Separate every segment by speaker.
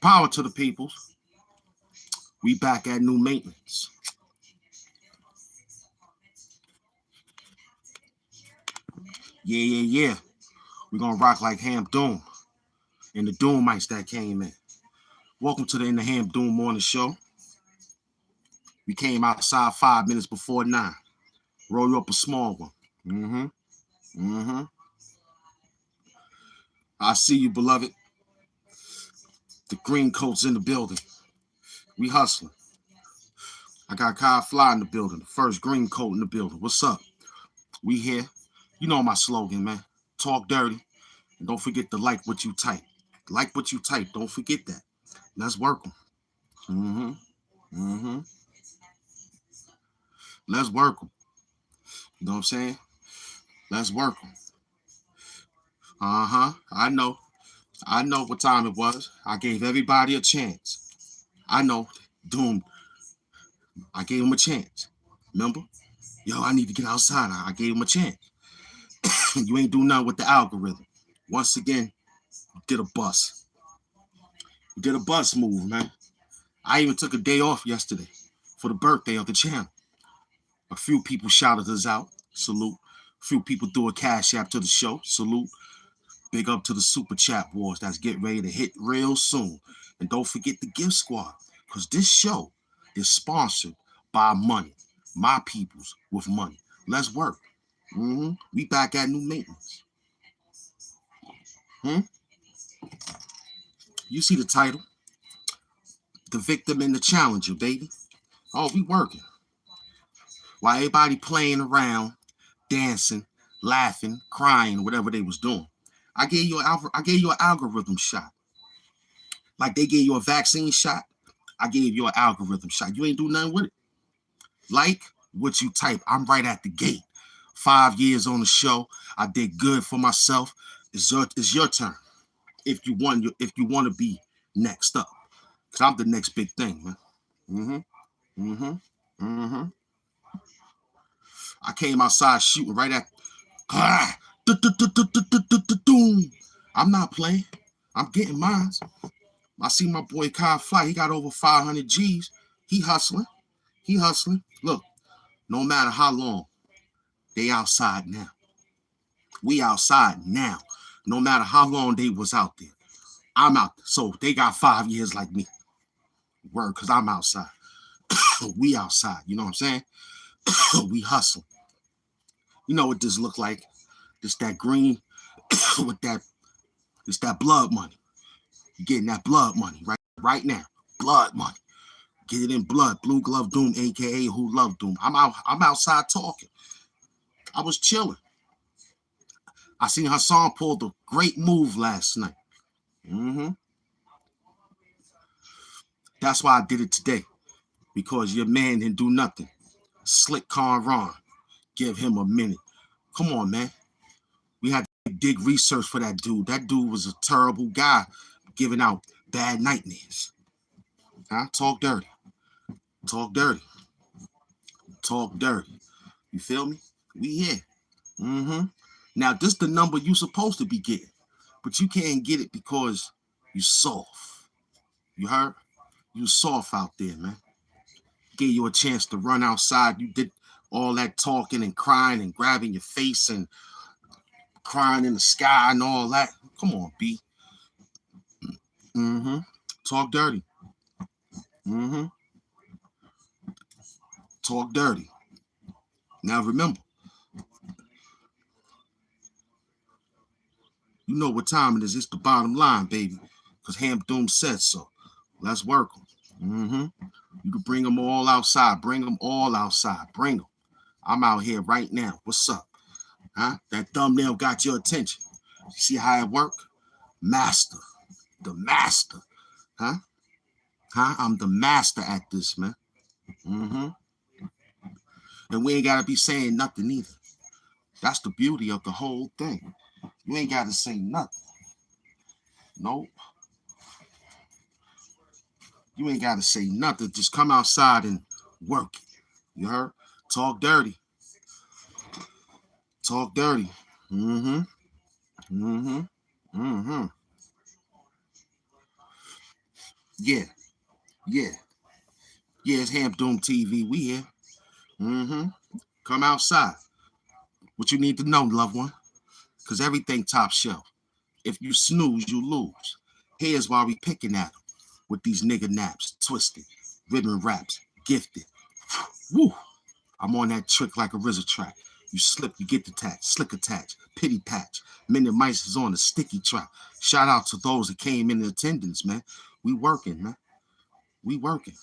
Speaker 1: Power to the peoples. We back at new maintenance. Yeah. We're going to rock like HAMP Doom and the Doomites that came in. Welcome to the In the HAMP Doom Morning Show. We came outside 5 minutes before 9. Roll you up a small one. I see you, beloved. The green coat's in the building. We hustling. I got Kyle Fly in the building. The first green coat in the building. What's up? We here. You know my slogan, man. Talk dirty. And don't forget to like what you type. Like what you type. Don't forget that. Let's work them. Let's work them. You know what I'm saying? Let's work them. I know what time it was. I gave everybody a chance. I know. Doom. I gave him a chance. Remember? Yo, I need to get outside. I gave him a chance. You ain't do nothing with the algorithm. Once again, you did a bust. You did a bust move, man. I even took a day off yesterday for the birthday of the channel. A few people shouted us out. Salute. A few people threw a cash app to the show. Salute. Big up to the Super Chat Wars that's getting ready to hit real soon. And don't forget the Gift Squad, because this show is sponsored by money. My peoples with money. Let's work. We back at new maintenance. You see the title? The Victim and the Challenger, baby. Oh, we working. While everybody playing around, dancing, laughing, crying, whatever they was doing, I gave you an algorithm shot. Like they gave you a vaccine shot, I gave you an algorithm shot. You ain't do nothing with it. Like what you type. I'm right at the gate. 5 years on the show. I did good for myself. It's your turn. If you want to be next up. Because I'm the next big thing, man. I came outside shooting right at I'm not playing. I'm getting mine. I see my boy Kyle Fly. He got over 500 G's. He hustling. Look, no matter how long, they outside now. We outside now. No matter how long they was out there, I'm out there. So they got 5 years like me. Word, because I'm outside. We outside. You know what I'm saying? We hustle. You know what this look like? This that green with that. It's that blood money. You're getting that blood money right now. Blood money. Get it in blood. Blue Glove Doom, aka Who Love Doom. I'm outside talking. I was chilling. I seen Hassan pull the great move last night. That's why I did it today. Because your man didn't do nothing. Slick Caron. Give him a minute. Come on, man. We had to dig research for that dude. That dude was a terrible guy giving out bad nightmares. Huh? Talk dirty. You feel me? We here. Now, this the number you supposed to be getting. But you can't get it because you soft. You heard? You soft out there, man. Gave you a chance to run outside. You did all that talking and crying and grabbing your face and crying in the sky and all that. Come on, B. Talk dirty. Talk dirty. Now remember, You know what time it is. It's the bottom line, baby. Because Hamp Doom said so. Let's work them. You can bring them all outside. Bring them all outside. Bring them. I'm out here right now. What's up? Huh? That thumbnail got your attention. See how it work? Master. The master. Huh? I'm the master at this, man. And we ain't got to be saying nothing either. That's the beauty of the whole thing. You ain't got to say nothing. Nope. You ain't got to say nothing. Just come outside and work it. You heard? Talk dirty. Talk dirty. Yeah, it's Hamp Doom TV. We here. Come outside. What you need to know, loved one. Because everything top shelf. If you snooze, you lose. Here's why we picking at them. With these nigga naps. Twisted. Ribbon raps. Gifted. Woo. I'm on that trick like a RZA track. You slip, you get detached. Slick attach. Pity patch. Minute Mice is on a sticky track. Shout out to those that came in attendance, man. We working, man. We working.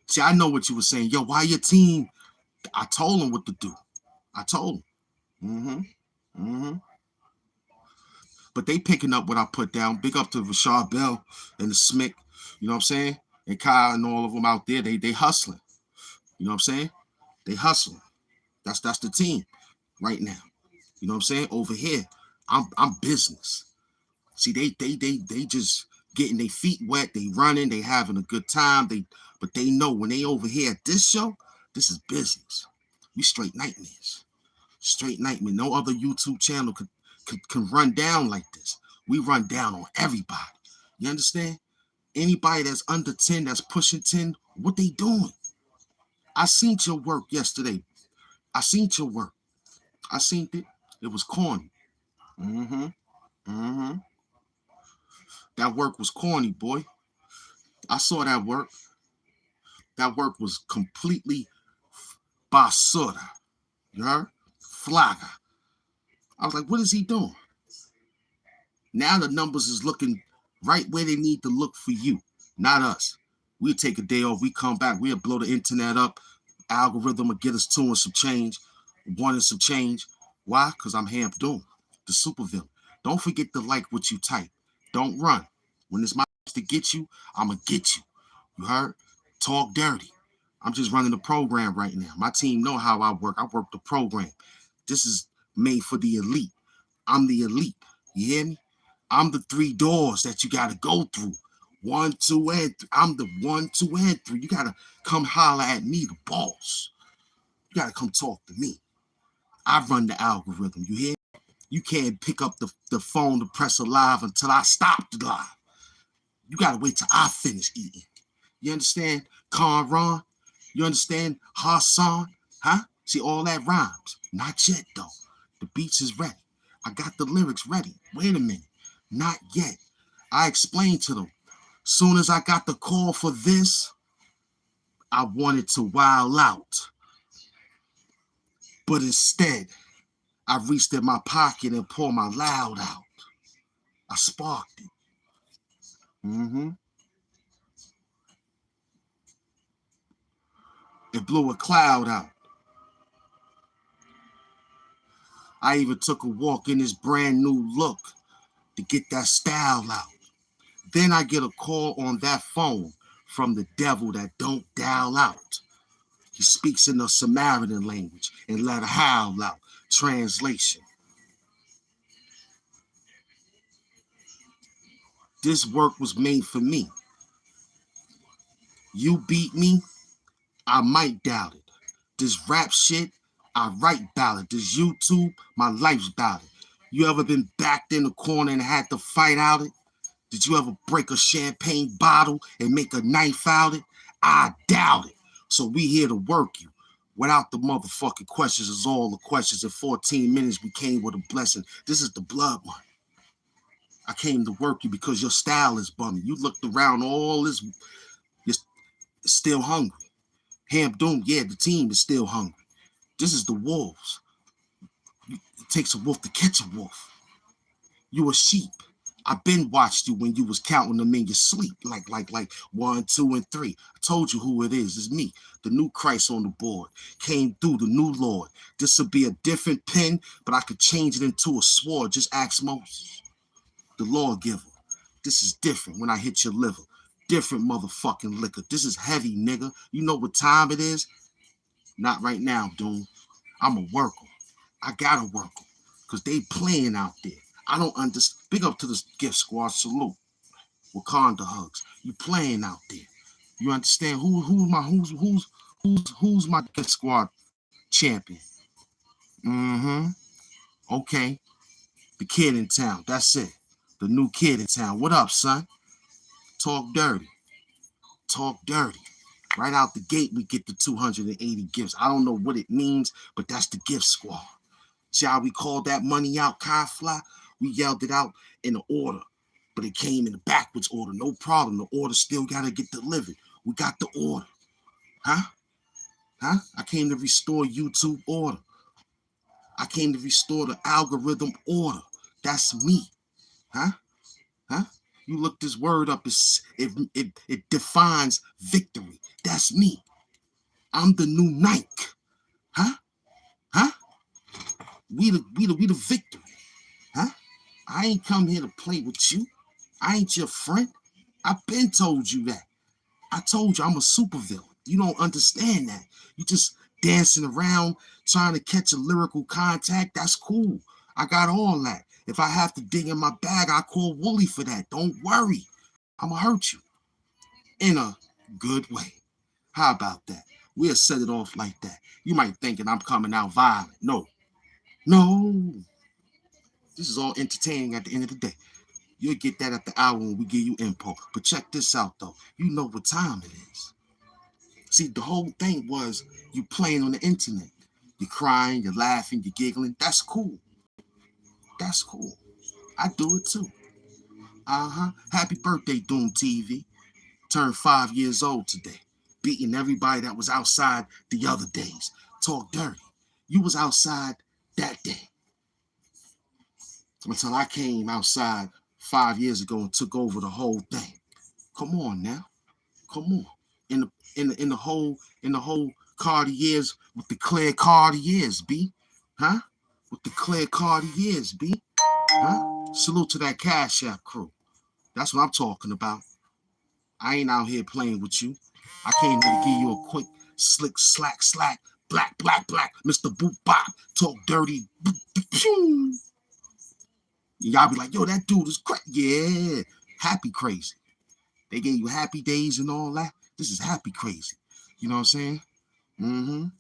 Speaker 1: See, I know what you were saying. Yo, why your team? I told them what to do. I told them. But they picking up what I put down. Big up to Rashad Bell and the Smick. You know what I'm saying? And Kyle and all of them out there. They hustling. You know what I'm saying? They hustling. That's the team right now. You know what I'm saying? Over here, I'm business. See, they just getting their feet wet. They running. They having a good time. But they know when they over here at this show, this is business. We straight nightmares. Straight nightmare. No other YouTube channel can run down like this. We run down on everybody. You understand? Anybody that's under 10, that's pushing 10, what they doing? I seen your work yesterday. I seen your work. I seen it. It was corny. That work was corny, boy. I saw that work. That work was completely basura. You heard? Flaga. I was like, what is he doing? Now the numbers is looking right where they need to look for you, not us. We'll take a day off. We come back. We'll blow the internet up. Algorithm will get us two and some change. Wanting some change. Why? Because I'm Hamp Doom, the supervillain. Don't forget to like what you type. Don't run. When it's my to get you, I'm going to get you. You heard? Talk dirty. I'm just running the program right now. My team know how I work. I work the program. This is made for the elite. I'm the elite. You hear me? I'm the 3 doors that you got to go through. 1, 2, and 3. I'm the 1, 2, and 3. You got to come holler at me, the boss. You got to come talk to me. I run the algorithm. You hear? You can't pick up the phone to press a live until I stop the live. You got to wait till I finish eating. You understand? Cameron? You understand? Hassan? Huh? See, all that rhymes. Not yet, though. The beats is ready. I got the lyrics ready. Wait a minute. Not yet. I explained to them. Soon as I got the call for this, I wanted to wild out. But instead, I reached in my pocket and pulled my loud out. I sparked it. It blew a cloud out. I even took a walk in this brand new look to get that style out. Then I get a call on that phone from the devil that don't dial out. He speaks in the Samaritan language and let a howl out. Translation. This work was made for me. You beat me, I might doubt it. This rap shit, I write ballad. This YouTube, my life's ballad. You ever been backed in the corner and had to fight out it? Did you ever break a champagne bottle and make a knife out it? I doubt it. So we here to work you. Without the motherfucking questions is all the questions. In 14 minutes, we came with a blessing. This is the blood one. I came to work you because your style is bummy. You looked around all this, you're still hungry. Hamp Doom, yeah, the team is still hungry. This is the wolves. It takes a wolf to catch a wolf. You a sheep. I been watched you when you was counting them in your sleep, like 1, 2, and 3. I told you who it is. It's me, the new Christ on the board. Came through the new Lord. This will be a different pen, but I could change it into a sword. Just ask Moses, the lawgiver. This is different when I hit your liver. Different motherfucking liquor. This is heavy, nigga. You know what time it is? Not right now, Doom. I'm a worker. I gotta work them because they playing out there. I don't understand. Big up to the gift squad. Salute. Wakanda hugs. You playing out there. You understand who's my gift squad champion? Mm-hmm. Okay. The kid in town. That's it. The new kid in town. What up, son? Talk dirty. Talk dirty. Right out the gate, we get the 280 gifts. I don't know what it means, but that's the gift squad. See how we called that money out, Kai Fly? We yelled it out in the order, but it came in the backwards order. No problem. The order still got to get delivered. We got the order. Huh? I came to restore YouTube order. I came to restore the algorithm order. That's me. Huh? You look this word up, it defines victory. That's me. I'm the new Nike. Huh? We the victory. Huh? I ain't come here to play with you. I ain't your friend. I've been told you that. I told you I'm a supervillain. You don't understand that. You just dancing around trying to catch a lyrical contact. That's cool. I got all that. If I have to dig in my bag, I call Wooly for that. Don't worry. I'ma hurt you in a good way. How about that? We'll set it off like that. You might thinking I'm coming out violent. No. This is all entertaining at the end of the day. You'll get that at the hour when we give you info. But check this out, though. You know what time it is. See, the whole thing was you playing on the internet. You're crying, you're laughing, you're giggling. That's cool. That's cool. I do it too. Happy birthday, Doom TV. Turned 5 years old today. Beating everybody that was outside the other days. Talk dirty. You was outside that day. Until I came outside 5 years ago and took over the whole thing. Come on now. Come on. In the whole Cartiers with the clear Cartiers, B. Huh? With the clear Cartiers, B. Huh? Salute to that Cash App crew. That's what I'm talking about. I ain't out here playing with you. I came here to give you a quick, slick, slack, black, Mr. Boop Bop, talk dirty. Y'all be like, yo, that dude is crazy. Yeah, happy crazy. They gave you happy days and all that. This is happy crazy. You know what I'm saying?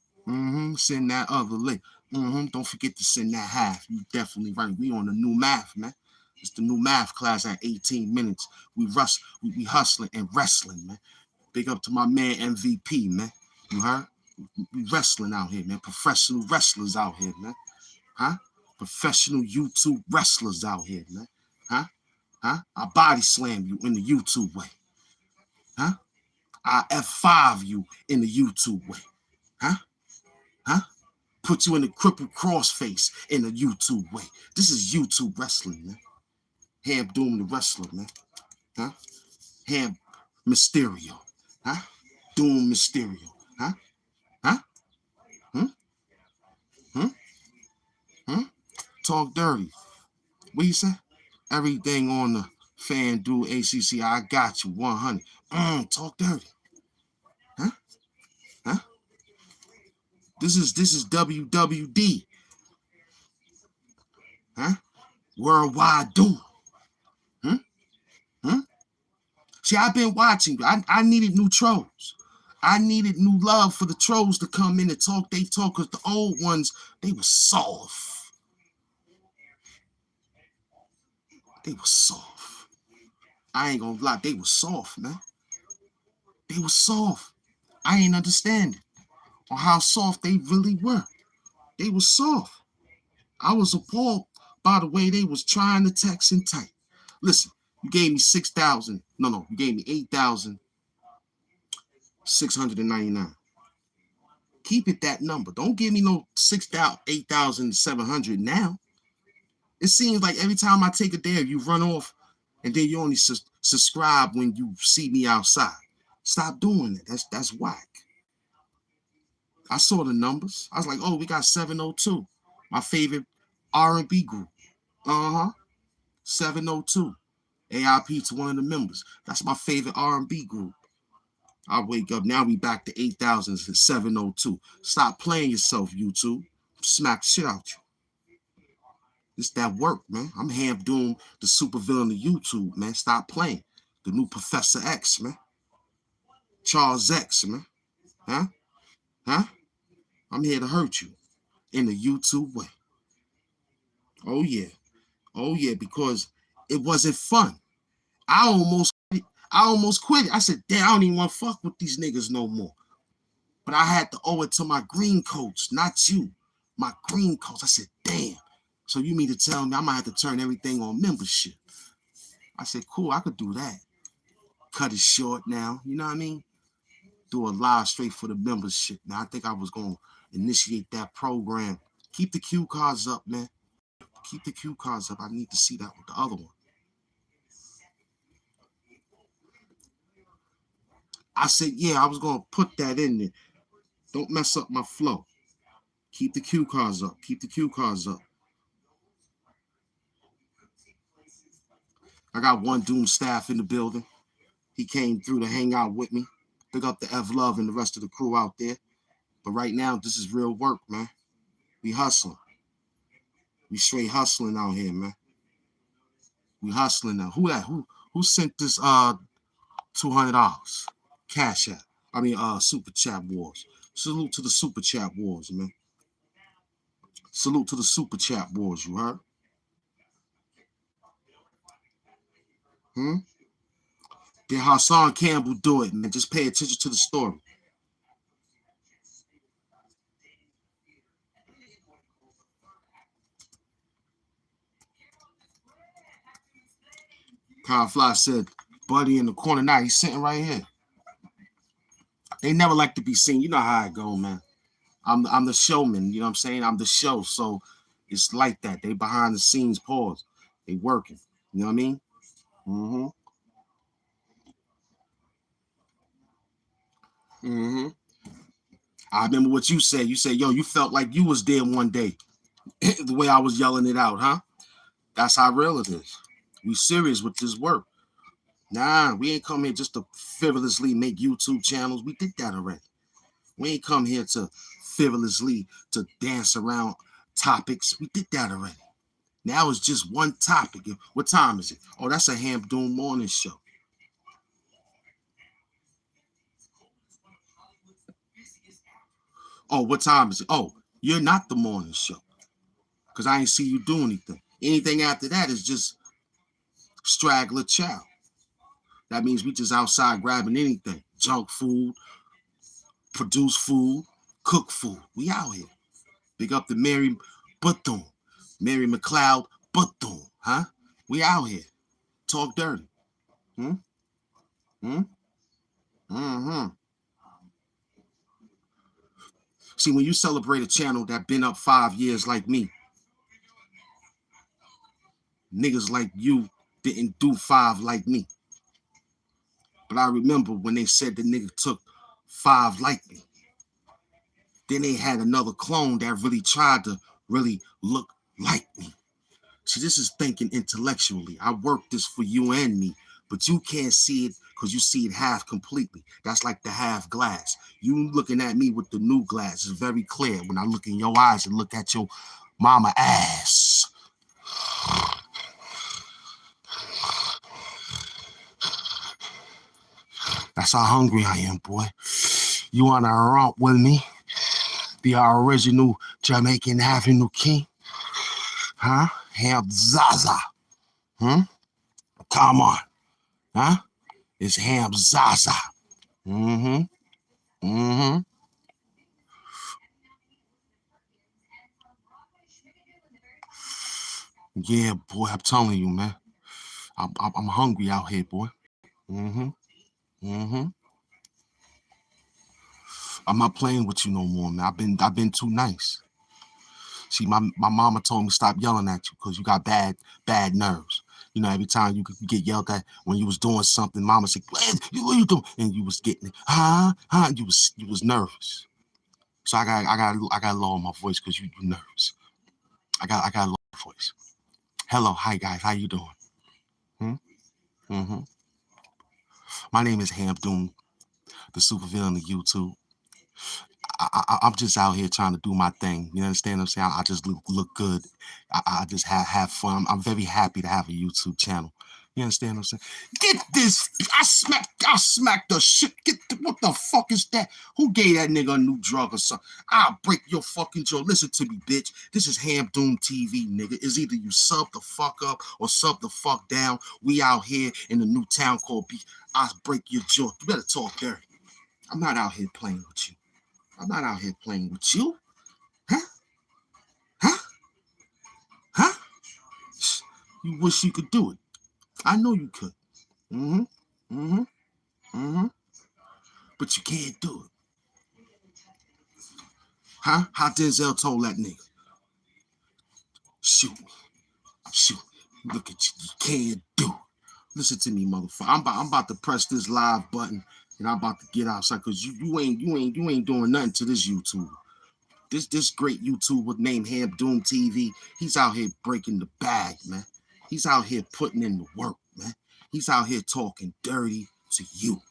Speaker 1: Send that other link. Don't forget to send that half. You definitely right. We on the new math, man. It's the new math class at 18 minutes. We hustling and wrestling, man. Big up to my man MVP, man. You heard? We wrestling out here, man. Professional wrestlers out here, man. Huh? Professional YouTube wrestlers out here, man. Huh? I body slam you in the YouTube way. Huh? I F5 you in the YouTube way. Huh? Put you in the crippled crossface in the YouTube way. This is YouTube wrestling, man. Ham Doom the wrestler, man. Huh? Ham Mysterio. Huh? Doom Mysterio. Huh? Talk dirty. What you say? Everything on the FanDuel ACC. I got you 100. Talk dirty. Huh? This is WWD. Huh? Worldwide Doom. See, I've been watching. I needed new trolls. I needed new love for the trolls to come in and talk. They talk because the old ones, they were soft. I ain't gonna lie, they were soft, man. They were soft. I ain't understand it on how soft they really were. They were soft. I was appalled by the way they was trying to text and type. Listen, you gave me 6,000. No, you gave me 8,699. Keep it that number. Don't give me no 6,000, 8,700 now. It seems like every time I take a dab, you run off, and then you only subscribe when you see me outside. Stop doing it. That's whack. I saw the numbers. I was like, oh, we got 702. My favorite R&B group. 702. AIP to one of the members. That's my favorite R&B group. I wake up, now we back to 8,000 and 702. Stop playing yourself, YouTube. Smack shit out you. It's that work, man. I'm Hamp Doom, the super villain of YouTube, man. Stop playing. The new Professor X, man. Charles X, man. Huh? I'm here to hurt you in the YouTube way. Oh, yeah, because it wasn't fun. I almost quit it. I said, damn, I don't even want to fuck with these niggas no more. But I had to owe it to my green coach, not you. My green coach. I said, damn. So you mean to tell me I might have to turn everything on membership? I said, cool, I could do that. Cut it short now. You know what I mean? Do a live straight for the membership. Now, I think I was going to initiate that program. Keep the cue cards up, man. Keep the cue cards up. I need to see that with the other one. I said, yeah, I was going to put that in there. Don't mess up my flow. Keep the cue cards up. Keep the cue cards up. I got one Doom staff in the building. He came through to hang out with me. Pick up the F Love and the rest of the crew out there. But right now, this is real work, man. We hustling. We straight hustling out here, man. We hustling now. Who that? Who sent this $200? Cash App. Super Chat Wars. Salute to the Super Chat Wars, man. Salute to the Super Chat Wars, you heard? Did Hassan Campbell do it, man? Just pay attention to the story. Kyle Fly said, buddy in the corner now. He's sitting right here. They never like to be seen. You know how it go, man. I'm the showman. You know what I'm saying? I'm the show. So it's like that. They behind the scenes, pause. They working. You know what I mean? I remember what you said. You said, yo, you felt like you was there one day. The way I was yelling it out, huh? That's how real it is. We serious with this work. Nah, we ain't come here just to frivolously make YouTube channels. We did that already. We ain't come here to frivolously to dance around topics. We did that already. Now it's just one topic. What time is it? Oh, that's a Hamp Doom morning show. Oh, what time is it? Oh, you're not the morning show. Because I ain't see you do anything. Anything after that is just straggler chow. That means we just outside grabbing anything. Junk food, produce food, cook food. We out here. Big up to Mary Bethune. Mary McLeod Bethune, huh? We out here. Talk dirty. See, when you celebrate a channel that been up 5 years like me, niggas like you didn't do 5 like me. But I remember when they said the nigga took 5 like me. Then they had another clone that really tried to really look like me. See, this is thinking intellectually. I worked this for you and me, but you can't see it because you see it half completely. That's like the half glass. You looking at me with the new glass is very clear when I look in your eyes and look at your mama ass. That's how hungry I am, boy. You wanna romp with me? The original Jamaican Avenue King? Huh? Hamp Zaza. Come on. Huh? It's Hamp Zaza. Yeah, boy, I'm telling you, man. I'm hungry out here, boy. I'm not playing with you no more, man. I've been too nice. See, my mama told me stop yelling at you because you got bad nerves. You know, every time you get yelled at when you was doing something, mama said, what are you doing? And you was getting it, and you was nervous. So I got to lower my voice because you nervous. I got to lower my voice. Hello, hi guys, how you doing? My name is HAMP, the supervillain of YouTube. I'm just out here trying to do my thing. You understand what I'm saying? I just look good. I just have fun. I'm very happy to have a YouTube channel. You understand what I'm saying? Get this. I smack the shit. What the fuck is that? Who gave that nigga a new drug or something? I'll break your fucking jaw. Listen to me, bitch. This is HAMP TV, nigga. It's either you sub the fuck up or sub the fuck down. We out here in the new town called B. I'll break your jaw. You better talk dirty. I'm not out here playing with you. I'm not out here playing with you. Huh? You wish you could do it. I know you could. But you can't do it. Huh? How Denzel told that nigga? Shoot me. Look at you. You can't do it. Listen to me, motherfucker. I'm about to press this live button and I'm about to get outside because you ain't doing nothing to this YouTuber. This great YouTuber named HAMP TV, he's out here breaking the bag, man. He's out here putting in the work, man. He's out here talking dirty to you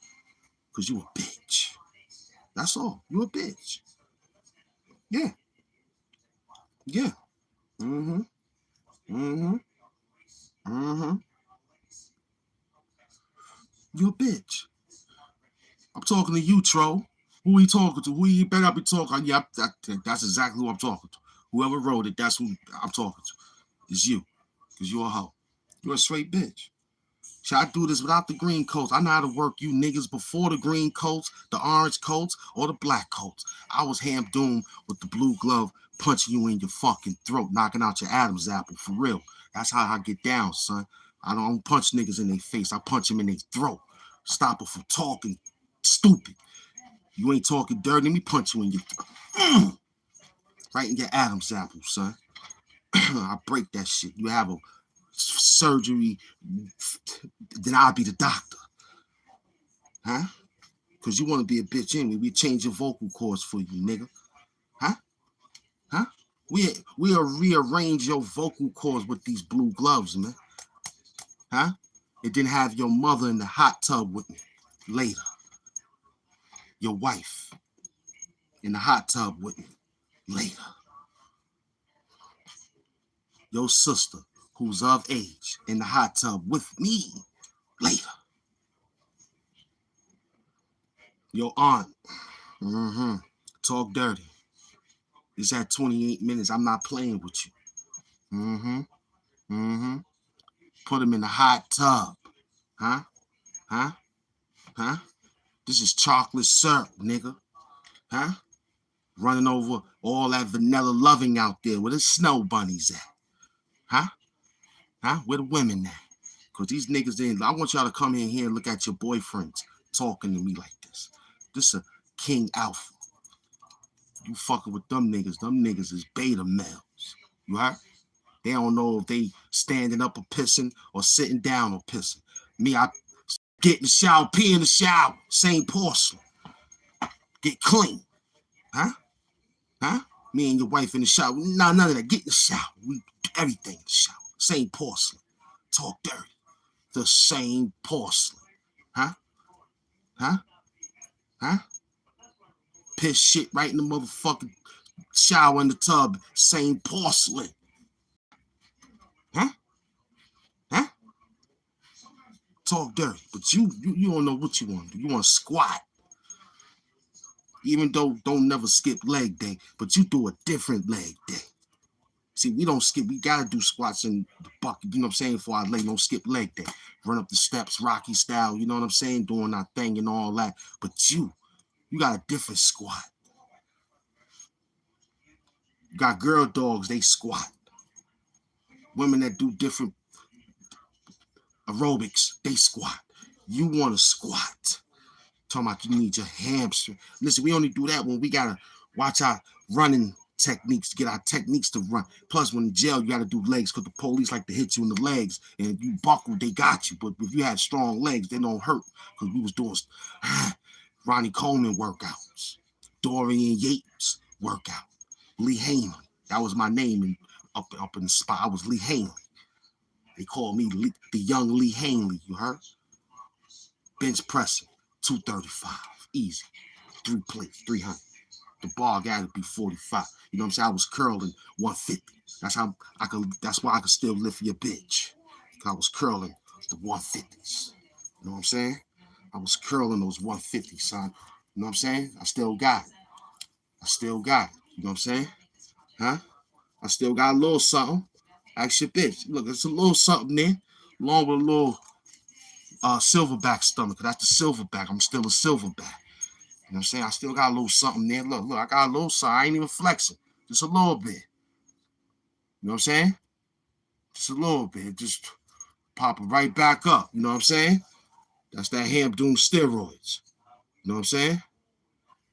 Speaker 1: because you a bitch. That's all. You a bitch. Yeah. You a bitch. I'm talking to you, troll. Who he talking to? Who you better be talking? Yeah, that's exactly who I'm talking to. Whoever wrote it, that's who I'm talking to. It's you. Because you're a hoe. You're a straight bitch. Should I do this without the green coats? I know how to work you niggas before the green coats, the orange coats, or the black coats. I was HAMP with the blue glove, punching you in your fucking throat, knocking out your Adam's apple, for real. That's how I get down, son. I don't punch niggas in their face. I punch them in their throat. Stop them from talking stupid. You ain't talking dirty. Let me punch you in your throat. Right in your Adam's apple, son. I break that shit. You have a surgery, then I'll be the doctor. Huh? Because you want to be a bitch anyway. We change your vocal cords for you, nigga. Huh? We'll rearrange your vocal cords with these blue gloves, man. Huh? And then have your mother in the hot tub with me later. Your wife in the hot tub with me later. Your sister, who's of age, in the hot tub with me later. Your aunt, talk dirty. It's at 28 minutes. I'm not playing with you. Put him in the hot tub. Huh? This is chocolate syrup, nigga. Huh? Running over all that vanilla loving out there. Where the snow bunnies at? Huh? Where the women at? Because these niggas ain't. I want y'all to come in here and look at your boyfriends talking to me like this. This is a king alpha. You fucking with them niggas. Them niggas is beta males. You heard? They don't know if they standing up or pissing or sitting down or pissing. Me, I get in the shower, pee in the shower. Same porcelain. Get clean. Huh? Me and your wife in the shower. Nah, none of that. Get in the shower. We do everything in the shower. Same porcelain. Talk dirty. The same porcelain. Huh? Piss shit right in the motherfucking shower in the tub. Same porcelain. Huh? Talk dirty. But you don't know what you want to do. You want to squat. Even though don't never skip leg day, but you do a different leg day. See, we don't skip. We got to do squats in the bucket, you know what I'm saying, for our leg. Don't skip leg day. Run up the steps, Rocky style, you know what I'm saying, doing our thing and all that. But you got a different squat. You got girl dogs, they squat. Women that do different aerobics, they squat. You want to squat. Talking about you need your hamstring. Listen, we only do that when we got to watch our running techniques to get our techniques to run. Plus, when in jail, you got to do legs because the police like to hit you in the legs, and if you buckle, they got you. But if you had strong legs, they don't hurt because we was doing Ronnie Coleman workouts, Dorian Yates workout, Lee Hanley. That was my name up in the spot. I was Lee Hanley. They called me the young Lee Hanley. You heard? Bench pressing, 235, easy, 3 plates, 300. The bar got to be 45. You know what I'm saying? I was curling 150. That's how I could. That's why I could still lift your bitch. Cause I was curling the 150s. You know what I'm saying? I was curling those 150s, son. You know what I'm saying? I still got it. I still got it. You know what I'm saying? Huh? I still got a little something. Ask your bitch. Look, it's a little something there, along with a little silverback stomach. Cause that's the silverback. I'm still a silverback. You know what I'm saying? I still got a little something there. Look, I got a little something. I ain't even flexing. Just a little bit. You know what I'm saying? Just a little bit. Just pop it right back up. You know what I'm saying? That's that HAMP doing steroids. You know what I'm saying?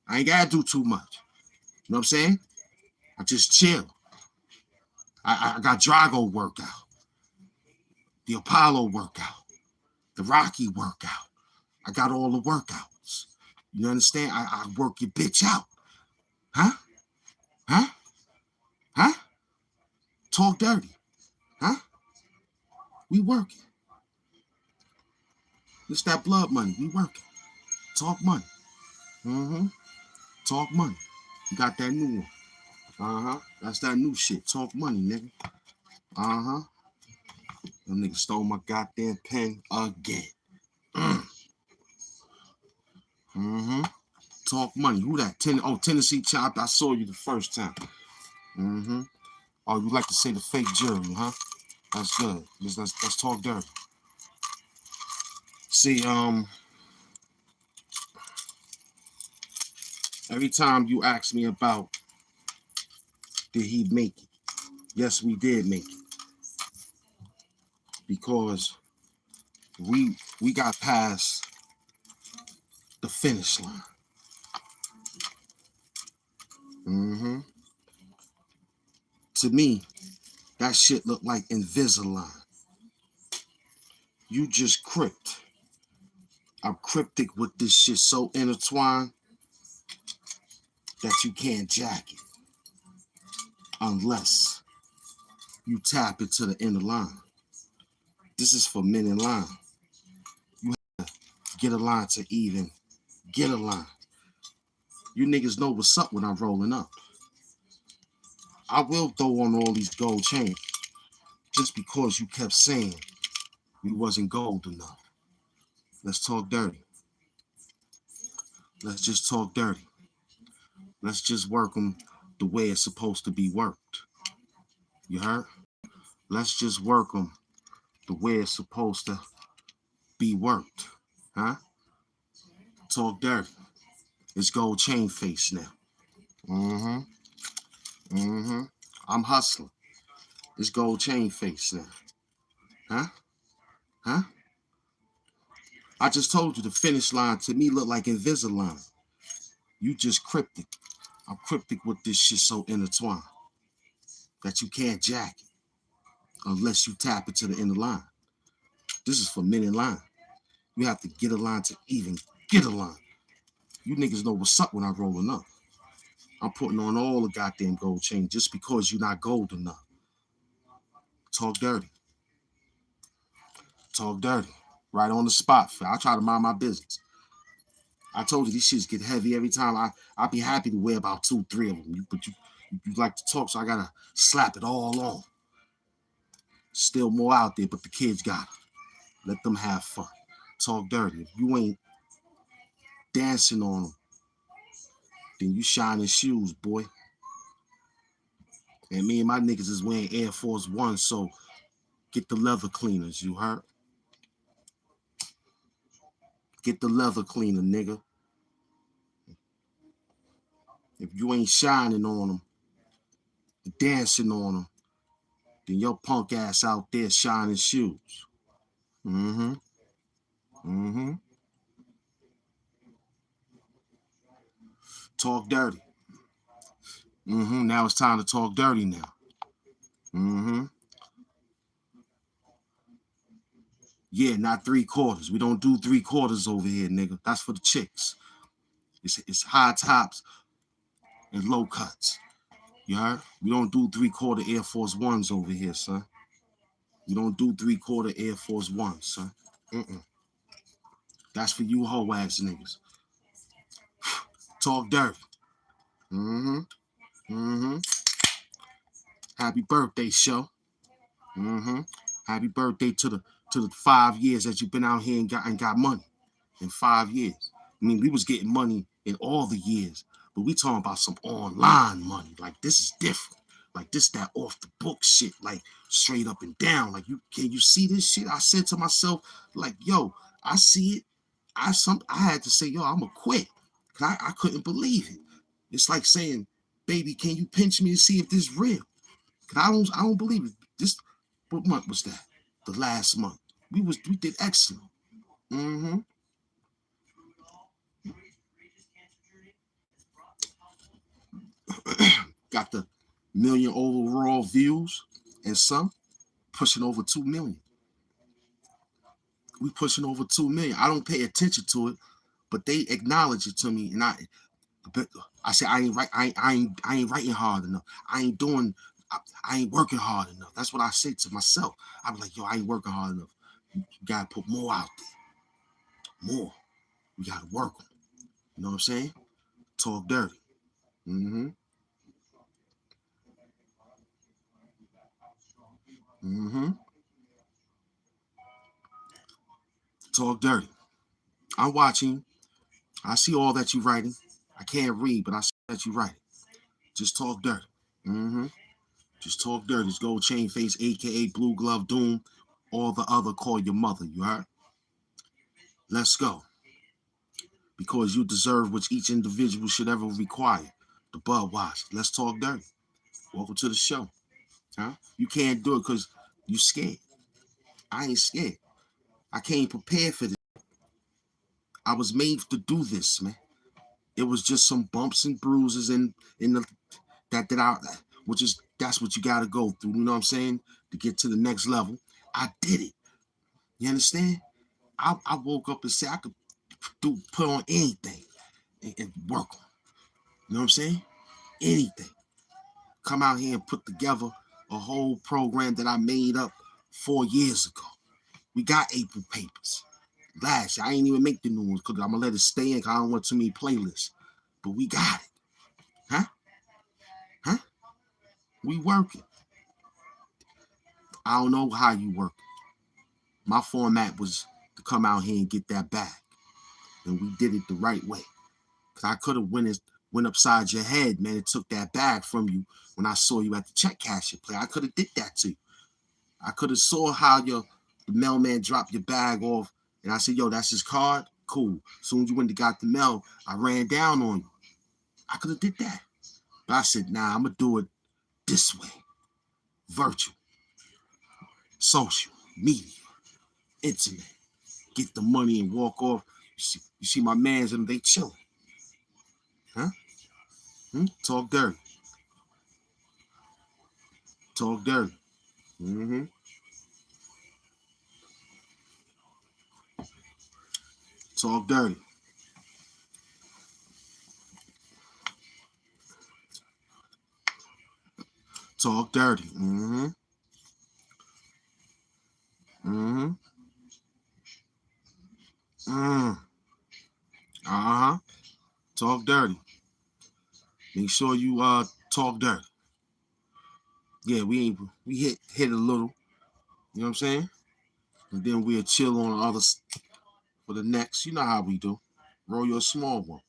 Speaker 1: I ain't got to do too much. You know what I'm saying? I just chill. I got Drago workout. The Apollo workout. The Rocky workout. I got all the workouts. You understand? I work your bitch out. Huh? Huh? Huh? Talk dirty. Huh? We working. It's that blood money. We working. Talk money. Mm-hmm. Talk money. You got that new one. Uh-huh. That's that new shit. Talk money, nigga. Uh-huh. Them niggas stole my goddamn pen again. Mm-hmm. Talk money. Who that? Tennessee Chop. I saw you the first time. Mm-hmm. Oh, you like to say the fake jury, huh? That's good. Let's talk dirty. See, every time you ask me about did he make it? Yes, we did make it. Because we got past the finish line. Mm-hmm. To me, that shit looked like Invisalign. You just crypt. I'm cryptic with this shit so intertwined that you can't jack it unless you tap into the inner line. This is for men in line. You have to get a line to even get a line. You niggas know what's up when I'm rolling up. I will throw on all these gold chains just because you kept saying we wasn't gold enough. Let's talk dirty. Let's just talk dirty. Let's just work them the way it's supposed to be worked. You heard? Let's just work them the way it's supposed to be worked. Huh? Talk dirty. It's gold chain face now. Mm-hmm. Mm-hmm. I'm hustling. It's gold chain face now. Huh? Huh? I just told you the finish line to me look like Invisalign. You just cryptic. I'm cryptic with this shit so intertwined that you can't jack it unless you tap into the inner line. This is for men in line. You have to get a line to even get a line. You niggas know what's up when I'm rolling up. I'm putting on all the goddamn gold chain just because you're not gold enough. Talk dirty. Talk dirty. Right on the spot. I try to mind my business. I told you these shits get heavy every time. I'd be happy to wear about 2, 3 of them. But you like to talk, so I gotta slap it all on. Still more out there, but the kids got it. Let them have fun. Talk dirty. If you ain't dancing on them, then you shining shoes, boy. And me and my niggas is wearing Air Force One, so get the leather cleaners, you heard? Get the leather cleaner, nigga. If you ain't shining on them, dancing on them, then your punk ass out there shining shoes. Mm-hmm. Mm-hmm. Talk dirty. Now it's time to talk dirty now. Yeah, not 3/4. We don't do 3/4 over here, nigga. That's for the chicks. It's high tops and low cuts. You heard? We don't do 3/4 Air Force Ones over here, son. We don't do 3/4 Air Force Ones, son. That's for you hoe ass niggas. Talk dirty. Happy birthday, show. Happy birthday to the 5 years that you've been out here and got money. In 5 years. I mean, we was getting money in all the years, but we talking about some online money. Like, this is different. Like, this that off the book shit, like straight up and down. Like, can you see this shit? I said to myself, like, yo, I see it. I had to say, yo, I'ma quit. Cause I couldn't believe it. It's like saying, baby, can you pinch me and see if this is real? Cause I don't believe it. This, what month was that? The last month. We did excellent. Got the million overall views and some pushing over 2 million. We pushing over 2 million. I don't pay attention to it, but they acknowledge it to me, and I say I ain't writing hard enough. I ain't working hard enough. That's what I say to myself. I'm like, yo, I ain't working hard enough. You gotta put more out there. More. We gotta work on it. You know what I'm saying? Talk dirty. Talk dirty. I'm watching. I see all that you're writing. I can't read, but I see that you write. Just talk dirty. Just talk dirty. It's Gold Chain Face, aka Blue Glove Doom. All the other call your mother. You heard? Let's go. Because you deserve what each individual should ever require. The Budweiser. Let's talk dirty. Welcome to the show. Huh? You can't do it because you scared. I ain't scared. I came prepared for this. I was made to do this, man. It was just some bumps and bruises in the that I, which is that's what you got to go through. You know what I'm saying? To get to the next level. I did it. You understand? I woke up and said I could put on anything and work on. You know what I'm saying? Anything. Come out here and put together a whole program that I made up 4 years ago. We got April papers. Last year, I ain't even make the new ones because I'm gonna let it stay in because I don't want too many playlists. But we got it. Huh? Huh? We working. I don't know how you work. My format was to come out here and get that bag. And we did it the right way. Because I could have went upside your head, man, and took that bag from you when I saw you at the check cashier play. I could have did that to you. I could have saw how the mailman dropped your bag off, and I said, yo, that's his card? Cool. As soon as you went and got the mail, I ran down on you. I could have did that. But I said, nah, I'm going to do it this way. Virtual, social, media, internet. Get the money and walk off. You see my mans and they chilling. Huh? Talk dirty. Talk dirty. Talk dirty. Talk dirty. Talk dirty. Make sure you talk dirty. Yeah, we hit a little. You know what I'm saying? And then we'll chill on the others for the next. You know how we do. Roll your small one.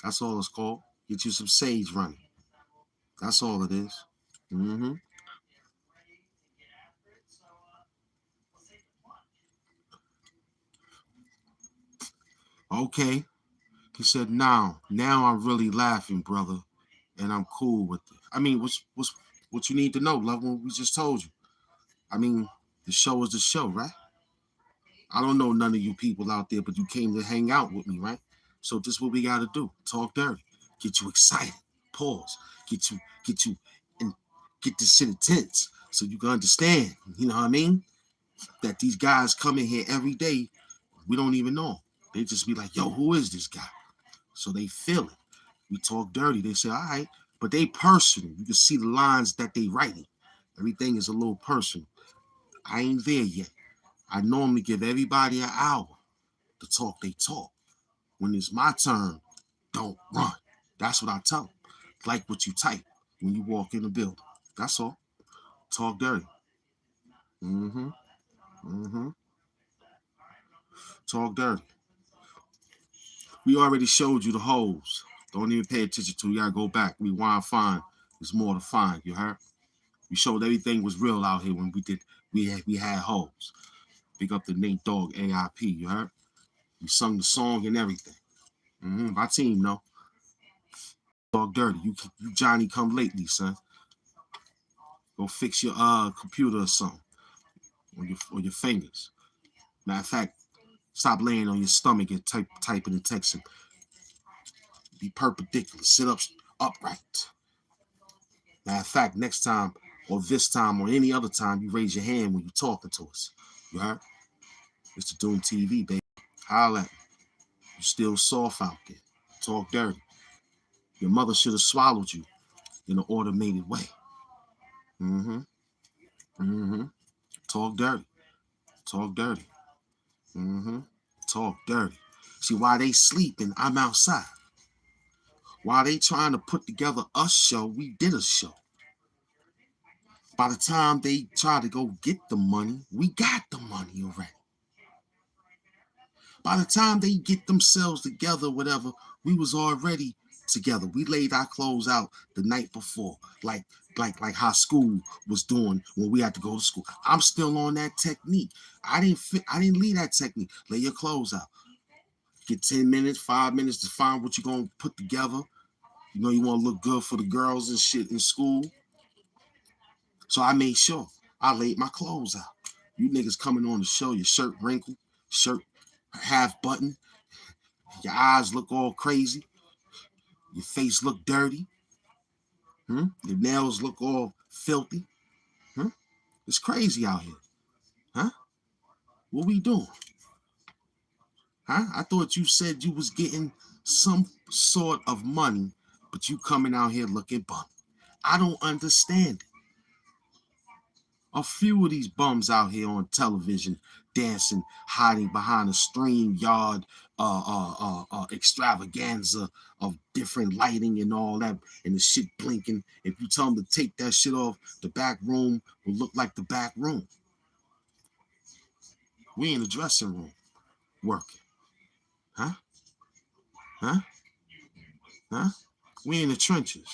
Speaker 1: That's all it's called. Get you some sage running. That's all it is. Okay. He said, now I'm really laughing, brother, and I'm cool with it. I mean, what you need to know, love one we just told you. I mean, the show is the show, right? I don't know none of you people out there, but you came to hang out with me, right? So this is what we got to do. Talk dirty. Get you excited. Pause. Get you, and get this shit intense so you can understand. You know what I mean? That these guys come in here every day, we don't even know. They just be like, yo, who is this guy? So they feel it. We talk dirty. They say, all right, but they personal. You can see the lines that they writing. Everything is a little personal. I ain't there yet. I normally give everybody an hour to talk they talk. When it's my turn, don't run. That's what I tell them. Like what you type when you walk in the building. That's all. Talk dirty. Mm-hmm. Mm-hmm. Talk dirty. We already showed you the holes. Don't even pay attention to it. You gotta go back. Rewind, find. There's more to find. You heard? We showed everything was real out here when we had holes. Big up the Nate Dogg AIP. You heard? We sung the song and everything. My team know. Talk dirty. You Johnny come lately, son. Go fix your computer or something. Or your fingers. Matter of fact, stop laying on your stomach and typing and texting. Be perpendicular. Sit up upright. Matter of fact, next time or this time or any other time, you raise your hand when you're talking to us. You heard? It's the Doom TV, baby. Holla at me. You still soft out there. Talk dirty. Your mother should have swallowed you in an automated way. Mm-hmm. Mm-hmm. Talk dirty. Talk dirty. Mm-hmm. Talk dirty. See, while they sleeping, I'm outside. While they trying to put together a show, we did a show. By the time they try to go get the money, we got the money already. By the time they get themselves together, whatever, we was already together. We laid our clothes out the night before, like how school was doing when we had to go to school. I'm still on that technique. I didn't leave that technique. Lay your clothes out. Get 10 minutes, 5 minutes to find what you're gonna put together. You know you want to look good for the girls and shit in school. So I made sure I laid my clothes out. You niggas coming on the show, your shirt wrinkled, shirt half button, your eyes look all crazy, your face look dirty, your nails look all filthy. It's crazy out here. Huh? What we doing? Huh? I thought you said you was getting some sort of money, but you coming out here looking bum. I don't understand it. A few of these bums out here on television dancing, hiding behind a StreamYard extravaganza of different lighting and all that, and the shit blinking. If you tell them to take that shit off, the back room will look like the back room. We in the dressing room working. Huh? Huh? Huh? We in the trenches.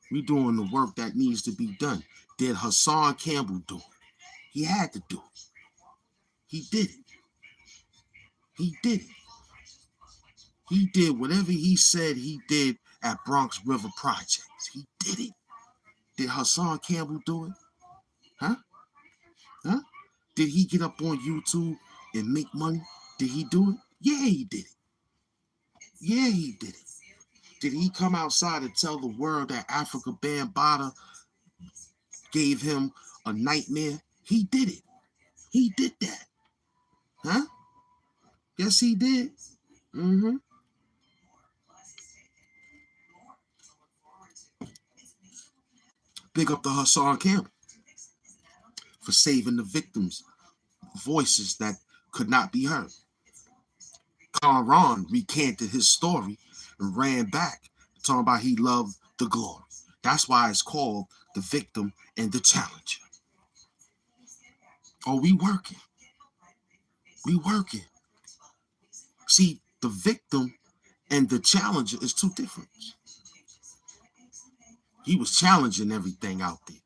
Speaker 1: We doing the work that needs to be done. Did Hassan Campbell do it? He had to do it. He did it. He did it. He did whatever he said he did at Bronx River Projects. He did it. Did Hassan Campbell do it? Huh? Huh? Did he get up on YouTube and make money? Did he do it? Yeah, he did it. Yeah, he did it. Did he come outside and tell the world that Africa Bambaataa gave him a nightmare? He did it. He did that. Huh? Yes, he did. Mm-hmm. Big up to Hassan Campbell for saving the victims' voices that could not be heard. Caron recanted his story and ran back, talking about he loved the glory. That's why it's called The Victim and the Challenger. Oh, we working. We working. See, the victim and the challenger is two different. He was challenging everything out there.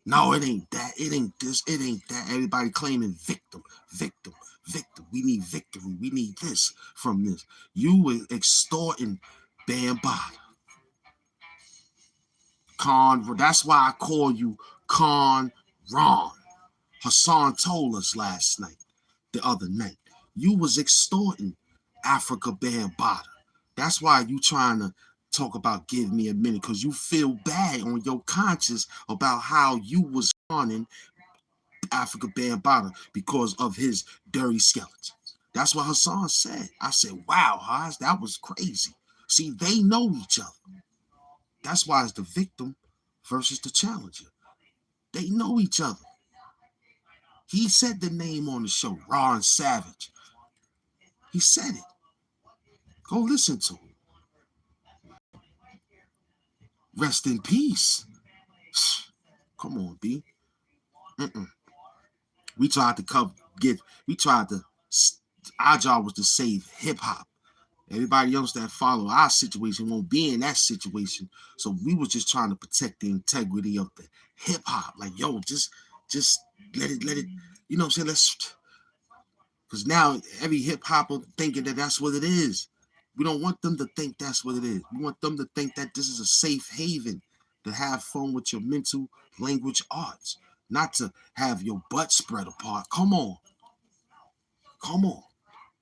Speaker 1: No, it ain't that. It ain't this. It ain't that. Everybody claiming victim, victim, victim. We need victory. We need this from this. You were extorting Bambaataa. That's why I call you Con Ron. Hassan told us last night, the other night. You was extorting Africa Bambaataa. That's why you trying talk about give me a minute because you feel bad on your conscience about how you was running Africa Bambaataa because of his dirty skeleton. That's what Hassan said. I said, wow, Haas, that was crazy. See, they know each other. That's why it's the victim versus the challenger. They know each other. He said the name on the show, Raw and Savage. He said it. Go listen to him. Rest in peace. Come on, B. We tried to our job was to save hip hop. Everybody else that follow our situation won't be in that situation. So we was just trying to protect the integrity of the hip hop. Like, yo, just let it, you know what I'm saying? Because now every hip hopper thinking that that's what it is. We don't want them to think that's what it is. We want them to think that this is a safe haven to have fun with your mental language arts, not to have your butt spread apart. Come on.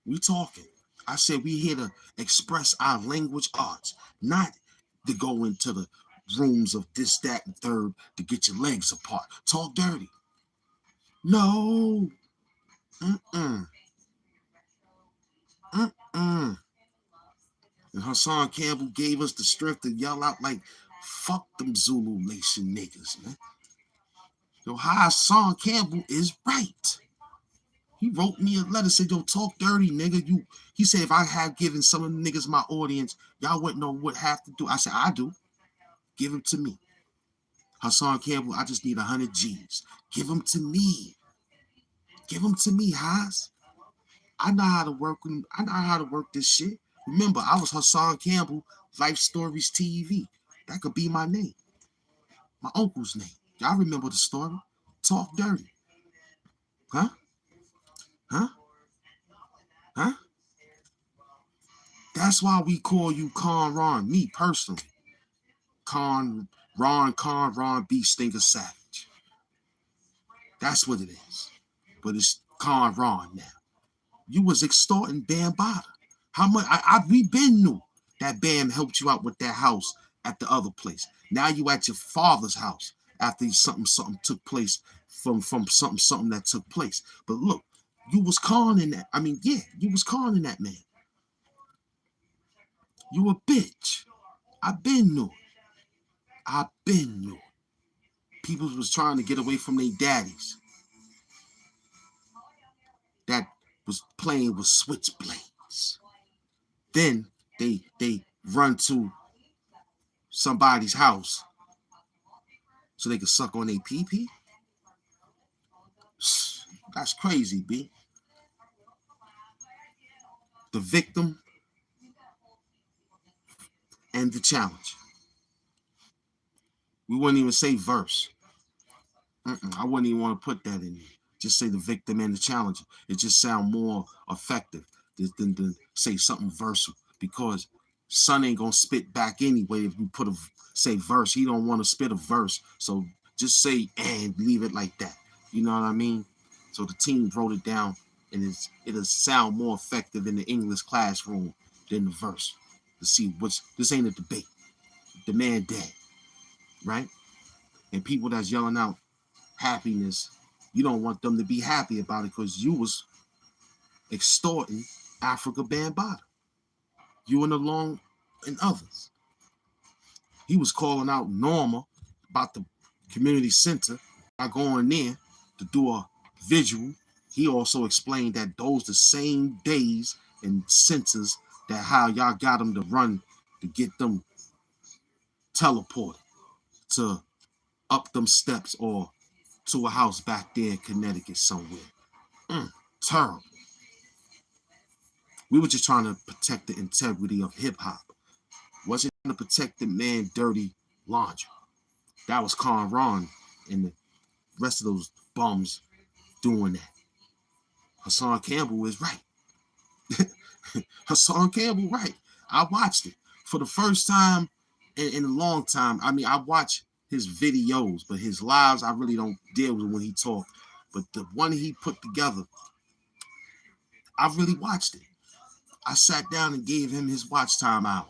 Speaker 1: We talking. I said we here to express our language arts, not to go into the rooms of this, that, and third to get your legs apart. Talk dirty. No. And Hassan Campbell gave us the strength to yell out like, fuck them Zulu Nation niggas, man. Yo, Hassan Campbell is right. He wrote me a letter, said, yo, talk dirty, nigga. He said, if I had given some of the niggas my audience, y'all wouldn't know what have to do. I said, I do. Give them to me. Hassan Campbell, I just need 100 G's. Give them to me. Give them to me, Haas. I know how to work them. I know how to work this shit. Remember, I was Hassan Campbell, Life Stories TV. That could be my name. My uncle's name. Y'all remember the story? Talk dirty. Huh? That's why we call you Con Ron, me personally. Con Ron, B Stinker Savage. That's what it is. But it's Con Ron now. You was extorting Bambaataa. How much? We been knew that Bam helped you out with that house at the other place. Now you at your father's house after something took place from something that took place. But look, you was conning that. I mean, yeah, you was conning that man. You a bitch. I been knew. People was trying to get away from their daddies that was playing with switchblades. Then they run to somebody's house so they could suck on their pee-pee. That's crazy, B. The victim and the challenge. We wouldn't even say verse. I wouldn't even want to put that in there. Just say the victim and the challenger. It just sounds more effective than to say something versal, because Son ain't gonna spit back anyway if you say verse. He don't want to spit a verse, so just say and leave it like that. You know what I mean? So the team wrote it down, and it'll sound more effective in the English classroom than the verse. To see this ain't a debate. The man dead, right? And people that's yelling out happiness, you don't want them to be happy about it because you was extorting Africa Bambaataa. You and Along and others. He was calling out Norma about the community center. By going there to do a visual, he also explained that those the same days and centers that how y'all got them to run to get them teleported to up them steps or to a house back there in Connecticut somewhere. Terrible. We were just trying to protect the integrity of hip hop. Wasn't trying to protect the man dirty laundry. That was Con Ron and the rest of those bums doing that. Hassan Campbell is right. Hassan Campbell, right. I watched it for the first time in a long time. I mean, I watch his videos, but his lives, I really don't deal with when he talk. But the one he put together, I really watched it. I sat down and gave him his watch time hour.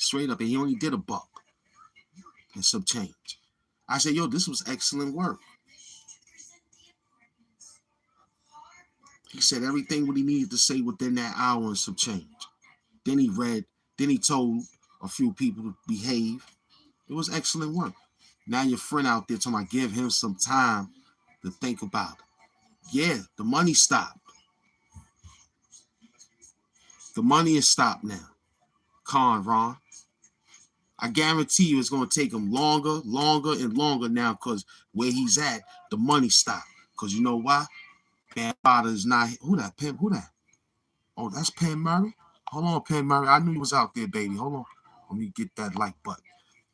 Speaker 1: Straight up. And he only did $1 and some change. I said, yo, this was excellent work. He said everything what he needed to say within that hour and some change. Then he read, then he told a few people to behave. It was excellent work. Now your friend out there talking about give him some time to think about it. Yeah, the money stopped. The money is stopped now. Ron. I guarantee you it's going to take him longer and longer now because where he's at, the money stopped. Because you know why? Bambaataa is not. Who that? Who that? Oh, that's Penn Murray? Hold on, Penn Murray. I knew he was out there, baby. Hold on. Let me get that like button.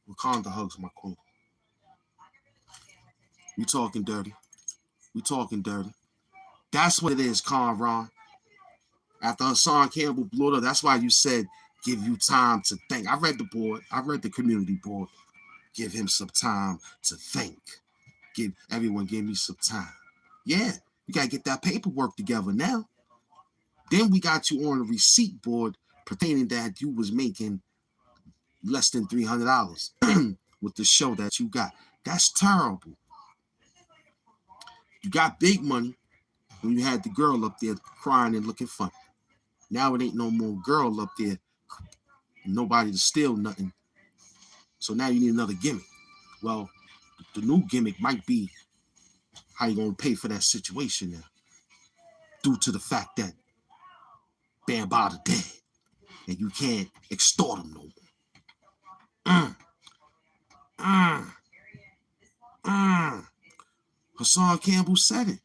Speaker 1: Wakanda hugs my queen. We talking dirty. We talking dirty. That's what it is, Ron. After Hassan Campbell blew it up, that's why you said give you time to think. I read the board. I read the community board. Give him some time to think. Give me some time. Yeah, you got to get that paperwork together now. Then we got you on a receipt board pertaining that you was making less than $300 with the show that you got. That's terrible. You got big money when you had the girl up there crying and looking funny. Now it ain't no more girl up there, nobody to steal nothing. So now you need another gimmick. Well, the new gimmick might be how you gonna pay for that situation now, due to the fact that Bambaataa dead and you can't extort him no more. Hassan Campbell said it.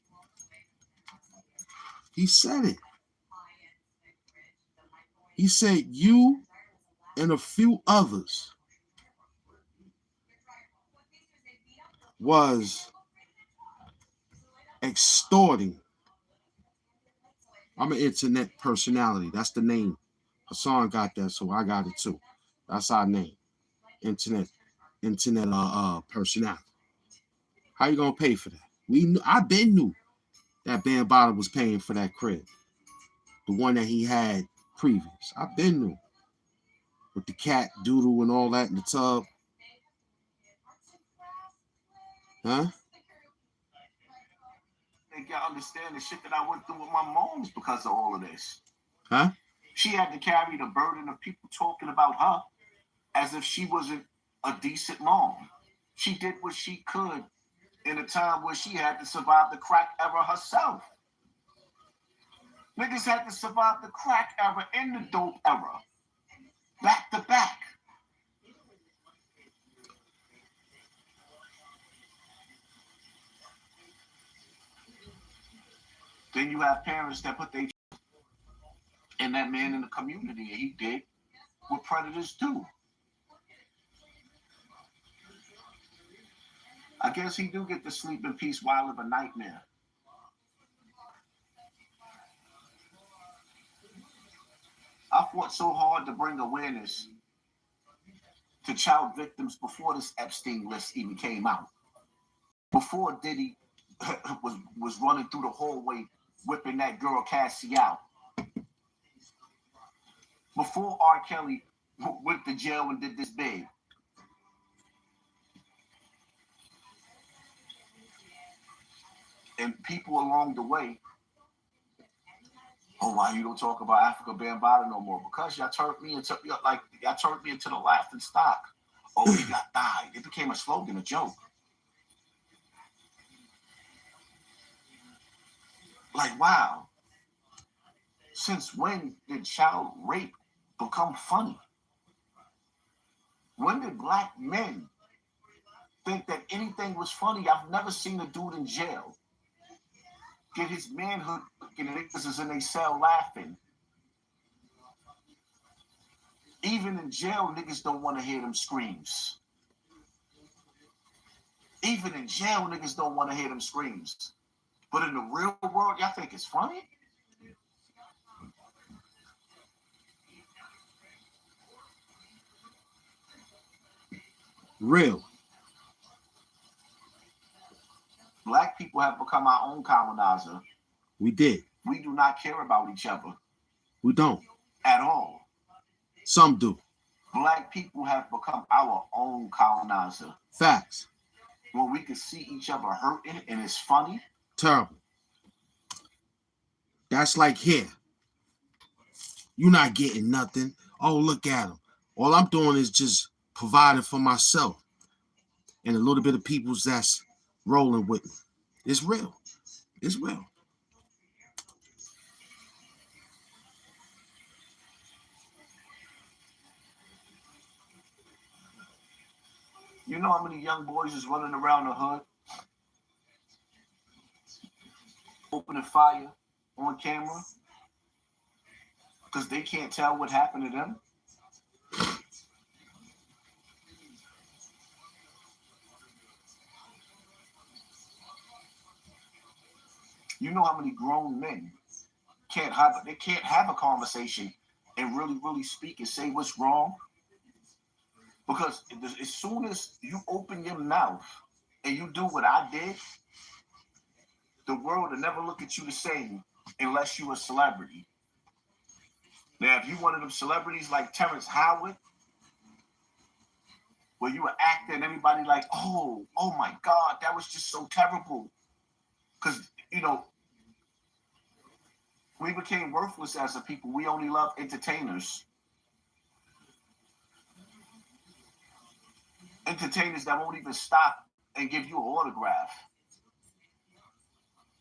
Speaker 1: He said it. He said you and a few others was extorting. I'm an internet personality. That's the name. Hassan got that, so I got it too. That's our name. Internet personality. How you gonna pay for that? I been knew that Bambaataa was paying for that crib. The one that he had previous. I been knew. With the cat doodle and all that in the tub. Huh?
Speaker 2: I think y'all understand the shit that I went through with my moms because of all of this.
Speaker 1: Huh?
Speaker 2: She had to carry the burden of people talking about her as if she wasn't a decent mom. She did what she could in a time where she had to survive the crack era herself. Niggas had to survive the crack era and the dope era. Back to back. Then you have parents that put their and that man in the community, and he did what predators do. I guess he do get to sleep in peace while live a nightmare. I fought so hard to bring awareness to child victims before this Epstein list even came out. Before Diddy was running through the hallway whipping that girl Cassie out. Before R. Kelly went to jail and did this big. And people along the way, oh, why you don't talk about Africa Bambaataa no more? Because y'all turned me into the laughing stock. Oh, he got died. It became a slogan, a joke. Like, wow. Since when did child rape become funny? When did black men think that anything was funny? I've never seen a dude in jail get his manhood and niggas is in a cell laughing. Even in jail, niggas don't want to hear them screams. Even in jail, niggas don't want to hear them screams. But in the real world, y'all think it's funny?
Speaker 1: Real.
Speaker 2: Black people have become our own colonizer.
Speaker 1: We did.
Speaker 2: We do not care about each other.
Speaker 1: We don't.
Speaker 2: At all.
Speaker 1: Some do.
Speaker 2: Black people have become our own colonizer.
Speaker 1: Facts.
Speaker 2: When we can see each other hurting and it's funny.
Speaker 1: Terrible. That's like here. You're not getting nothing. Oh, look at him. All I'm doing is just providing for myself and a little bit of people's that's rolling with me. It's real. It's real.
Speaker 2: You know how many young boys is running around the hood, opening fire on camera because they can't tell what happened to them? You know how many grown men can't have a conversation and really speak and say what's wrong? Because as soon as you open your mouth and you do what I did, the world will never look at you the same unless you're a celebrity. Now, if you one of them celebrities like Terrence Howard, where you were acting, everybody like, oh my God, that was just so terrible. Because, you know, we became worthless as a people. We only love entertainers. Entertainers that won't even stop and give you an autograph.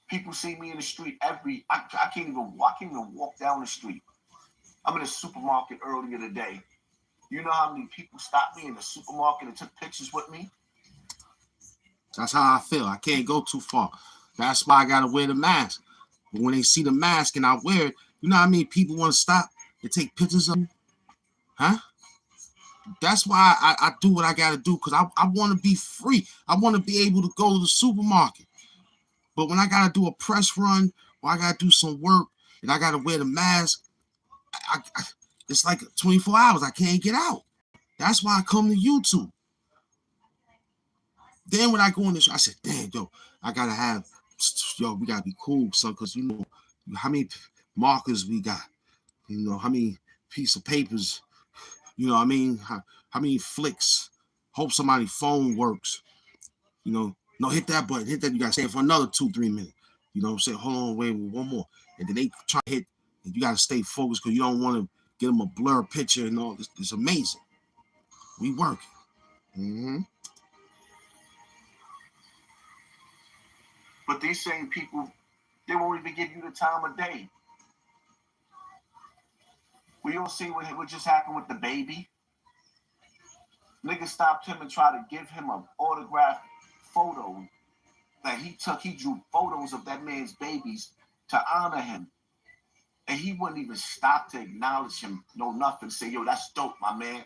Speaker 2: People see me in the street I can't even walk down the street. I'm in a supermarket earlier today. You know how many people stopped me in the supermarket and took pictures with me?
Speaker 1: That's how I feel. I can't go too far. That's why I gotta wear the mask. But when they see the mask and I wear it, you know how many people want to stop and take pictures of me? Huh? That's why I do what I gotta do, because I want to be free. I want to be able to go to the supermarket. But when I gotta do a press run or I gotta do some work and I gotta wear the mask, it's like 24 hours. I can't get out. That's why I come to YouTube. Then when I go in this, I said, damn, yo, we gotta be cool, son, because you know how many markers we got, you know, how many piece of papers, you know what I mean? How many flicks? Hope somebody's phone works. You know, no, hit that button, hit that. You gotta stay for another 2-3 minutes. You know what I'm saying? Hold on, wait, one more. And then they try to hit, and you gotta stay focused because you don't want to get them a blur picture and all this. It's amazing. We work. Mm-hmm.
Speaker 2: But these same people, they won't even give you the time of day. We don't see what just happened with the baby. Niggas stopped him and tried to give him an autographed photo that he took. He drew photos of that man's babies to honor him. And he wouldn't even stop to acknowledge him, no nothing, say, yo, that's dope, my man.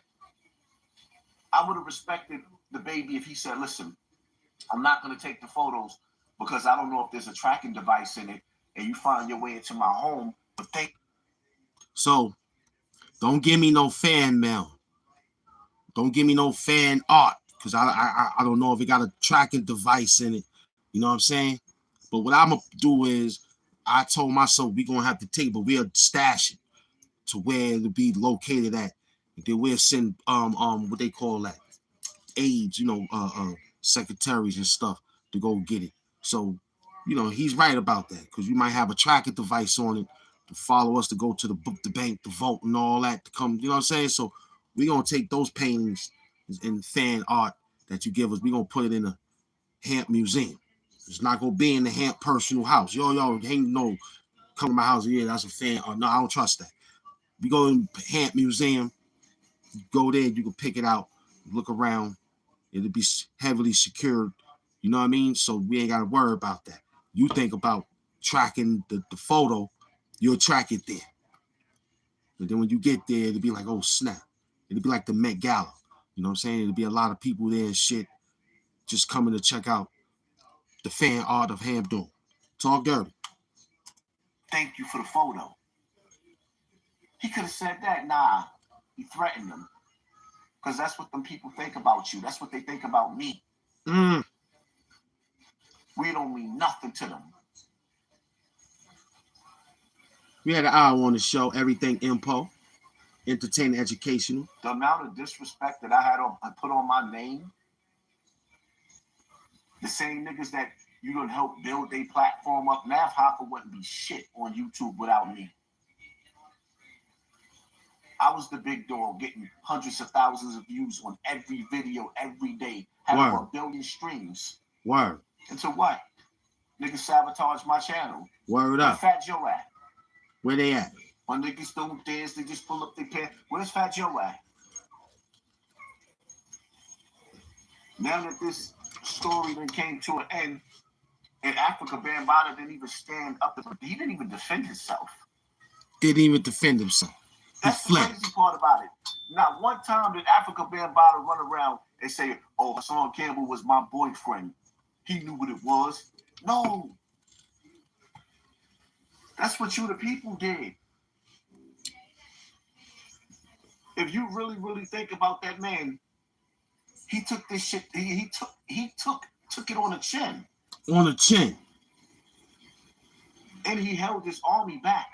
Speaker 2: I would have respected the baby if he said, listen, I'm not going to take the photos because I don't know if there's a tracking device in it and you find your way into my home. But
Speaker 1: So don't give me no fan mail. Don't give me no fan art because I don't know if it got a tracking device in it. You know what I'm saying? But what I'm going to do is I told myself we're going to have to take, but we'll stash it to where it'll be located at. And then we'll send what they call that, aides, you know, secretaries and stuff to go get it. So, you know, he's right about that because you might have a tracking device on it to follow us to go to the bank, to vote and all that to come. You know what I'm saying? So we're going to take those paintings and fan art that you give us. We're going to put it in a HAMP museum. It's not going to be in the HAMP personal house. Yo, ain't no come to my house. Yeah, that's a fan art. No, I don't trust that. We go in HAMP museum, go there, you can pick it out, look around. It'll be heavily secured. You know what I mean? So we ain't got to worry about that. You think about tracking the photo, you'll track it there. But then when you get there, it'll be like, oh, snap. It'll be like the Met Gala. You know what I'm saying? It'll be a lot of people there and shit just coming to check out the fan art of HAMP Doom. Talk dirty.
Speaker 2: Thank you for the photo. He could have said that. Nah, he threatened them. Because that's what them people think about you. That's what they think about me. We don't mean nothing to them.
Speaker 1: We had an hour on the show, Everything Info. entertaining, educational.
Speaker 2: The amount of disrespect that I put on my name, the same niggas that you done help build their platform up, Math Hopper wouldn't be shit on YouTube without me. I was the big dog getting hundreds of thousands of views on every video every day, having over 1 billion streams.
Speaker 1: Word.
Speaker 2: Until what? Niggas sabotage my channel.
Speaker 1: Word up.
Speaker 2: Where Fat Joe at?
Speaker 1: Where they at?
Speaker 2: When niggas don't dance, they just pull up their pants. Where's Fat Joe at? Now that this story then came to an end, and Africa Bambaataa didn't even stand up. He didn't even defend himself.
Speaker 1: Didn't even defend himself.
Speaker 2: That's the crazy part about it. Not one time did Africa Bambaataa run around and say, oh, Hassan Campbell was my boyfriend. He knew what it was. No. That's what you the people did. If you really, really think about that man, he took this shit, he took it on the chin.
Speaker 1: On the chin.
Speaker 2: And he held his army back.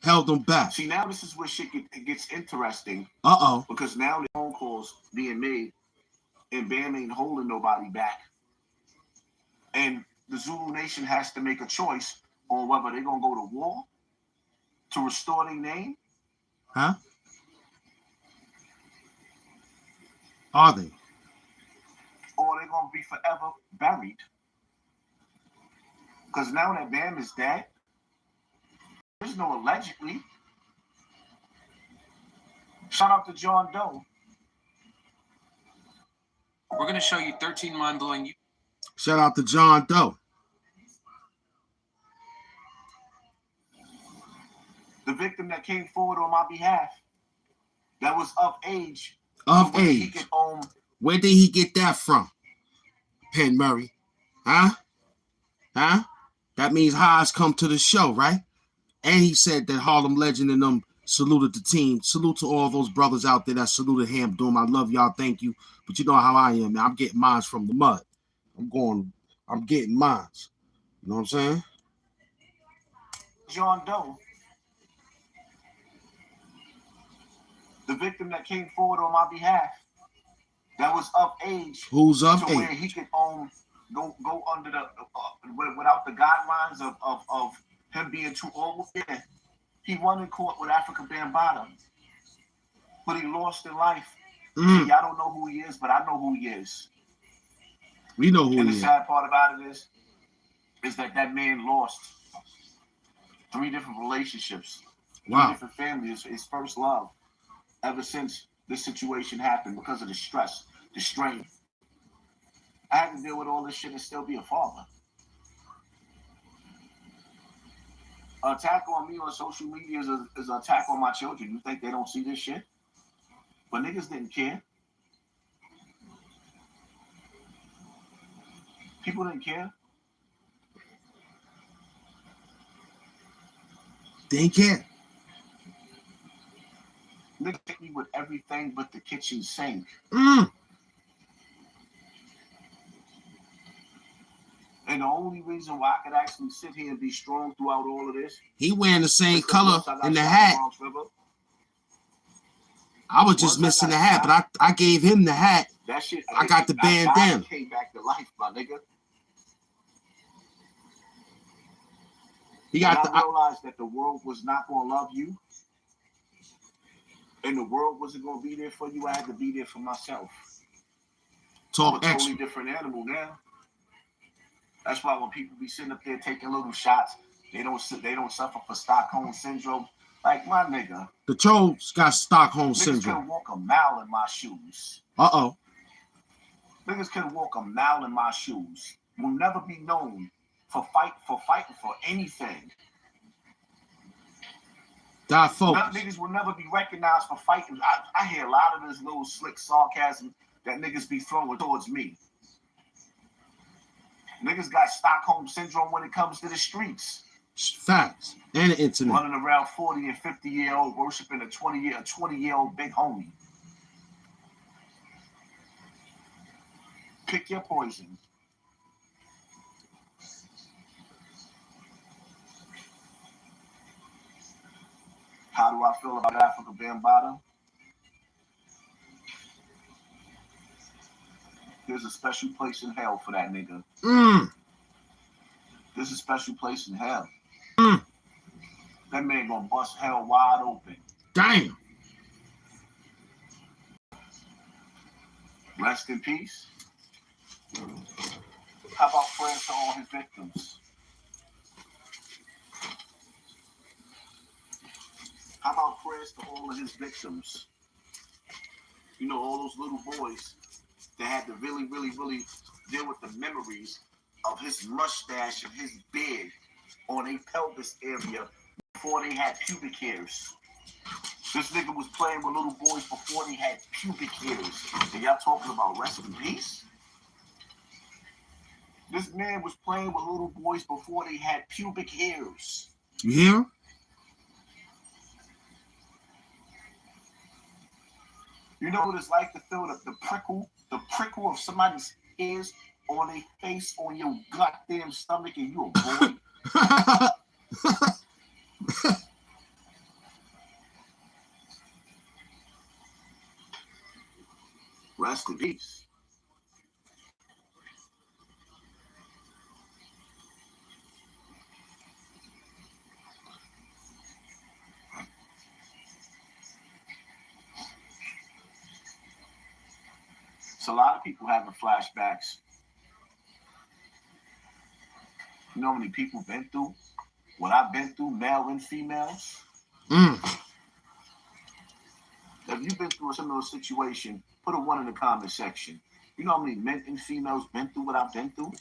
Speaker 1: Held them back.
Speaker 2: See, now this is where shit gets interesting.
Speaker 1: Uh-oh.
Speaker 2: Because now the phone calls being made and Bam ain't holding nobody back. And the Zulu Nation has to make a choice on whether they're going to go to war to restore their name.
Speaker 1: Huh? Are they?
Speaker 2: Or they're going to be forever buried. Because now that Bam is dead, there's no allegedly. Shout out to John Doe.
Speaker 3: We're going to show you 13 mind-blowing.
Speaker 1: Shout out to John Doe.
Speaker 2: The victim that came forward on my behalf, that was of age.
Speaker 1: Of age. Where did he get that from? Penn Murray. Huh? Huh? That means Haas come to the show, right? And he said that Harlem Legend and them saluted the team. Salute to all those brothers out there that saluted HAMP. Doom, I love y'all. Thank you. But you know how I am, man. I'm getting mines from the mud. I'm getting mines. You know what I'm saying?
Speaker 2: John Doe. The victim that came forward on my behalf, that was of age.
Speaker 1: Who's of age?
Speaker 2: Where he could go under the without the guidelines of him being too old. Yeah, he won in court with Africa Bambaataa, but he lost in life. See, I don't know who he is, but I know who he is.
Speaker 1: We know who he is.
Speaker 2: And the sad part about it is that man lost 3 different relationships, 3 different families, his first love, ever since this situation happened because of the stress, the strain. I had to deal with all this shit and still be a father. An attack on me on social media is an attack on my children. You think they don't see this shit? But niggas didn't care. People didn't care.
Speaker 1: They didn't care.
Speaker 2: Niggas hit me with everything but the kitchen sink. And the only reason why I could actually sit here and be strong throughout all of this,
Speaker 1: he wearing the same color in the hat. I was just missing the hat, but I gave him the hat.
Speaker 2: That shit.
Speaker 1: I got the bandana.
Speaker 2: Came back to life, my nigga.
Speaker 1: He got
Speaker 2: I realized that the world was not gonna love you, and the world wasn't gonna be there for you. I had to be there for myself.
Speaker 1: Talk
Speaker 2: I'm a
Speaker 1: extra.
Speaker 2: totally different animal now. That's why when people be sitting up there taking little shots, they don't suffer from Stockholm syndrome. Like my nigga,
Speaker 1: the trolls got Stockholm
Speaker 2: niggas
Speaker 1: syndrome.
Speaker 2: Couldn't walk a mile in my shoes. Niggas couldn't walk a mile in my shoes. Will never be known for fighting for anything.
Speaker 1: God focus.
Speaker 2: Niggas will never be recognized for fighting. I hear a lot of this little slick sarcasm that niggas be throwing towards me. Niggas got Stockholm syndrome when it comes to the streets.
Speaker 1: Facts. And the internet.
Speaker 2: Running around 40 and 50-year-old worshiping a 20-year-old big homie. Pick your poison. How do I feel about Africa Bambaataa? There's a special place in hell for that nigga. There's a special place in hell. That man gonna bust hell wide open.
Speaker 1: Damn.
Speaker 2: Rest in peace. How about prayers to all his victims? How about prayers to all of his victims? You know, all those little boys that had to really deal with the memories of his mustache and his beard on a pelvis area before they had pubic hairs. This nigga was playing with little boys before they had pubic hairs. And y'all talking about rest in peace? This man was playing with little boys before they had pubic hairs.
Speaker 1: You hear?
Speaker 2: You know what it's like to feel the prickle of somebody's hairs on their face, on your goddamn stomach, and you a boy? Rest in peace. So a lot of people having flashbacks. You know how many people been through what I've been through, male and females? If you've been through a similar situation, put a 1 in the comment section. You know how many men and females been through what I've been through?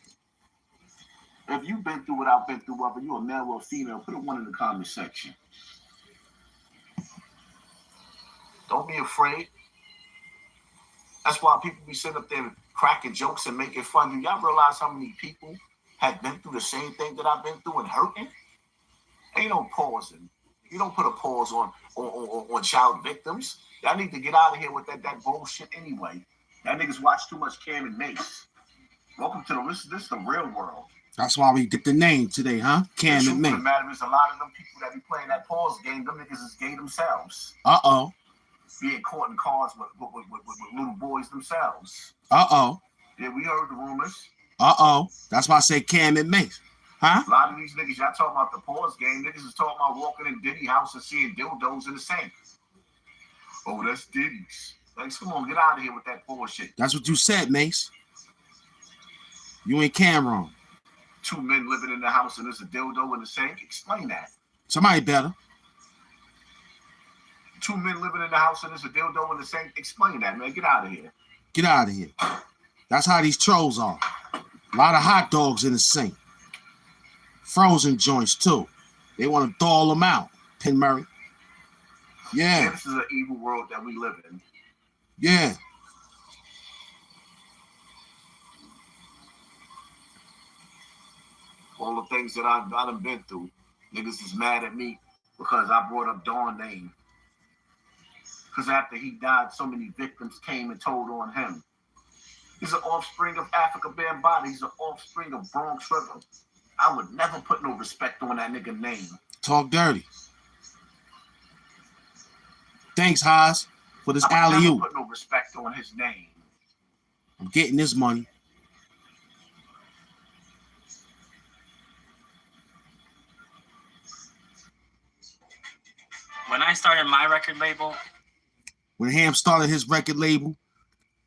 Speaker 2: If you've been through what I've been through, whether you're a male or a female, put a 1 in the comment section. Don't be afraid. That's why people be sitting up there cracking jokes and making fun of you. Y'all realize how many people have been through the same thing that I've been through and hurting? Ain't no pausing. You don't put a pause on child victims. Y'all need to get out of here with that bullshit anyway. That niggas watch too much Cam&mase. Welcome to this is the real world.
Speaker 1: That's why we get the name today, huh? Cam&mase.
Speaker 2: The truth of the matter is a lot of them people that be playing that pause game, them niggas is gay themselves.
Speaker 1: Uh-oh.
Speaker 2: Being caught in cars with little boys themselves.
Speaker 1: Uh-oh.
Speaker 2: Yeah, we heard the rumors.
Speaker 1: Uh-oh. That's why I say Cam&mase. Huh?
Speaker 2: A lot of these niggas, y'all talking about the pause game. Niggas is talking about walking in Diddy house and seeing dildos in the sink. Oh, that's Diddy's. Like, come on, get out of here with that bullshit.
Speaker 1: That's what you said, Mace. You ain't Cameron.
Speaker 2: 2 men living in the house and there's a dildo in the sink. Explain that.
Speaker 1: Somebody better.
Speaker 2: 2 men living in the house and there's a dildo in the sink. Explain that, man. Get out of here.
Speaker 1: Get out of here. That's how these trolls are. A lot of hot dogs in the sink. Frozen joints, too. They want to thaw them out. Penn Murray. Yeah.
Speaker 2: This is an evil world that we live in.
Speaker 1: Yeah.
Speaker 2: All the things that I've done been through. Niggas is mad at me because I brought up Dawn's name. Because after he died, so many victims came and told on him. He's an offspring of Africa Bambaataa. He's an offspring of Bronx River. I would never put no respect on that nigga name.
Speaker 1: Talk dirty. Thanks, Haas, for this
Speaker 2: I would
Speaker 1: alley-oop.
Speaker 2: never put no respect on his name.
Speaker 1: I'm getting this money.
Speaker 3: When I started my record label,
Speaker 1: When HAMP started his record label,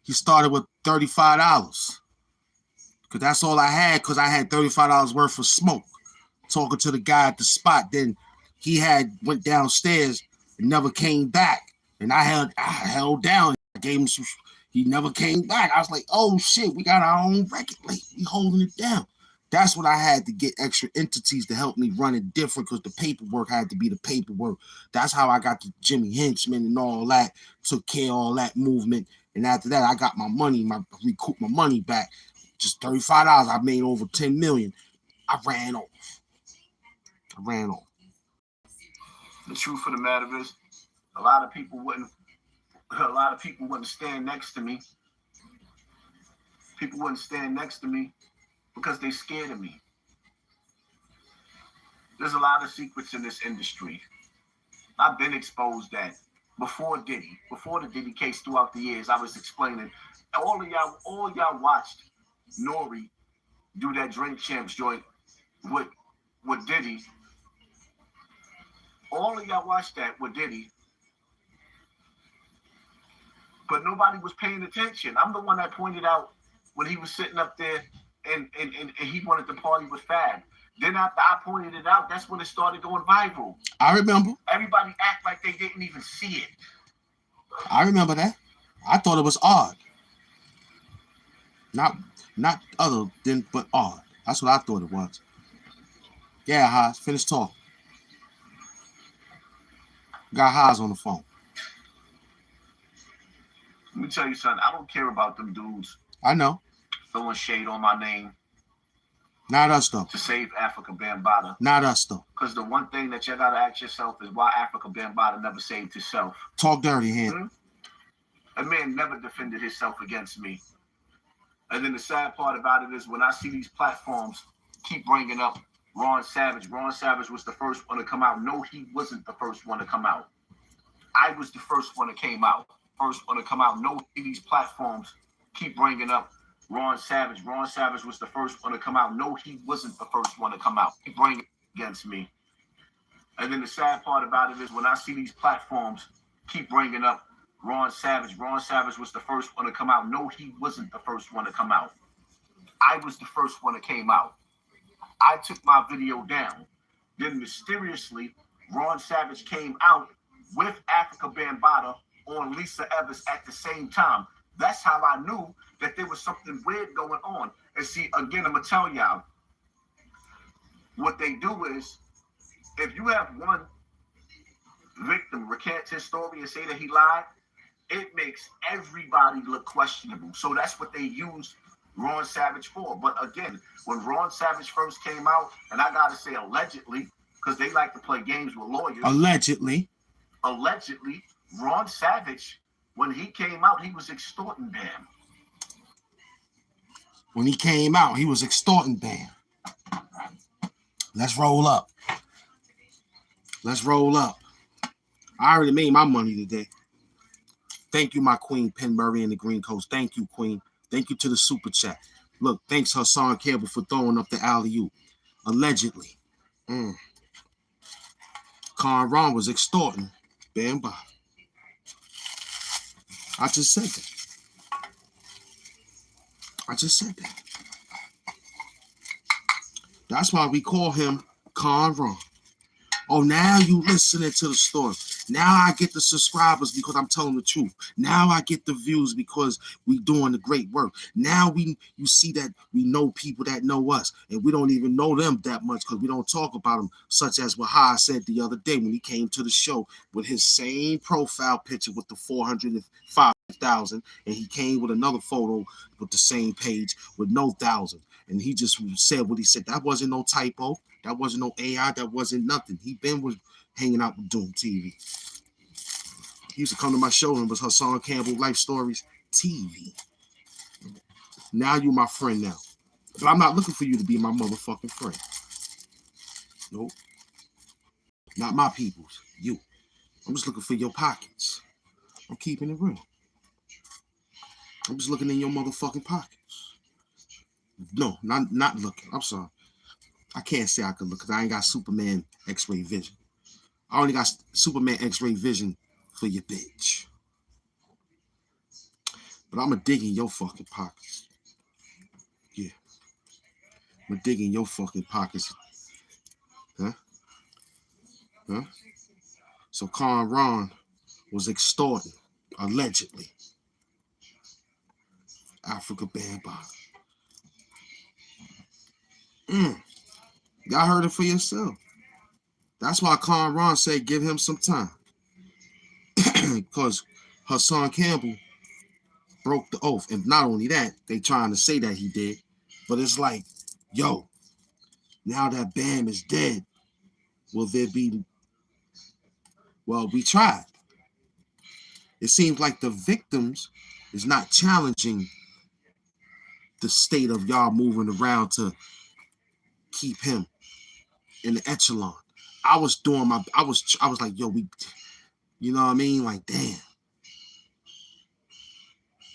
Speaker 1: he started with $35. Because that's all I had, because I had $35 worth of smoke. Talking to the guy at the spot. Then he went downstairs and never came back. And I held down. I gave him some, he never came back. I was like, oh shit, we got our own record label. We holding it down. That's when I had to get extra entities to help me run it different, because the paperwork had to be the paperwork. That's how I got the Jimmy Henchman and all that, took care of all that movement. And after that, I got my money, recouped my money back. Just $35. I made over 10 million. I ran off.
Speaker 2: The truth of the matter is, a lot of people wouldn't stand next to me. People wouldn't stand next to me because they scared of me. There's a lot of secrets in this industry. I've been exposed that before Diddy, before the Diddy case throughout the years. I was explaining. All y'all watched Nori do that Drink Champs joint with Diddy. All of y'all watched that with Diddy. But nobody was paying attention. I'm the one that pointed out when he was sitting up there and he wanted to party with Fab. Then after I pointed it out, that's when it started going viral.
Speaker 1: I remember.
Speaker 2: Everybody act like they didn't even see it.
Speaker 1: I remember that. I thought it was odd. Not other than, but odd. That's what I thought it was. Yeah, Haas, finish talking. Got Haas on the phone.
Speaker 2: Let me tell you something. I don't care about them dudes.
Speaker 1: I know.
Speaker 2: Throwing shade on my name.
Speaker 1: Not us, though.
Speaker 2: To save Africa Bambaataa.
Speaker 1: Not us, though.
Speaker 2: Because the one thing that you got to ask yourself is why Africa Bambaataa never saved himself.
Speaker 1: Talk dirty, hand.
Speaker 2: A man never defended himself against me. And then the sad part about it is when I see these platforms keep bringing up Ron Savage. Ron Savage was the first one to come out. No, he wasn't the first one to come out. I was the first one that came out. First one to come out. No, these platforms keep bringing up Ron Savage. Ron Savage was the first one to come out. No, he wasn't the first one to come out. He bring it against me. And then the sad part about it is when I see these platforms keep bringing up Ron Savage. Ron Savage was the first one to come out. No, he wasn't the first one to come out. I was the first one that came out. I took my video down. Then mysteriously, Ron Savage came out with Africa Bambaataa on Lisa Evans at the same time. That's how I knew that there was something weird going on. And see, again, I'm going to tell y'all, what they do is, if you have one victim recant his story and say that he lied, it makes everybody look questionable. So that's what they use Ron Savage for. But again, when Ron Savage first came out, and I got to say allegedly, because they like to play games with lawyers. Allegedly, Ron Savage, when he came out, he was extorting Bam.
Speaker 1: When he came out, he was extorting Bam. Let's roll up. Let's roll up. I already made my money today. Thank you, my queen, Penn Murray in the Green Coast. Thank you, queen. Thank you to the super chat. Look, thanks Hassan Campbell for throwing up the alley-oop. Allegedly. Cameron was extorting Bambaataa. I just said that. That's why we call him Cameron. Oh, now you listening to the story. Now I get the subscribers because I'm telling the truth. Now I get the views because we doing the great work. Now you see that we know people that know us, and we don't even know them that much because we don't talk about them, such as what Ha said the other day when he came to the show with his same profile picture with the 405,000, and he came with another photo with the same page with no 1,000. And he just said what he said. That wasn't no typo. That wasn't no AI. That wasn't nothing. He was hanging out with Doom TV. He used to come to my show and was Hassan Campbell Life Stories TV. Now you my friend now. But I'm not looking for you to be my motherfucking friend. Nope. Not my peoples. You. I'm just looking for your pockets. I'm keeping it real. I'm just looking in your motherfucking pockets. No, not looking. I'm sorry. I can't say I could look because I ain't got Superman X-ray vision. I only got Superman X-ray vision for your bitch. But I'm going to dig in your fucking pockets. Yeah. I'm going to dig in your fucking pockets. Huh? So Cameron was extorting, allegedly, Africa Bambaataa. Y'all heard it for yourself. That's why Cameron said give him some time. Because Hassan Campbell broke the oath. And not only that, they trying to say that he did. But it's like, yo, now that Bam is dead, will there be... Well, we tried. It seems like the victims is not challenging the state of y'all moving around to keep him in the echelon. I was doing my, I was like, yo, you know what I mean? Like, damn.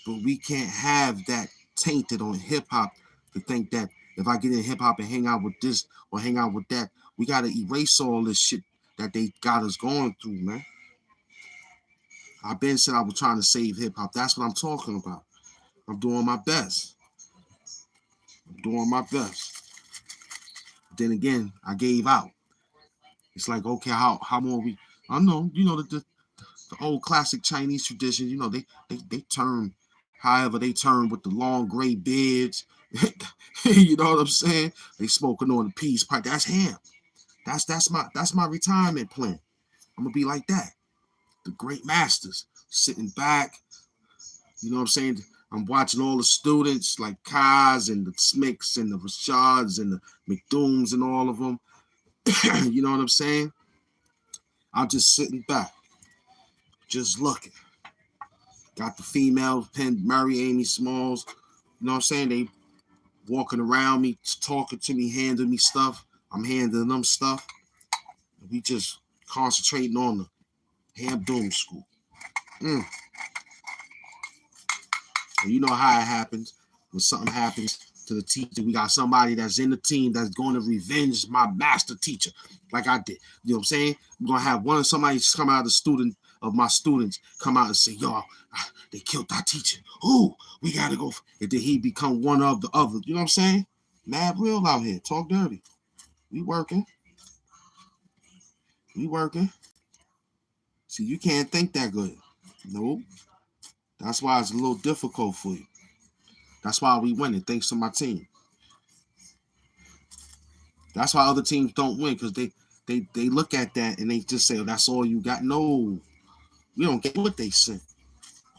Speaker 1: But we can't have that tainted on hip hop to think that if I get in hip hop and hang out with this or hang out with that, we got to erase all this shit that they got us going through, man. I've been said I was trying to save hip hop. That's what I'm talking about. I'm doing my best. I'm doing my best. Then again, I gave out. It's like, okay, how more we, I know, you know, the old classic Chinese tradition, you know, they turn however they turn with the long gray beards. You know what I'm saying? They smoking on the peace pipe. That's HAMP. That's my retirement plan. I'm gonna be like that. The great masters sitting back. You know what I'm saying? I'm watching all the students like Kaz and the Smicks and the Rashads and the McDooms and all of them. You know what I'm saying? I'm just sitting back, just looking. Got the females, Penn Murray, Amy Smalls. You know what I'm saying? They walking around me, talking to me, handing me stuff. I'm handing them stuff. We just concentrating on the Ham Doom School. And you know how it happens. When something happens to the teacher, we got somebody that's in the team that's going to revenge my master teacher, like I did. You know what I'm saying? We're going to have somebody come out of my students come out and say, yo, they killed our teacher. Ooh, we got to go. And then he become one of the other. You know what I'm saying? Mad real out here. Talk dirty. We working. We working. See, you can't think that good. Nope. That's why it's a little difficult for you. That's why we winning, thanks to my team. That's why other teams don't win, because they look at that and they just say, oh, that's all you got. No, we don't get what they sent.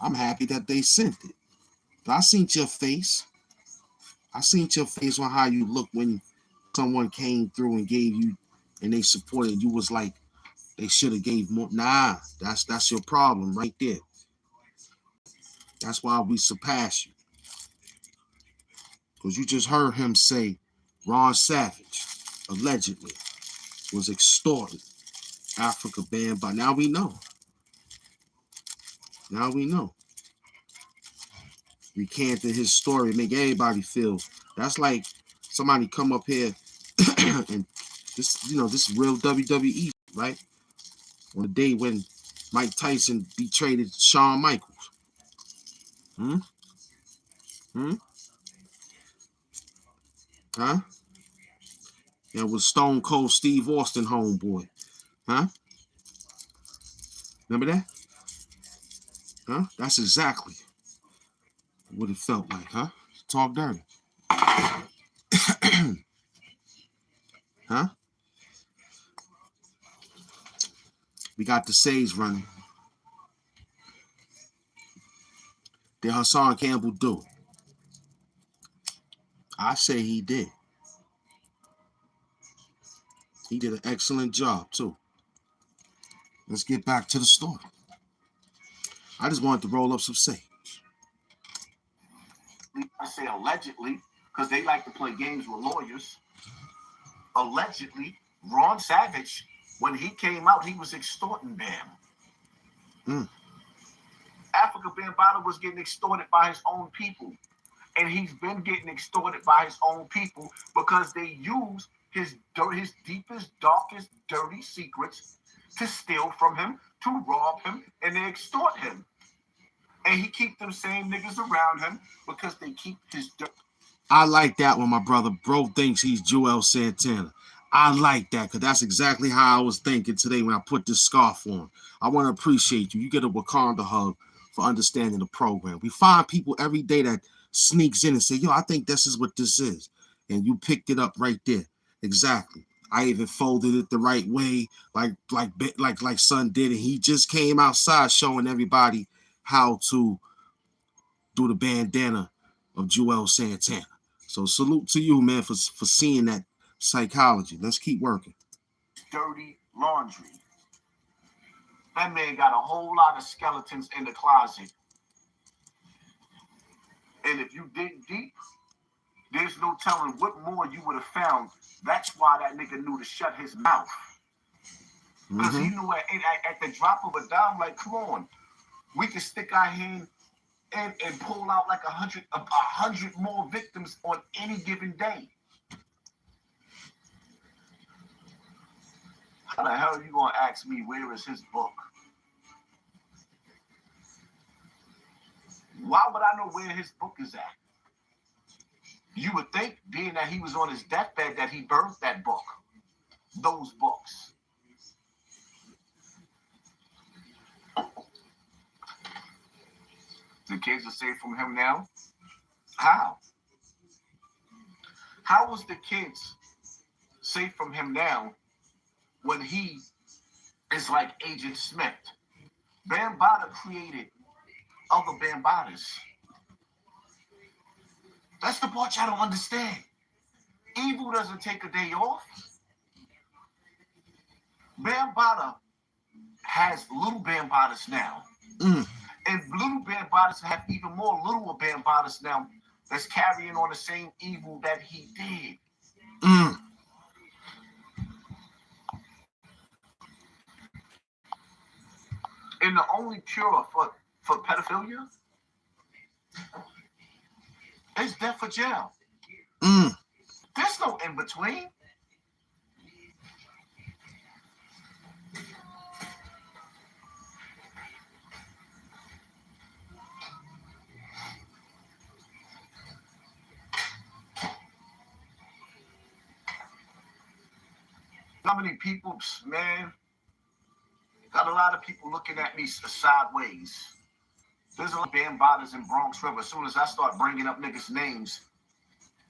Speaker 1: I'm happy that they sent it. But I seen your face. I seen your face on how you look when someone came through and gave you and they supported you. Was like, they should have gave more. Nah, that's your problem right there. That's why we surpass you. Because you just heard him say Ron Savage allegedly was extorted Africa banned, but now we know. Now we know. Recanting his story, make everybody feel. That's like somebody come up here and this, you know, this is real WWE, right? On the day when Mike Tyson betrayed Shawn Michaels. Huh? And it was Stone Cold Steve Austin homeboy. Huh? Remember that? Huh? That's exactly what it felt like, huh? Talk dirty. Huh? We got the Sage running. Did Hassan Campbell do? I say he did. He did an excellent job, too. Let's get back to the story. I just wanted to roll up some sage.
Speaker 2: I say allegedly, because they like to play games with lawyers. Allegedly, Ron Savage, when he came out, he was extorting Bam. Africa Bambaataa was getting extorted by his own people. And he's been getting extorted by his own people because they use his deepest, darkest, dirty secrets to steal from him, to rob him, and they extort him. And he keep them same niggas around him because they keep his dirt.
Speaker 1: I like that when my brother bro thinks he's Joel Santana. I like that because that's exactly how I was thinking today when I put this scarf on. I want to appreciate you. You get a Wakanda hug for understanding the program. We find people every day that sneaks in and say, yo, I think this is what this is. And you picked it up right there. Exactly. I even folded it the right way, like son did. And he just came outside showing everybody how to do the bandana of Joel Santana. So salute to you, man, for seeing that psychology. Let's keep working.
Speaker 2: Dirty laundry. That man got a whole lot of skeletons in the closet. And if you dig deep, there's no telling what more you would have found. That's why that nigga knew to shut his mouth. Because
Speaker 1: Mm-hmm.
Speaker 2: you know, at the drop of a dime, like, come on, we can stick our hand in and pull out like 100 more victims on any given day. How the hell are you gonna ask me where is his book? Why would I know where his book is at? You would think, being that he was on his deathbed, that he birthed that book, those books. The kids are safe from him now? How? How was the kids safe from him now when he is like Agent Smith? Bambaataa created other Bambaatahs. That's the part y'all don't understand. Evil doesn't take a day off. Bambaataa has little Bambaatahs now. And little Bambaatahs have even more little Bambaatahs now that's carrying on the same evil that he did. And the only cure for pedophilia is death or jail. There's no in between. How many people, man, got a lot of people looking at me sideways. There's a lot of Bambaatahs in Bronx River. As soon as I start bringing up niggas' names,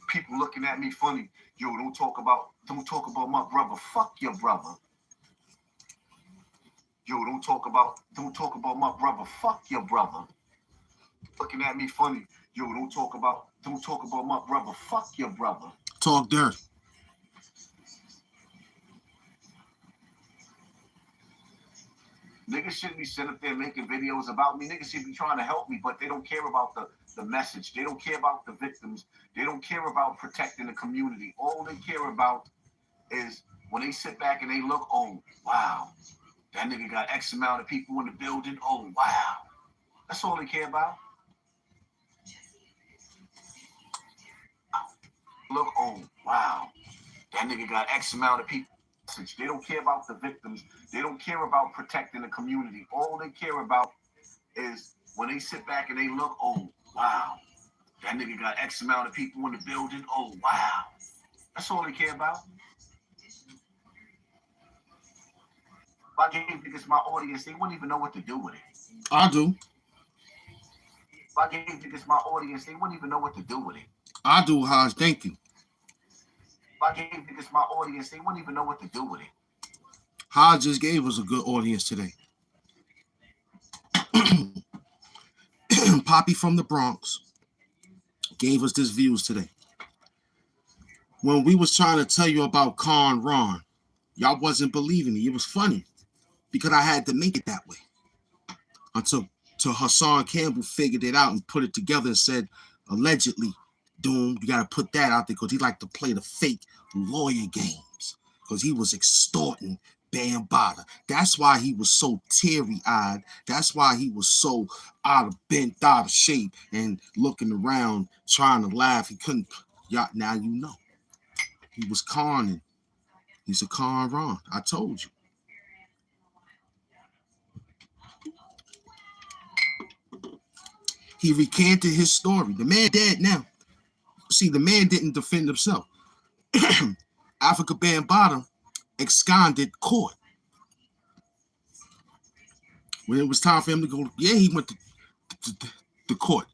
Speaker 2: people looking at me funny. Yo, don't talk about my brother. Fuck your brother. Yo, don't talk about my brother. Fuck your brother. Looking at me funny. Yo, don't talk about my brother. Fuck your brother.
Speaker 1: Talk dirt.
Speaker 2: Niggas shouldn't be sitting up there making videos about me. Niggas should be trying to help me, but they don't care about the message. They don't care about the victims. They don't care about protecting the community. All they care about is when they sit back and they look, oh, wow, that nigga got X amount of people in the building. Oh, wow. That's all they care about. Look, oh, wow, that nigga got X amount of people. They don't care about the victims. They don't care about protecting the community. All they care about is when they sit back and they look, oh, wow, that nigga got X amount of people in the building. Oh, wow. That's all they care about. If I gave niggas my audience, they wouldn't even know what to do with it.
Speaker 1: I do.
Speaker 2: If I gave niggas my audience, they wouldn't even know what to do with it.
Speaker 1: I do, Haj. Thank you.
Speaker 2: If I gave niggas my audience, they wouldn't even know what to do with it.
Speaker 1: Haj just gave us a good audience today. Poppy from the Bronx gave us this views today. When we was trying to tell you about Con Ron, y'all wasn't believing me. It was funny because I had to make it that way until Hassan Campbell figured it out and put it together and said, allegedly, Doom, you got to put that out there because he liked to play the fake lawyer games because he was extorting Bambaataa. That's why he was so teary-eyed. That's why he was so bent out of shape and looking around trying to laugh. He couldn't. Y'all, now you know. He was conning. He's a con Ron. I told you. He recanted his story. The man dead now. See, the man didn't defend himself. Africa Bambaataa absconded court. When it was time for him to go, yeah, he went to court.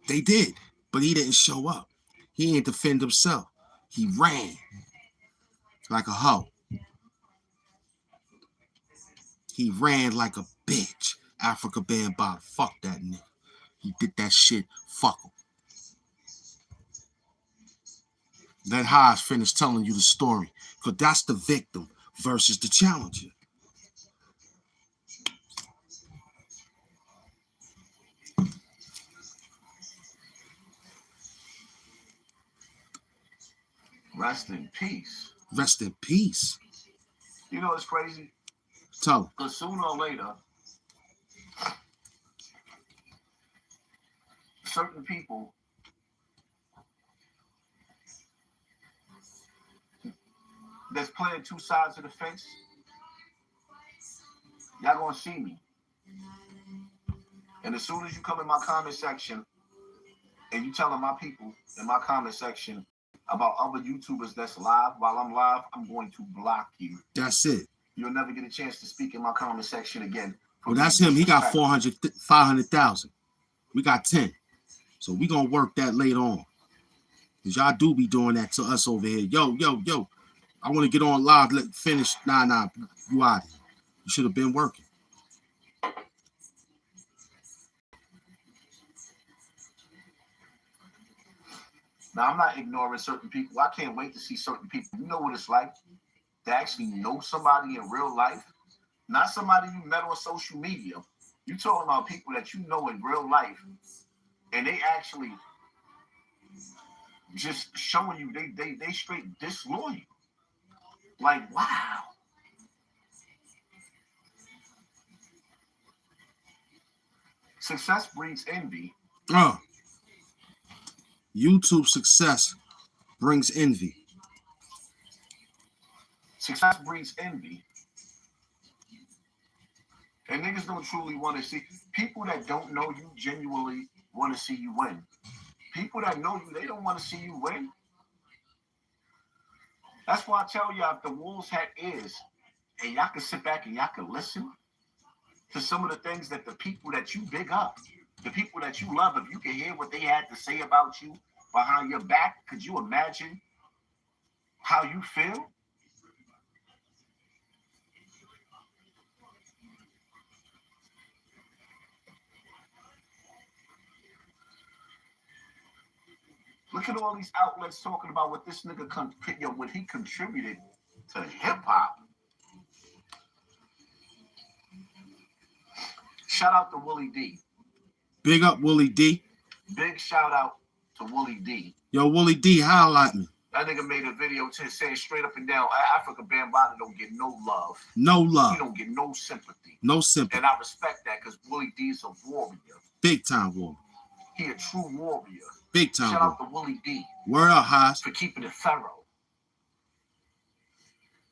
Speaker 1: They did, but he didn't show up. He didn't defend himself. He ran like a hoe. He ran like a bitch. Africa Bambaataa. Fuck that nigga. He did that shit. Fuck him. Let Haas finish telling you the story. Because that's the victim versus the challenger.
Speaker 2: Rest in peace.
Speaker 1: Rest in peace.
Speaker 2: You know what's crazy?
Speaker 1: Tell him.
Speaker 2: Because sooner or later, certain people that's playing two sides of the fence, y'all gonna see me. And as soon as you come in my comment section and you telling my people in my comment section about other YouTubers that's live while I'm live, I'm going to block you.
Speaker 1: That's it.
Speaker 2: You'll never get a chance to speak in my comment section again.
Speaker 1: Well, that's him. He got 500,000. We got 10. So we gonna work that later on. Cause y'all do be doing that to us over here. Yo. I want to get on live. Let finish. Nah. You out here. You should have been working.
Speaker 2: Now, I'm not ignoring certain people. I can't wait to see certain people. You know what it's like to actually know somebody in real life, not somebody you met on social media. You talking about people that you know in real life, and they actually just showing you they straight disloyal. Like, wow. Success breeds envy.
Speaker 1: YouTube success brings envy.
Speaker 2: Success breeds envy. And niggas don't truly want to see. People that don't know you genuinely want to see you win. People that know you, they don't want to see you win. That's why I tell y'all, if the wolves had ears, and y'all can sit back and y'all can listen to some of the things that the people that you big up, the people that you love, if you can hear what they had to say about you behind your back, could you imagine how you feel? Look at all these outlets talking about what this nigga, what he contributed to hip hop. Shout out to Willie D.
Speaker 1: Big up Willie D.
Speaker 2: Big shout out to Willie D.
Speaker 1: Yo, Willie D, highlight me.
Speaker 2: That nigga made a video saying straight up and down, Africa Bambaataa don't get no love.
Speaker 1: No love.
Speaker 2: He don't get no sympathy.
Speaker 1: No sympathy.
Speaker 2: And I respect that because Willie D is a warrior.
Speaker 1: Big time warrior.
Speaker 2: He a true warrior.
Speaker 1: Big time
Speaker 2: Shout
Speaker 1: warrior.
Speaker 2: out to Willie D.
Speaker 1: Word up, Haas.
Speaker 2: For keeping it thorough.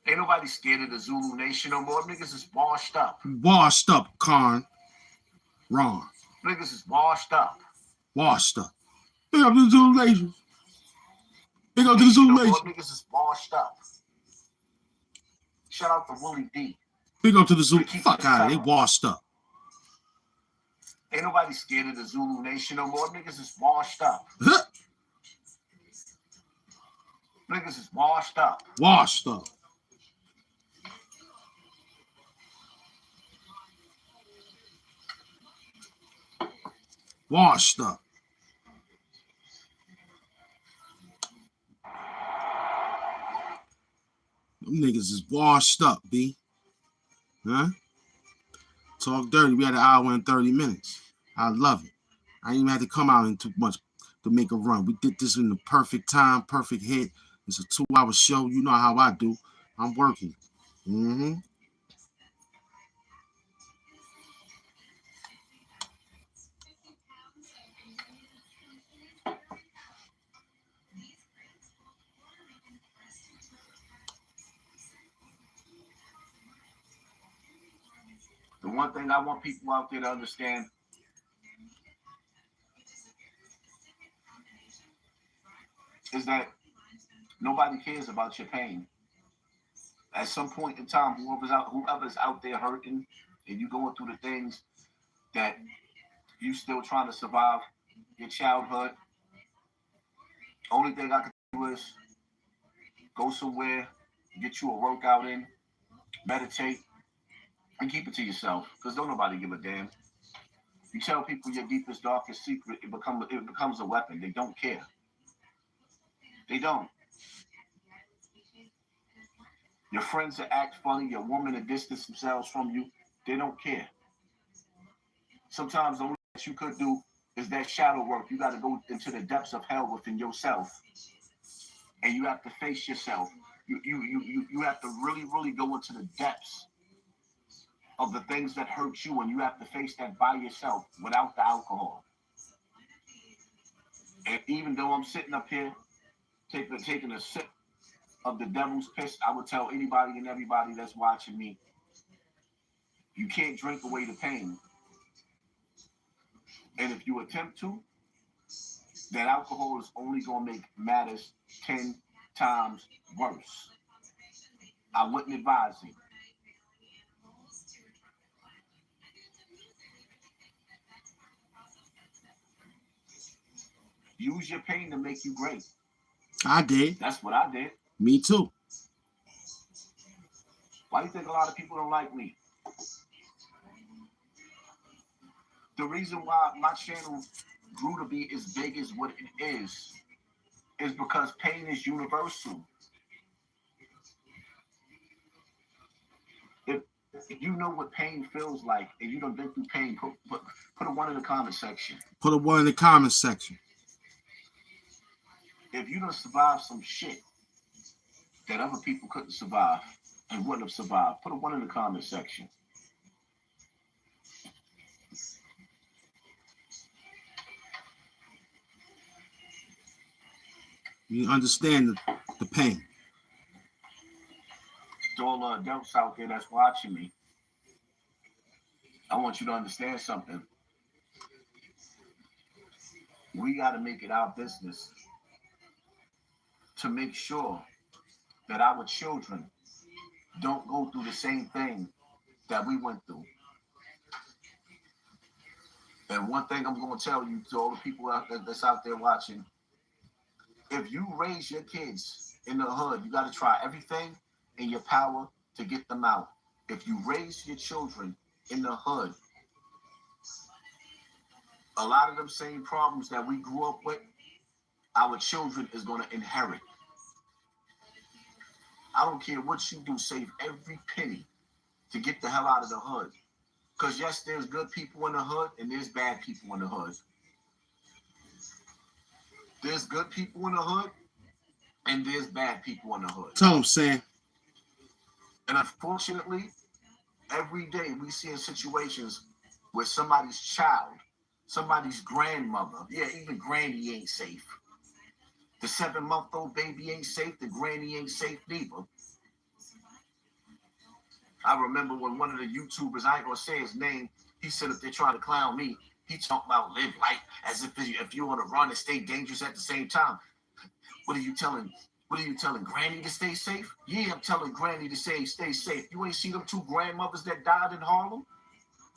Speaker 2: Ain't nobody scared of the Zulu Nation no more. Niggas is washed up.
Speaker 1: Washed up, Karn. Ron.
Speaker 2: Niggas is washed up.
Speaker 1: Washed up. Big up to the Zulu Nation. Big up to the Zulu Nation.
Speaker 2: Niggas is washed up. Shout out to Willie D.
Speaker 1: Big up to the Zulu. Fuck out of it. They washed up.
Speaker 2: Ain't nobody scared of the Zulu Nation no more. Niggas is washed up. Niggas is washed up.
Speaker 1: Washed up. Washed up. Them niggas is washed up, B. Huh? Talk dirty. We had an hour and 30 minutes. I love it. I didn't even have to come out in too much to make a run. We did this in the perfect time, perfect hit. It's a 2-hour show. You know how I do. I'm working. Mm-hmm.
Speaker 2: The one thing I want people out there to understand is that nobody cares about your pain. At some point in time, whoever's out there hurting and you going through the things that you still trying to survive your childhood, only thing I can do is go somewhere, get you a workout in, meditate, and keep it to yourself, because don't nobody give a damn. You tell people your deepest, darkest secret, it becomes a weapon. They don't care. They don't. Your friends that act funny, your woman that distance themselves from you, they don't care. Sometimes the only thing that you could do is that shadow work. You got to go into the depths of hell within yourself, and you have to face yourself. You have to really, really go into the depths of the things that hurt you, and you have to face that by yourself without the alcohol. And even though I'm sitting up here taking a sip of the devil's piss, I would tell anybody and everybody that's watching me, you can't drink away the pain. And if you attempt to, that alcohol is only going to make matters 10 times worse. I wouldn't advise it. Use your pain to make you great.
Speaker 1: I did.
Speaker 2: That's what I did.
Speaker 1: Me too.
Speaker 2: Why do you think a lot of people don't like me? The reason why my channel grew to be as big as what it is because pain is universal. If you know what pain feels like and you don't been through pain, put a 1 in the comment section.
Speaker 1: Put a 1 in the comment section.
Speaker 2: If you don't survive some shit that other people couldn't survive and wouldn't have survived, put a 1 in the comment section.
Speaker 1: You understand the pain.
Speaker 2: To all the adults out there that's watching me, I want you to understand something. We got to make it our business to make sure that our children don't go through the same thing that we went through. And one thing I'm going to tell you to all the people that's out there watching, if you raise your kids in the hood, you got to try everything in your power to get them out. If you raise your children in the hood, a lot of them same problems that we grew up with, our children is going to inherit. I don't care what you do, save every penny to get the hell out of the hood. Because yes, there's good people in the hood and there's bad people in the hood. There's good people in the hood and there's bad people in the hood.
Speaker 1: Tell them, Sam.
Speaker 2: And unfortunately, every day we see in situations where somebody's child, somebody's grandmother, yeah, even granny ain't safe. The 7-month-old baby ain't safe. The granny ain't safe neither. I remember when one of the YouTubers, I ain't gonna say his name, he said if they try to clown me, he talked about live life as if you want to run and stay dangerous at the same time. What are you telling Granny to stay safe? Yeah, I'm telling Granny to stay safe. You ain't see them 2 grandmothers that died in Harlem?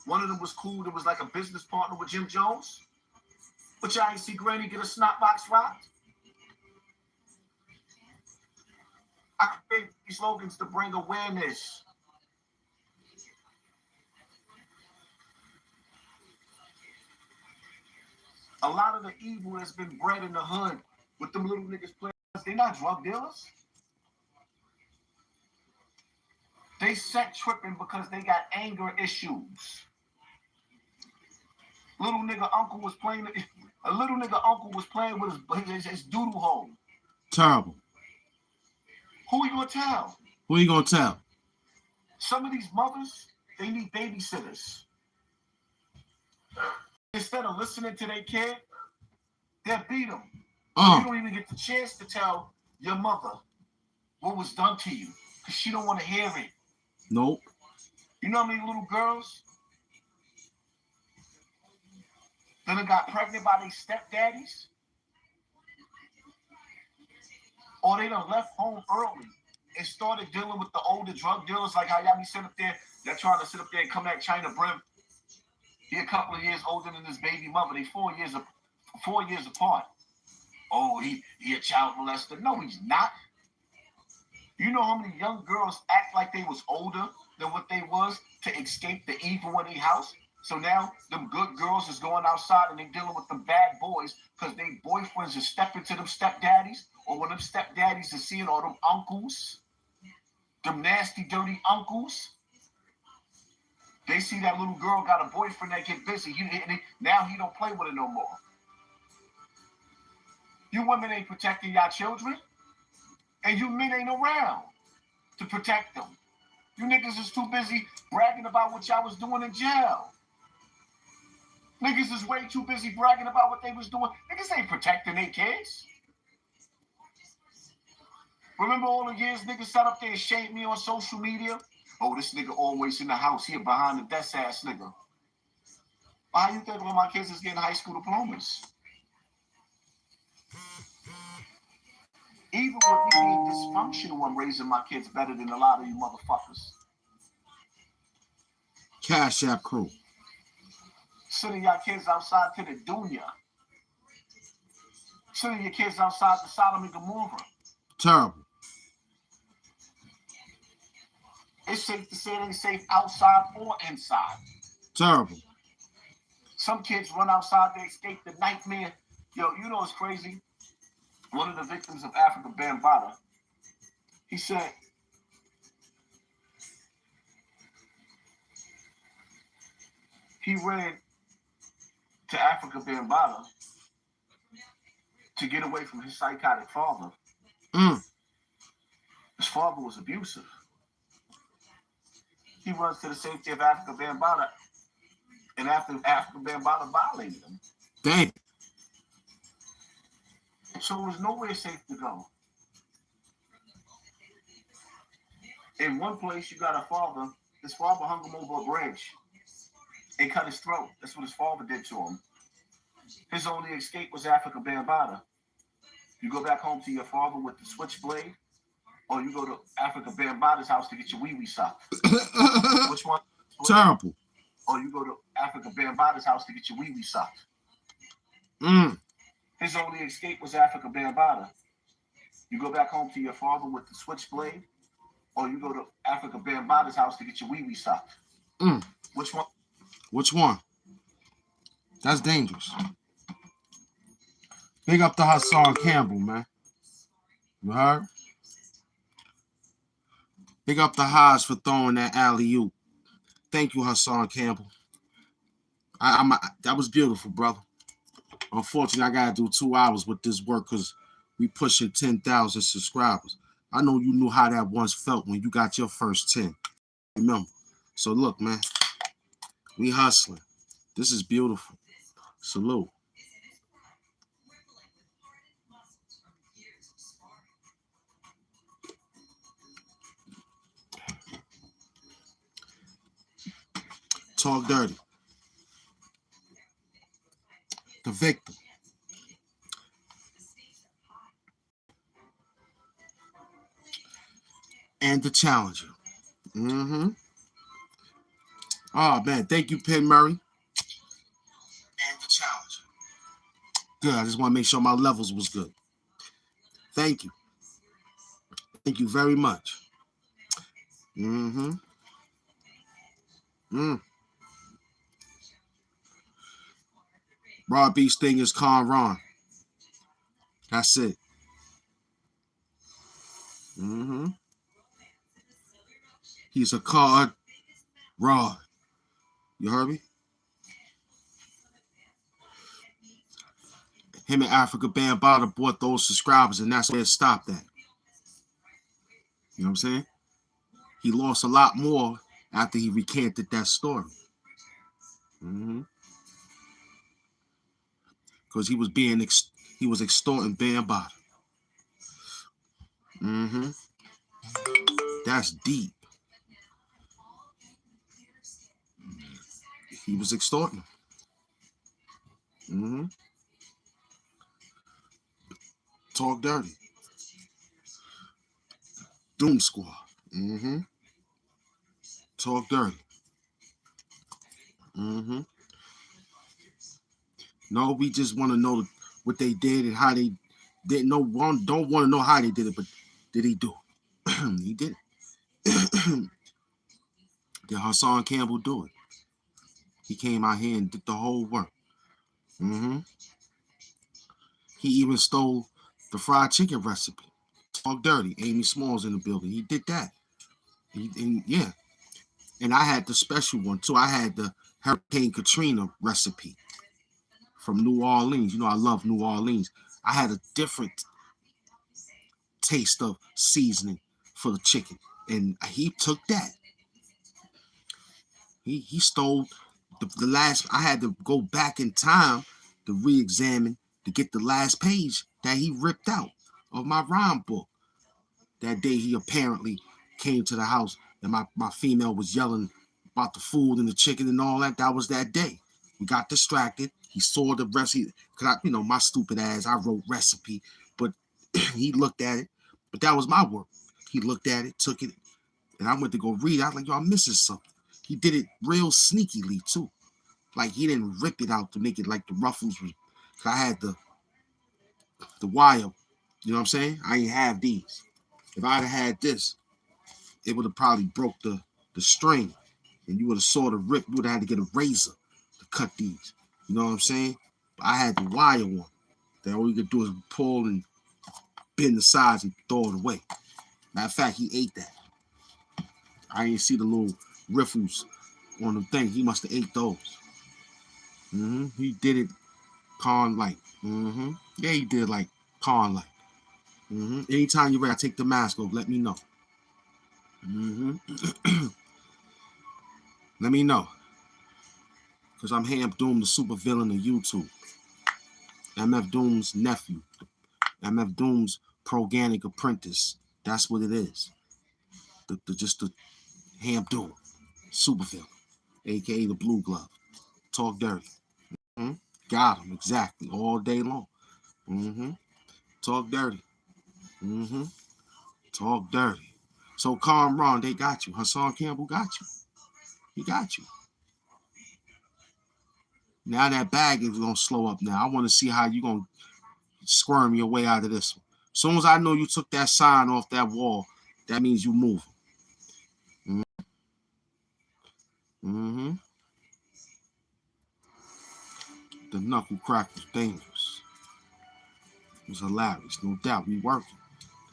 Speaker 2: One of them was cool. That was like a business partner with Jim Jones. But y'all ain't see Granny get a snot box rocked? I create these slogans to bring awareness. A lot of the evil that's been bred in the hood with them little niggas playing, they're not drug dealers. They set tripping because they got anger issues. A little nigga uncle was playing with his doodle hole.
Speaker 1: Terrible.
Speaker 2: Who you gonna tell?
Speaker 1: Who you gonna tell?
Speaker 2: Some of these mothers, they need babysitters. Instead of listening to their kid, they'll beat them. You don't even get the chance to tell your mother what was done to you because she don't want to hear it.
Speaker 1: Nope.
Speaker 2: You know how many little girls that got pregnant by their stepdaddies? Or they done left home early and started dealing with the older drug dealers, like how y'all be sitting up there, they're trying to sit up there and come at China Brim. He a couple of years older than his baby mother. They 4 years apart. Oh, he a child molester. No, he's not. You know how many young girls act like they was older than what they was to escape the evil in their house? So now them good girls is going outside and they dealing with them bad boys because they boyfriends are stepping to them stepdaddies, or when them stepdaddies are seeing all them uncles, them nasty, dirty uncles. They see that little girl got a boyfriend that get busy. Now he don't play with her no more. You women ain't protecting y'all children, and you men ain't around to protect them. You niggas is too busy bragging about what y'all was doing in jail. Niggas is way too busy bragging about what they was doing. Niggas ain't protecting their kids. Remember all the years niggas sat up there and shamed me on social media? Oh, this nigga always in the house here behind the desk ass nigga. Why you think all my kids is getting high school diplomas? Even with me being dysfunctional, I'm raising my kids better than a lot of you motherfuckers.
Speaker 1: Cash App crew.
Speaker 2: Sending your kids outside to the dunya. Sending your kids outside to Sodom and Gomorrah.
Speaker 1: Terrible.
Speaker 2: It's safe to say it ain't safe outside or inside.
Speaker 1: Terrible.
Speaker 2: Some kids run outside, they escape the nightmare. Yo, you know what's crazy? One of the victims of Africa Bambaataa, he said, he ran to Africa Bambaataa to get away from his psychotic father. His father was abusive. He runs to the safety of Africa Bambaataa, and after Africa Bambaataa violated him.
Speaker 1: Damn.
Speaker 2: So it was nowhere safe to go. In one place, you got a father. His father hung him over a bridge and cut his throat. That's what his father did to him. His only escape was Africa Bambaataa. You go back home to your father with the switchblade, or you go to Africa Bambaataa's house to get your wee-wee sucked. Which one?
Speaker 1: Terrible.
Speaker 2: Or you go to Africa Bambaataa's house to get your wee-wee sucked. His only escape was Africa Bambaataa. You go back home to your father with the switchblade, or you go to Africa Bambaataa's house to get your wee-wee sucked. Which one?
Speaker 1: Which one? That's dangerous. Big up to Hassan Campbell, man. You heard? Big up to Haas for throwing that alley-oop. Thank you, Hassan Campbell. That was beautiful, brother. Unfortunately, I got to do 2 hours with this work because we pushing 10,000 subscribers. I know you knew how that once felt when you got your first 10. Remember. So look, man. We hustling. This is beautiful. Salute. Talk dirty. The victim. And the challenger. Oh, man. Thank you, Penn Murray. And the challenger. Good. I just want to make sure my levels was good. Thank you. Thank you very much. Broad Beach thing is Cameron. That's it. He's a card rod. You heard me? Him and Africa Bambaataa bought those subscribers, and that's where it stopped at. You know what I'm saying? He lost a lot more after he recanted that story. Because he was extorting Bambaataa. That's deep. He was extorting him. Talk dirty. Doom Squad. Talk dirty. No, we just want to know what they did and how they did. Don't want to know how they did it, but did he do it? He did it. Did Hassan Campbell do it? He came out here and did the whole work. He even stole the fried chicken recipe. Talk dirty. Amy Smalls in the building. He did that. And I had the special one too. I had the Hurricane Katrina recipe from New Orleans. You know, I love New Orleans. I had a different taste of seasoning for the chicken. And he took that. He stole the last. I had to go back in time to re-examine to get the last page that he ripped out of my rhyme book. That day he apparently came to the house and my female was yelling about the food and the chicken and all that. That was that day. We got distracted. He saw the recipe. Cause my stupid ass, I wrote recipe, but he looked at it. But that was my work. He looked at it, took it, and I went to go read it. I was like, yo, I'm missing something. He did it real sneakily too. Like he didn't rip it out to make it like the ruffles was. Cause I had the wire. You know what I'm saying? I ain't have these. If I'd have had this, it would have probably broke the string, and you would have saw the rip. You would have had to get a razor to cut these. You know what I'm saying? But I had the wire one. That all you could do is pull and bend the sides and throw it away. Matter of fact, he ate that. I didn't see the little riffles on the thing. He must have ate those. He did it con-like. Yeah, he did like con-like. Anytime you're ready, I take the mask off. Let me know. Let me know. Because I'm Hamp Doom, the super villain of YouTube. MF Doom's nephew. MF Doom's proganic apprentice. That's what it is. Just the Hamp Doom. Super villain. A.K.A. the blue glove. Talk dirty. Got him. Exactly. All day long. Talk dirty. Talk dirty. So Cameron, they got you. Hassan Campbell got you. He got you. Now that bag is going to slow up now. I want to see how you going to squirm your way out of this one. As soon as I know you took that sign off that wall, that means you moving. The knuckle crack was dangerous. It was hilarious. No doubt. We working.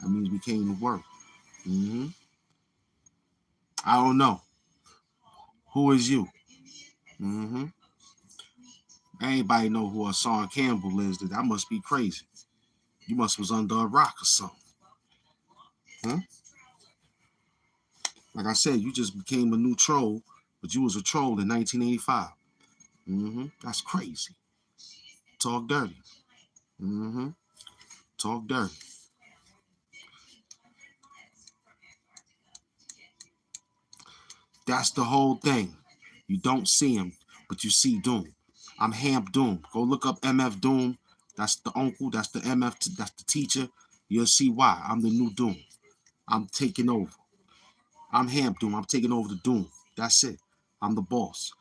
Speaker 1: That means we came to work. I don't know. Who is you? Anybody know who Hassan Campbell is? That must be crazy. You must was under a rock or something. Like I said, you just became a new troll, but you was a troll in 1985. That's crazy. Talk dirty. Talk dirty. That's the whole thing. You don't see him, but you see Doom. I'm Hamp Doom. Go look up MF Doom. That's the uncle. That's the MF. That's the teacher. You'll see why. I'm the new Doom. I'm taking over. I'm Hamp Doom. I'm taking over the Doom. That's it. I'm the boss.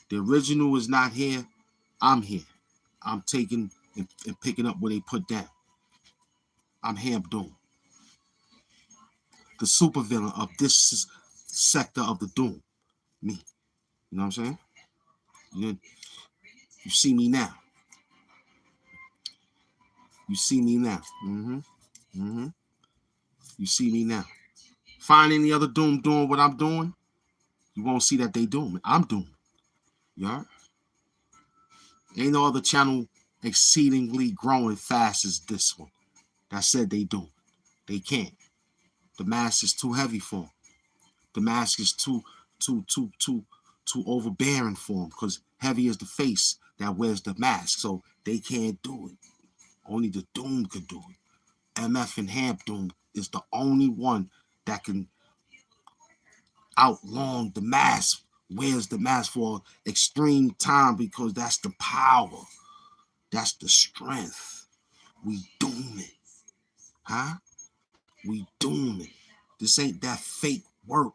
Speaker 1: The original is not here. I'm here. I'm taking and picking up where they put down. I'm Hamp Doom. The supervillain of this sector of the Doom. Me. You know what I'm saying? You see me now. You see me now. You see me now. Find any other Doom doing what I'm doing, you won't see that they doing. I'm doing. Yeah. Ain't no other channel exceedingly growing fast as this one. That said they do. They can't. The mask is too heavy for them. The mask is too overbearing for them because heavy is the face that wears the mask. So they can't do it. Only the Doom could do it. MF and Hamp Doom is the only one that can outlong the mask, wears the mask for extreme time because that's the power. That's the strength. We doom it. Huh? We doom it. This ain't that fake work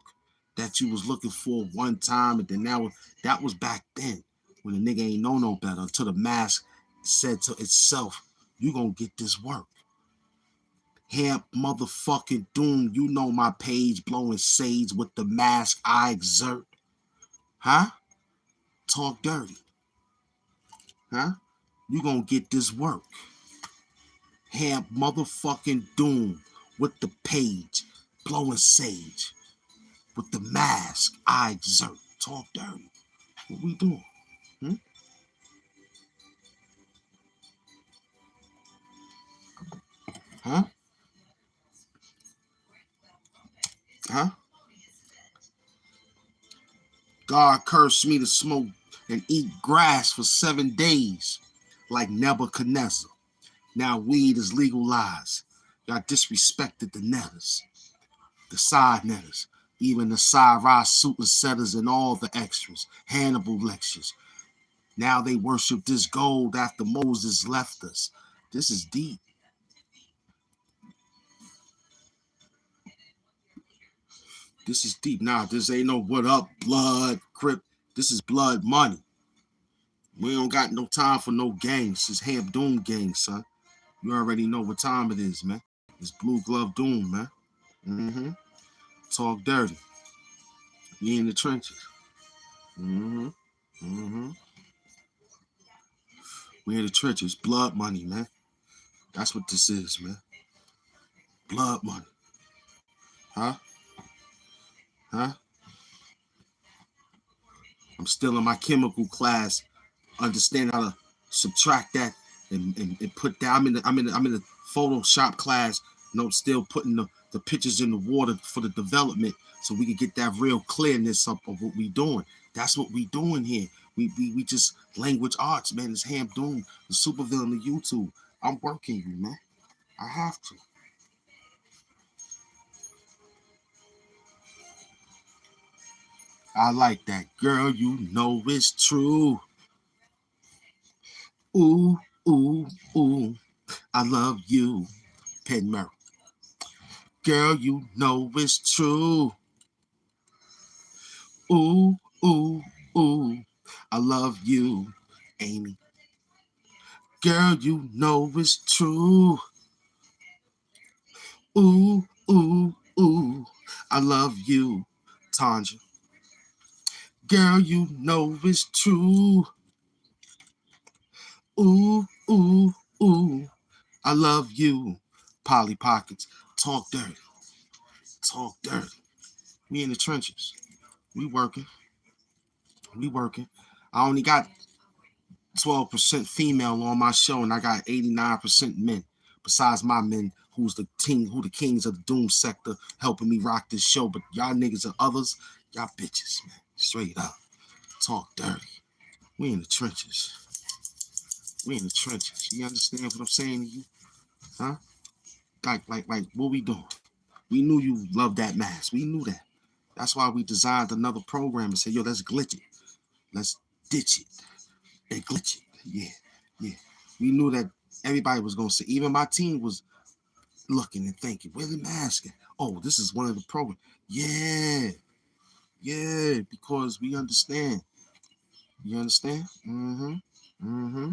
Speaker 1: that you was looking for one time and then that was back then when the nigga ain't know no better until the mask said to itself, you gonna get this work. Hamp motherfucking Doom, you know my page blowing sage with the mask I exert. Huh? Talk dirty. Huh? You gonna get this work. Hamp motherfucking Doom with the page blowing sage with the mask I exert. Talk dirty. What we doing? Huh? God cursed me to smoke and eat grass for 7 days like Nebuchadnezzar. Now weed is legalized. Y'all disrespected the netters, the side netters, even the side-rise super setters and all the extras, Hannibal lectures. Now they worship this gold after Moses left us. This is deep. This is deep. Nah, this ain't no what up, blood, crip. This is blood money. We don't got no time for no gangs. This is Hamp Doom gang, son. You already know what time it is, man. It's Blue Glove Doom, man. Mm-hmm. Talk dirty. We in the trenches. Mm-hmm. Mm-hmm. We in the trenches. Blood money, man. That's what this is, man. Blood money. Huh? Huh? I'm still in my chemical class. Understand how to subtract that and put that. I'm in the Photoshop class. Still putting the pictures in the water for the development so we can get that real clearness up of what we doing. That's what we doing here. We just language arts, man. It's Hamp Doom, the supervillain of YouTube. I'm working you, man. I have to. I like that. Girl, you know it's true. Ooh, ooh, ooh. I love you. Pen Murray. Girl, you know it's true. Ooh, ooh, ooh. I love you, Amy. Girl, you know it's true. Ooh, ooh, ooh. I love you, Tanja. Girl, you know it's true. Ooh, ooh, ooh. I love you, Polly Pockets. Talk dirty. Talk dirty. We in the trenches. We working. We working. I only got 12% female on my show, and I got 89% men. Besides my men, who the kings of the doom sector, helping me rock this show. But y'all niggas and others, y'all bitches, man. Straight up. Talk dirty. We in the trenches. We in the trenches. You understand what I'm saying to you? Huh? Like, what we doing? We knew you loved that mask. We knew that. That's why we designed another program and said, yo, let's glitch it. Let's ditch it and glitch it. Yeah, yeah. We knew that everybody was going to say, even my team was looking and thinking, where's the mask? Oh, this is one of the programs. Yeah, yeah, because we understand. You understand? Mm-hmm. Mm-hmm.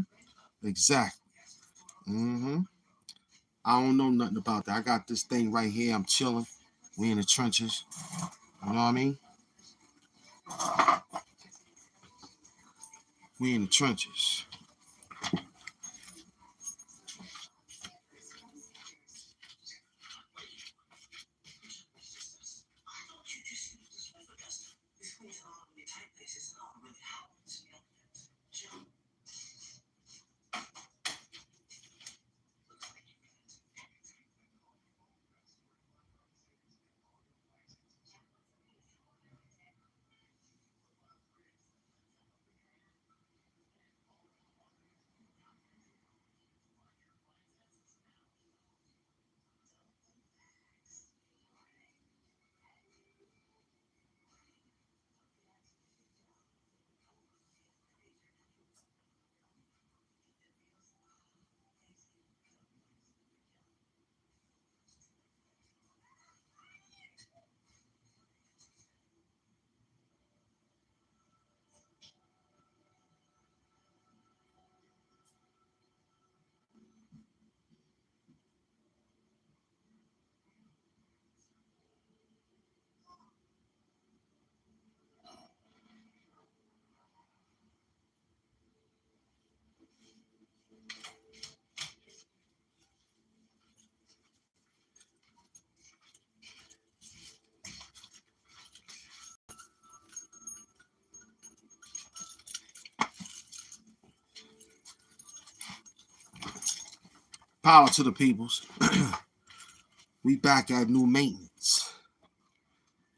Speaker 1: Exactly. Mm-hmm. I don't know nothing about that. I got this thing right here. I'm chilling. We in the trenches. You know what I mean? We in the trenches. Power to the peoples. We back at new maintenance.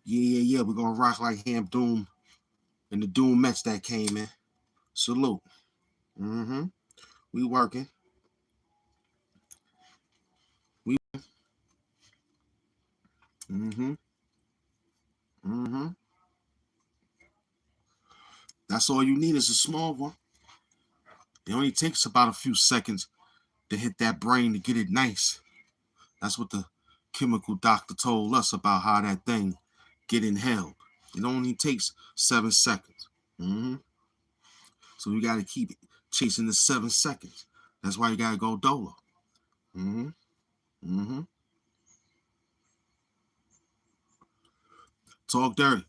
Speaker 1: Yeah. We're gonna rock like Hamp Doom and the Doom Mets that came in. Salute. We working. That's all you need is a small one. It only takes about a few seconds to hit that brain to get it nice. That's what the chemical doctor told us about how that thing get inhaled. It only takes 7 seconds. So you got to keep chasing the 7 seconds. That's why you got to go dolo. Talk dirty.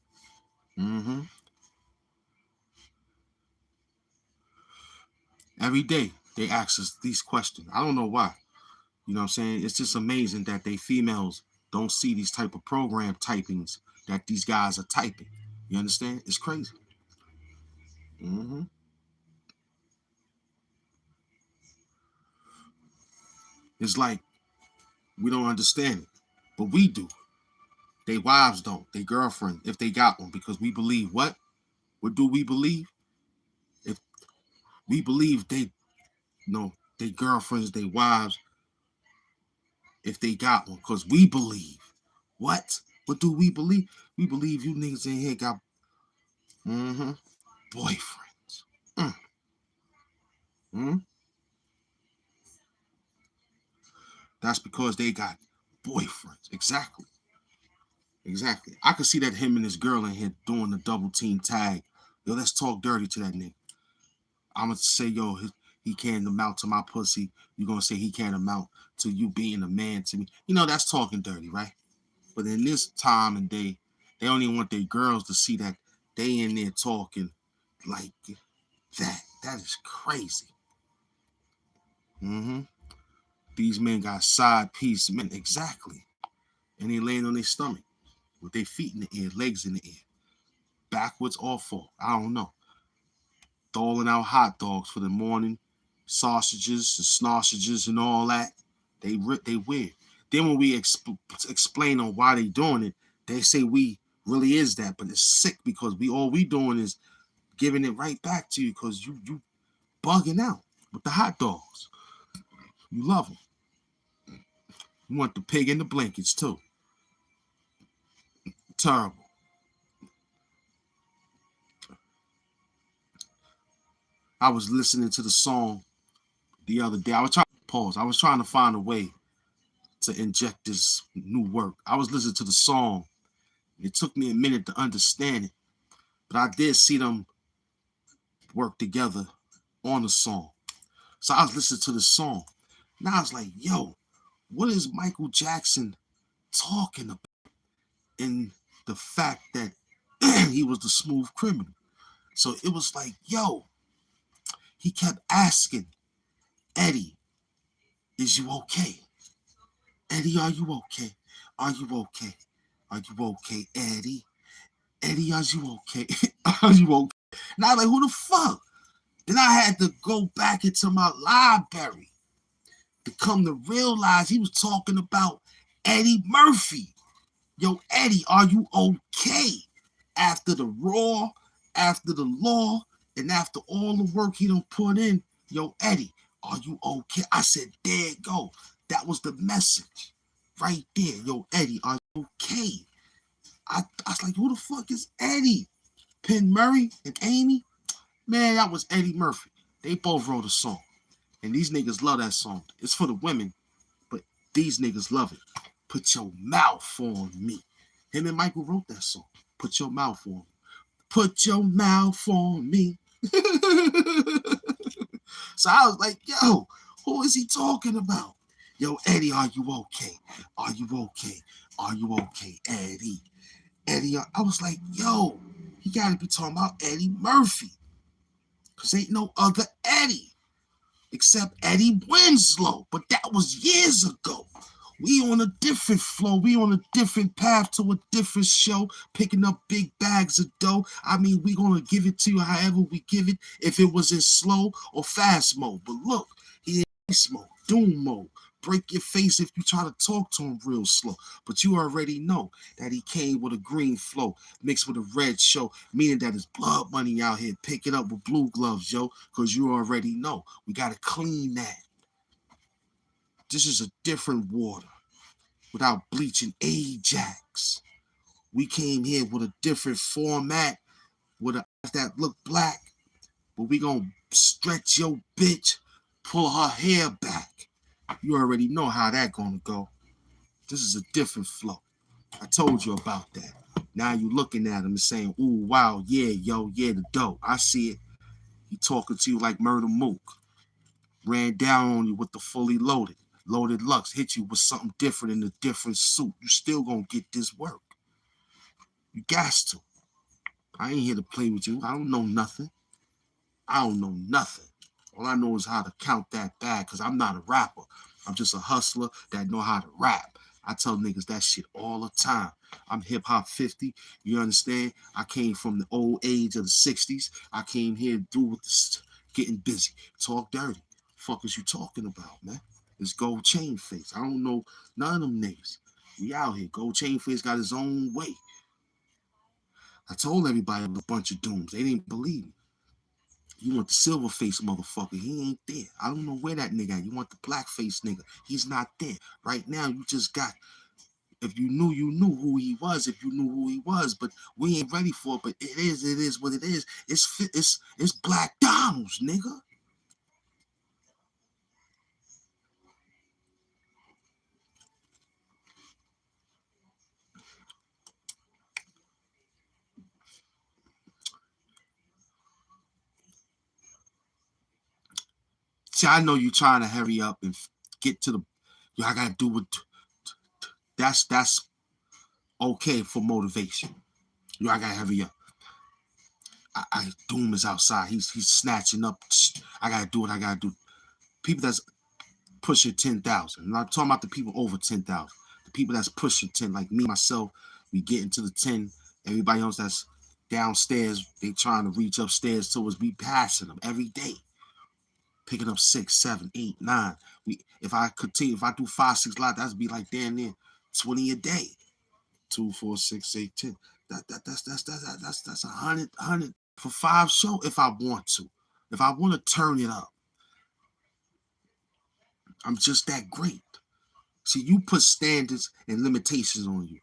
Speaker 1: Every day they ask us these questions. I don't know why. You know what I'm saying? It's just amazing that they females don't see these type of program typings that these guys are typing. You understand? It's crazy. It's like we don't understand it, but we do. They wives don't. They girlfriend, if they got one, because we believe what? What do we believe? If we believe they girlfriends, they wives, if they got one, because we believe what? What do we believe? We believe you niggas in here got boyfriends. That's because they got boyfriends. Exactly. I could see that him and his girl in here doing the double team tag. Yo, let's talk dirty to that nigga. I'm going to say, yo, he can't amount to my pussy. You're going to say he can't amount to you being a man to me. You know, that's talking dirty, right? But in this time and day, they don't even want their girls to see that they in there talking like that. That is crazy. These men got side piece men. Exactly. And they laying on their stomach with their feet in the air, legs in the air. Backwards or forward. I don't know. Doling out hot dogs for the morning, sausages and sausages and all that. They weird. Then when we explain on why they doing it, they say we really is that, but it's sick because all we doing is giving it right back to you because you bugging out with the hot dogs. You love them. You want the pig in the blankets too. Terrible. I was listening to the song the other day. I was trying to find a way to inject this new work. I was listening to the song. It took me a minute to understand it, but I did see them work together on the song. So I was listening to the song. Now I was like, yo, what is Michael Jackson talking about in the fact that he was the smooth criminal? So it was like, yo, he kept asking Eddie, is you okay? Eddie, are you okay? Are you okay? Are you okay, Eddie? Eddie, are you okay? Are you okay? And I was like, who the fuck? Then I had to go back into my library to come to realize he was talking about Eddie Murphy. Yo, Eddie, are you okay? After the Raw, after the Law, and after all the work he done put in, yo, Eddie, are you okay? I said, there you go. That was the message right there. Yo, Eddie, are you okay? I was like, who the fuck is Eddie? Penn Murray and Amy? Man, that was Eddie Murphy. They both wrote a song. And these niggas love that song. It's for the women, but these niggas love it. Put your mouth on me. Him and Michael wrote that song. Put your mouth on me. Put your mouth on me. So I was like, yo, who is he talking about? Yo, Eddie, are you okay? Are you okay? Are you okay, Eddie? Eddie, I was like, yo, he got to be talking about Eddie Murphy. Because ain't no other Eddie except Eddie Winslow. But that was years ago. We on a different flow. We on a different path to a different show, picking up big bags of dough. I mean, we going to give it to you however we give it, if it was in slow or fast mode. But look, he in beast mode, doom mode, break your face if you try to talk to him real slow. But you already know that he came with a green flow mixed with a red show, meaning that it's blood money out here picking up with blue gloves, yo, because you already know. We got to clean that. This is a different water without bleaching Ajax. We came here with a different format with a that look black, but we gonna stretch your bitch, pull her hair back. You already know how that gonna go. This is a different flow. I told you about that. Now you looking at him and saying, ooh, wow, yeah, yo, yeah, the dope. I see it. He talking to you like Murder Mook. Ran down on you with the fully loaded. Loaded Lux. Hit you with something different in a different suit. You still gonna get this work. You got to. I ain't here to play with you. I don't know nothing. I don't know nothing. All I know is how to count that bag because I'm not a rapper. I'm just a hustler that know how to rap. I tell niggas that shit all the time. I'm hip hop 50. You understand? I came from the old age of the 60s. I came here to do with this, getting busy. Talk dirty. Fuck is you talking about, man? It's Gold Chain Face. I don't know none of them niggas. We out here. Gold Chain Face got his own way. I told everybody a bunch of dooms. They didn't believe me. You want the silver face motherfucker. He ain't there. I don't know where that nigga at. You want the black face nigga. He's not there. Right now, you just got, if you knew who he was, if you knew who he was, but we ain't ready for it. But it is what it is. It's Black Donald's, nigga. See, I know you trying to hurry up and get to the, yo, I gotta do what, that's okay for motivation. Yo, I gotta hurry up. Doom is outside. He's snatching up. I gotta do what I gotta do. People that's pushing 10,000. I'm not talking about the people over 10,000. The people that's pushing 10, like me, myself, we get into the 10. Everybody else that's downstairs, they trying to reach upstairs towards me, passing them every day. Picking up 6, 7, 8, 9. If I do 5, 6 lots, that'd be like damn near 20 a day. 2, 4, 6, 8, 10. That's 100 for 5 shows if I want to. If I want to turn it up. I'm just that great. See, you put standards and limitations on you.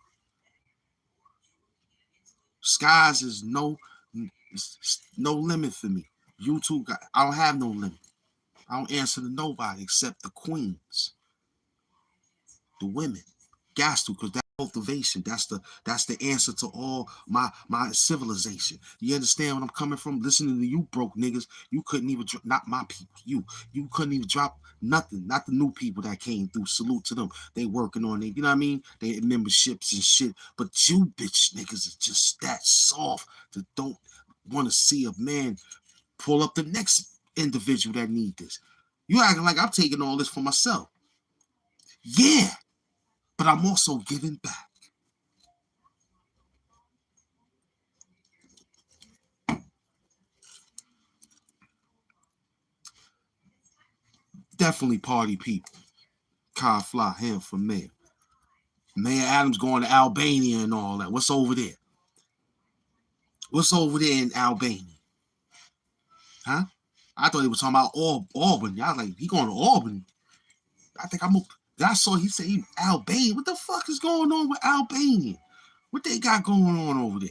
Speaker 1: Skies is no limit for me. YouTube, I don't have no limit. I don't answer to nobody except the queens, the women. Got to, because that motivation, that's the answer to all my civilization. You understand what I'm coming from? Listening to you broke niggas, you couldn't even not my people. You couldn't even drop nothing. Not the new people that came through. Salute to them. They working on it. You know what I mean? They had memberships and shit. But you bitch niggas is just that soft that don't want to see a man pull up the next individual that need this. You acting like I'm taking all this for myself. Yeah. But I'm also giving back. Definitely party people. Car fly him for mayor. Mayor Adams going to Albania and all that. What's over there? What's over there in Albania? Huh? I thought he was talking about Albany. I was like, he going to Albany. I saw he said he Albania. What the fuck is going on with Albania? What they got going on over there?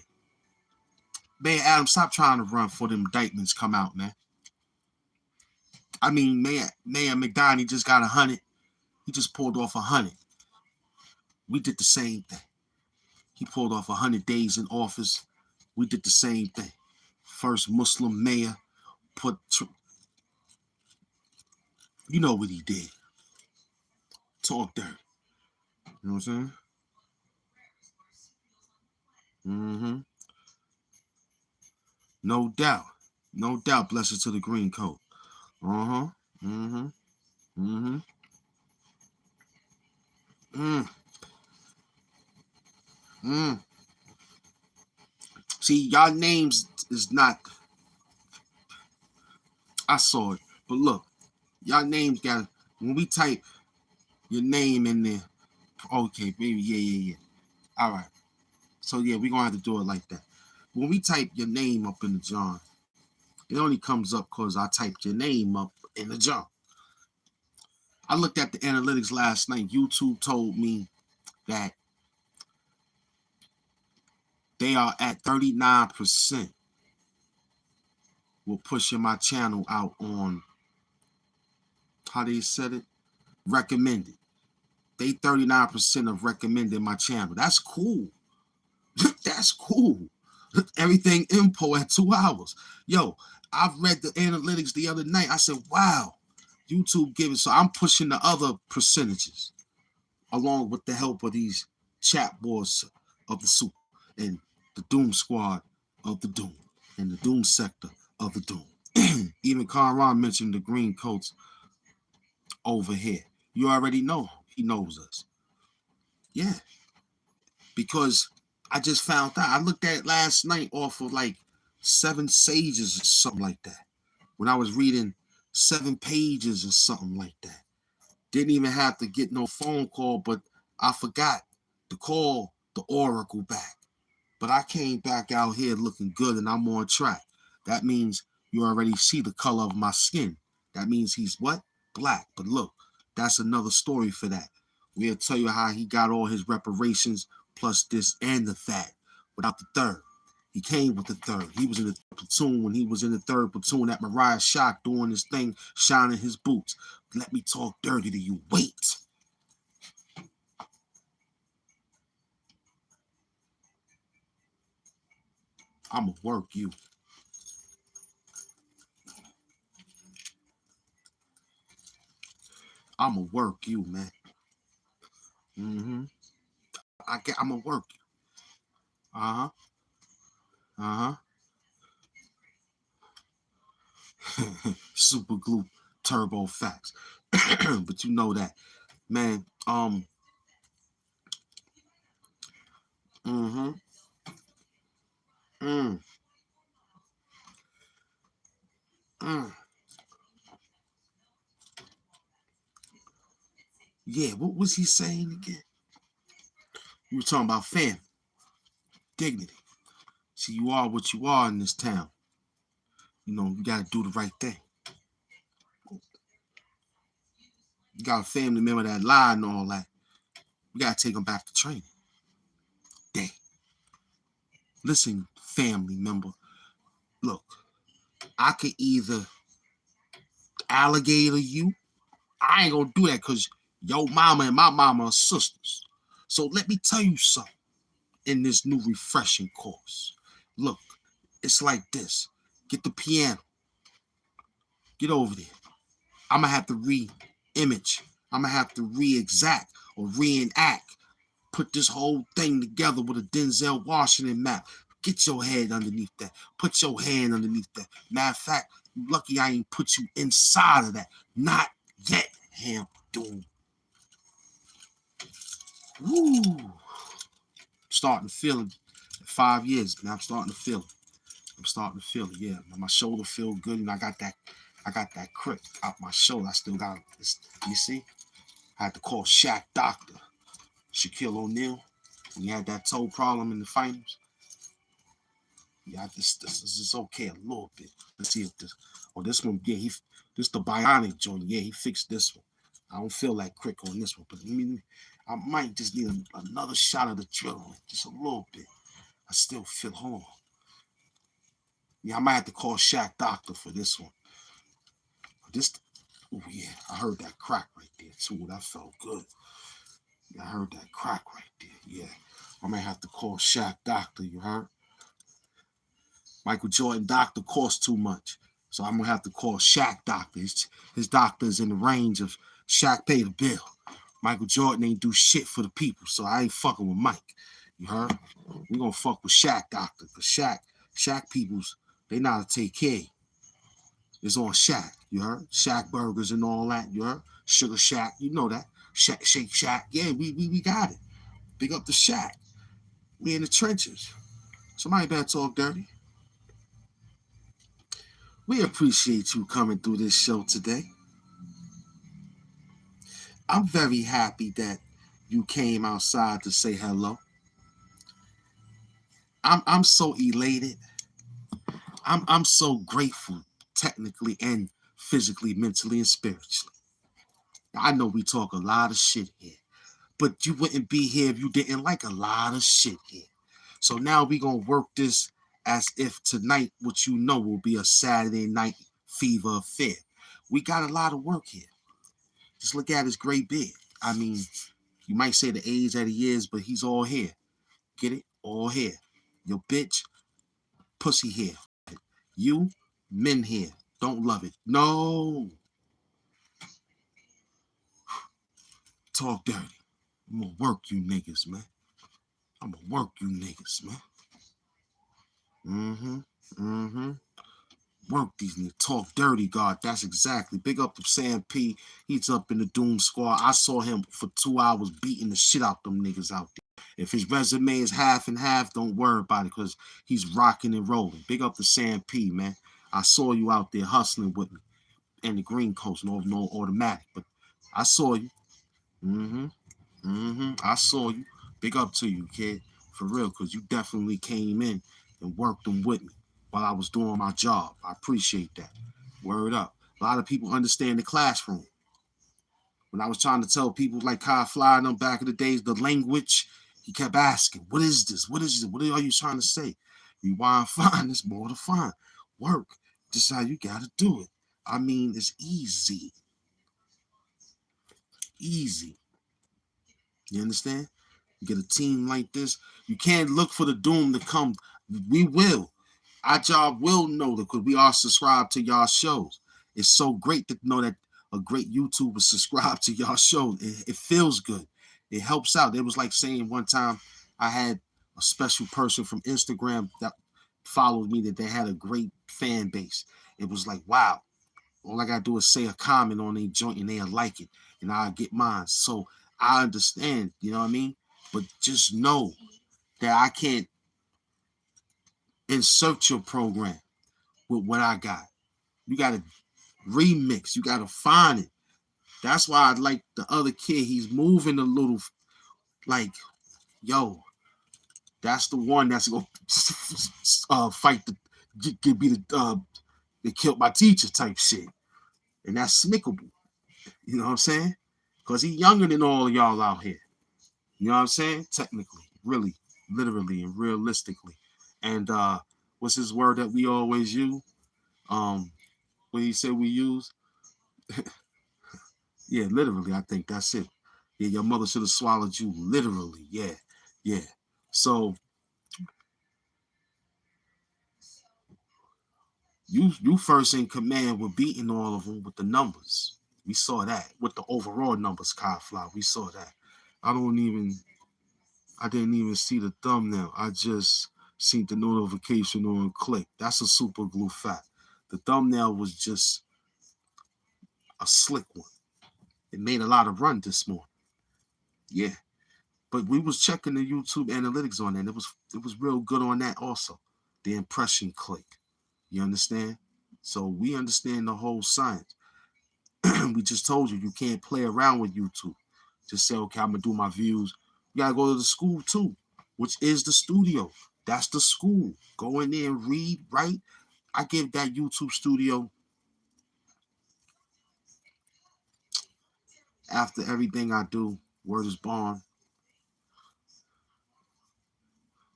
Speaker 1: Mayor Adams, stop trying to run for them indictments come out, man. I mean, Mayor McDonald just got 100. He just pulled off 100. We did the same thing. He pulled off 100 days in office. We did the same thing. First Muslim mayor you know what he did. Talk dirty. You know what I'm saying? Mm-hmm. No doubt. No doubt. Blessings to the green coat. Uh-huh. Mm-hmm. Mm-hmm. See, y'all names is not. I saw it, but look, y'all names got when we type your name in there. Okay, baby, yeah. All right. So yeah, we're gonna have to do it like that. When we type your name up in the jar, it only comes up because I typed your name up in the jar. I looked at the analytics last night. YouTube told me that they are at 39% with pushing my channel out on, how they said it, recommended. They 39% of recommended my channel. That's cool. That's cool. Everything info at 2 hours. Yo, I've read the analytics the other night. I said, wow, YouTube giving. So I'm pushing the other percentages along with the help of these chat boards of the super and the Doom Squad of the Doom and the Doom sector of the Doom. Even Caron mentioned the green coats over here. You already know he knows us. Yeah, because I just found out. I looked at it last night off of like 7 sages or something like that. When I was reading 7 pages or something like that. Didn't even have to get no phone call, but I forgot to call the Oracle back. But I came back out here looking good and I'm on track. That means you already see the color of my skin. That means he's what? Black. But look, that's another story for that. We'll tell you how he got all his reparations plus this and the that without the third. He came with the third. He was in the platoon when he was in the third platoon at Mariah Shock doing his thing, shining his boots. Let me talk dirty to you. Wait. I'ma work you. I'ma work you, man. I'ma work you. Uh-huh. Uh-huh. Super glue turbo facts. But you know that. Man, mm-hmm. Mm. Mm. Yeah, what was he saying again? You were talking about family, dignity. See, you are what you are in this town. You know, you gotta do the right thing. You got a family member that lied and all that. We gotta take them back to training. Dang. Listen, family member. Look, I could either alligator you. I ain't gonna do that because your mama and my mama are sisters. So let me tell you something in this new refreshing course. Look, it's like this. Get the piano. Get over there. I'm gonna have to re-image. I'm gonna have to re-exact or reenact. Put this whole thing together with a Denzel Washington map. Get your head underneath that. Put your hand underneath that. Matter of fact, you lucky I ain't put you inside of that. Not yet, HAMP Doom. Woo. Starting to feel it. 5 years, man. I'm starting to feel it. Yeah, my shoulder feel good, and I got that crick out my shoulder. I still got this. You see, I had to call Shaq Doctor, Shaquille O'Neal, when he had that toe problem in the finals. Yeah, this is okay a little bit. Let's see if this one, yeah, this the bionic joint. Yeah, he fixed this one. I don't feel like crick on this one, but I might just need another shot of the drill, just a little bit. I still feel, hold on. Yeah, I might have to call Shaq Doctor for this one. Oh yeah, I heard that crack right there too. That felt good. Yeah, I heard that crack right there. Yeah, I might have to call Shaq Doctor. You heard? Michael Jordan Doctor costs too much, so I'm gonna have to call Shaq Doctor. His doctor is in the range of Shaq pay the bill. Michael Jordan ain't do shit for the people, so I ain't fucking with Mike. You heard? We gonna fuck with Shaq Doctor, cause Shaq peoples, they know how to take care of you. It's on Shaq, you heard? Shaq burgers and all that, you heard? Sugar Shack, you know that. Shake Shack, yeah, we got it. Big up the Shaq. We in the trenches. Somebody better talk dirty. We appreciate you coming through this show today. I'm very happy that you came outside to say hello. I'm so elated. I'm so grateful, technically and physically, mentally, and spiritually. I know we talk a lot of shit here, but you wouldn't be here if you didn't like a lot of shit here. So now we gonna work this as if tonight, what you know, will be a Saturday night fever affair. We got a lot of work here. Just look at his gray beard. I mean, you might say the age that he is, but he's all here. Get it? All here. Your bitch, pussy here. You, men here. Don't love it. No. Talk dirty. I'm gonna work you niggas, man. I'm gonna work you niggas, man. Work these niggas. Talk dirty, God. That's exactly. Big up to Sam P. He's up in the Doom Squad. I saw him for 2 hours beating the shit out them niggas out there. If his resume is half and half, don't worry about it because he's rocking and rolling. Big up to Sam P, man. I saw you out there hustling with me. And the Green Coast, no automatic. But I saw you. I saw you. Big up to you, kid. For real, because you definitely came in and worked them with me while I was doing my job. I appreciate that. Word up. A lot of people understand the classroom. When I was trying to tell people like Kai Fly and them back in the days, the language, he kept asking, what is this? What is this? What are you trying to say? Rewind, find, there's more to find. Work. Just how you got to do it. I mean, it's easy. Easy. You understand? You get a team like this. You can't look for the doom to come. We will. Our job will know that because we are subscribed to y'all shows. It's so great to know that a great YouTuber subscribed to y'all shows. It feels good. It helps out. It was like saying one time I had a special person from Instagram that followed me that they had a great fan base. It was like, wow. All I gotta do is say a comment on a joint and they'll like it, and I'll get mine. So I understand, you know what I mean? But just know that I can't insert your program with what I got. You gotta remix. You gotta find it. That's why I like the other kid. He's moving a little like, yo, that's the one that's gonna fight the be the they killed my teacher type shit. And that's smickable. You know what I'm saying? Because he's younger than all of y'all out here. You know what I'm saying? Technically, really, literally, and realistically. And what's his word that we always use? What he said we use? Yeah, literally, I think that's it. Yeah, your mother should have swallowed you literally. Yeah, yeah. So you first in command with beating all of them with the numbers. We saw that with the overall numbers, Kyle Fly. We saw that. I didn't even see the thumbnail. I just seen the notification on click. That's a super glue fact. The thumbnail was just a slick one. It made a lot of run this morning. Yeah. But we was checking the YouTube analytics on it, and it was real good on that also. The impression click. You understand? So we understand the whole science. We just told you can't play around with YouTube. Just say, okay, I'm gonna do my views. You gotta go to the school too, which is the studio. That's the school. Go in there and read, write. I give that YouTube studio, after everything I do, word is bond,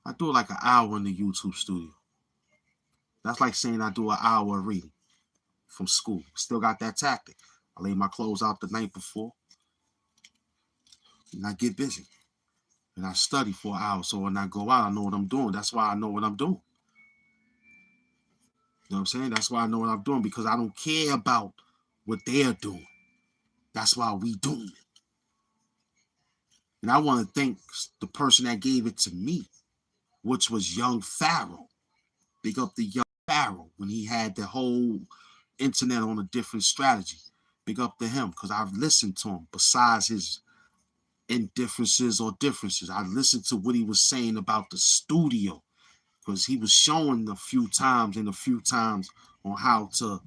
Speaker 1: I do like an hour in the YouTube studio. That's like saying I do an hour of reading from school. Still got that tactic. I lay my clothes out the night before, and I get busy. And I study for an hour. So when I go out, I know what I'm doing. That's why I know what I'm doing. You know what I'm saying? That's why I know what I'm doing, because I don't care about what they're doing. That's why we doing it. And I want to thank the person that gave it to me, which was Young Pharaoh. Big up the Young Pharaoh when he had the whole internet on a different strategy. Big up to him, because I've listened to him besides his indifferences or differences. I listened to what he was saying about the studio, because he was showing a few times on how to,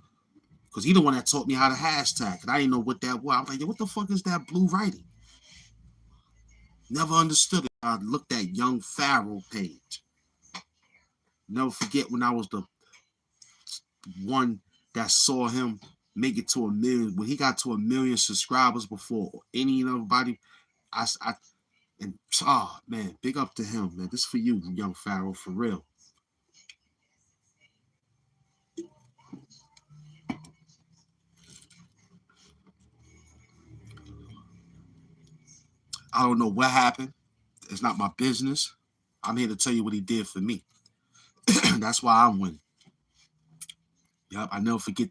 Speaker 1: Because he the one that taught me how to hashtag. And I didn't know what that was. I was like, yo, what the fuck is that blue writing? Never understood it. I looked at Young Pharaoh page. Never forget when I was the one that saw him make it to 1 million. When he got to 1 million subscribers before any and everybody, man, big up to him, man. This for you, Young Pharaoh, for real. I don't know what happened. It's not my business. I'm here to tell you what he did for me. That's why I'm winning. Yep, I never forget.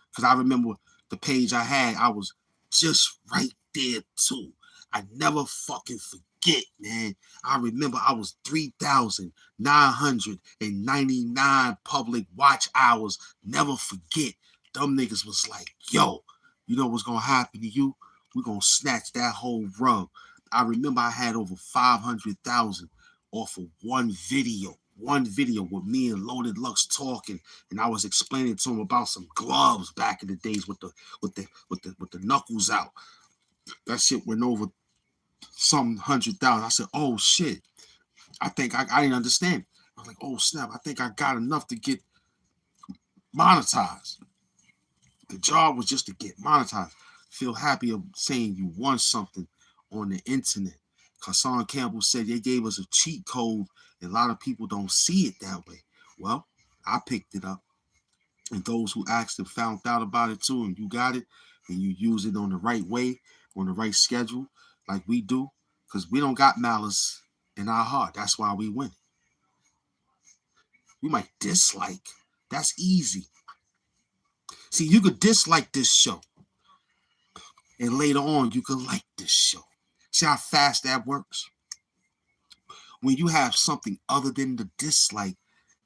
Speaker 1: Because I remember the page I had, I was just right there too. I never fucking forget, man. I remember I was 3,999 public watch hours. Never forget. Them niggas was like, yo, you know what's going to happen to you? We're going to snatch that whole rug. I remember I had over 500,000 off of one video with me and Loaded Lux talking, and I was explaining to him about some gloves back in the days with the knuckles out. That shit went over some 100,000. I said, oh shit. I think I didn't understand. I was like, oh snap, I think I got enough to get monetized. The job was just to get monetized. Feel happy of saying you won something on the internet. Hassan Campbell said they gave us a cheat code, and a lot of people don't see it that way. Well, I picked it up, and those who asked and found out about it too, and you got it, and you use it on the right way, on the right schedule, like we do, because we don't got malice in our heart. That's why we win. We might dislike. That's easy. See, you could dislike this show, and later on, you could like this show. See how fast that works? When you have something other than the dislike,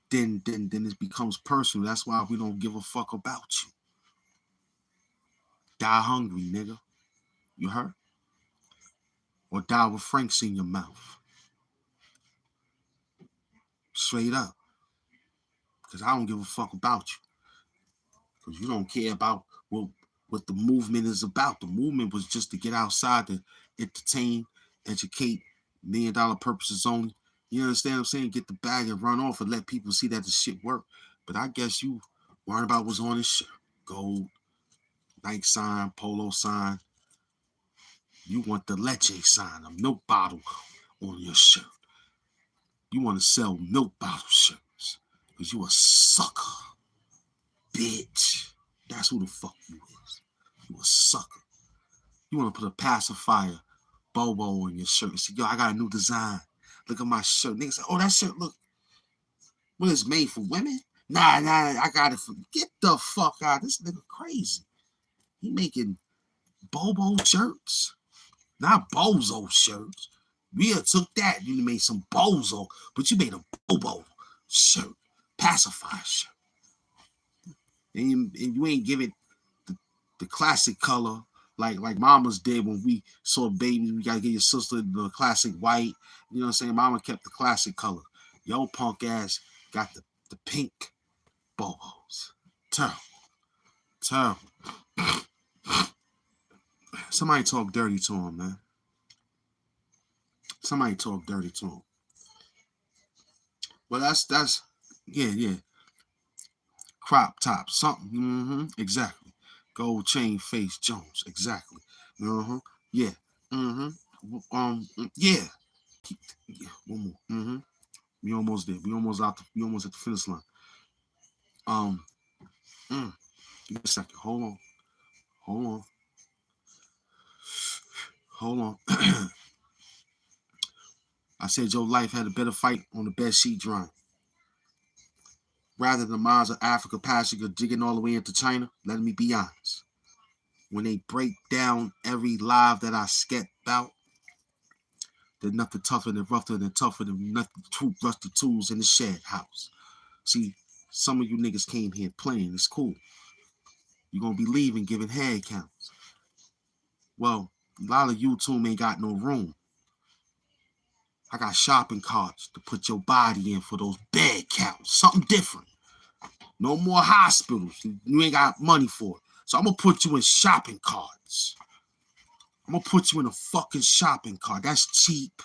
Speaker 1: then it becomes personal. That's why we don't give a fuck about you. Die hungry, nigga. You heard? Or die with Franks in your mouth. Straight up. Because I don't give a fuck about you. Because you don't care about what the movement is about. The movement was just to get outside to entertain, educate, $1 million purposes only. You understand what I'm saying? Get the bag and run off and let people see that the shit work. But I guess you worry about what's on this shirt. Gold, Nike sign, polo sign. You want the leche sign, a milk bottle on your shirt. You want to sell milk bottle shirts. Because you a sucker. Bitch. That's who the fuck you is. You a sucker. You want to put a pacifier Bobo on your shirt and say, yo, I got a new design. Look at my shirt. Niggas say, oh, that shirt look, what is made for women? Nah, I got it for, get the fuck out. This nigga crazy. He making Bobo shirts, not Bozo shirts. We took that. You made some Bozo, but you made a Bobo shirt, pacifier shirt. And you ain't give it the classic color like Mama's did when we saw babies. We gotta get your sister the classic white. You know what I'm saying? Mama kept the classic color. Yo punk ass got the pink Bobos. Terrible. Somebody talk dirty to him, man. Somebody talk dirty to him. Well, that's yeah. Crop top, something. Exactly. Gold chain face Jones. Exactly. Yeah. Yeah. One more. We almost there. We almost at the finish line. Give me a second. Hold on. I said your life had a better fight on the bed sheet drawing. Rather than miles of Africa passing or digging all the way into China, let me be honest. When they break down every live that I sketched out, there's nothing tougher than nothing rusty tools in the shed house. See, some of you niggas came here playing. It's cool. You're going to be leaving giving head counts. Well, a lot of you two ain't got no room. I got shopping carts to put your body in for those bed counts. Something different. No more hospitals. You ain't got money for it. So I'm going to put you in shopping carts. I'm going to put you in a fucking shopping cart. That's cheap.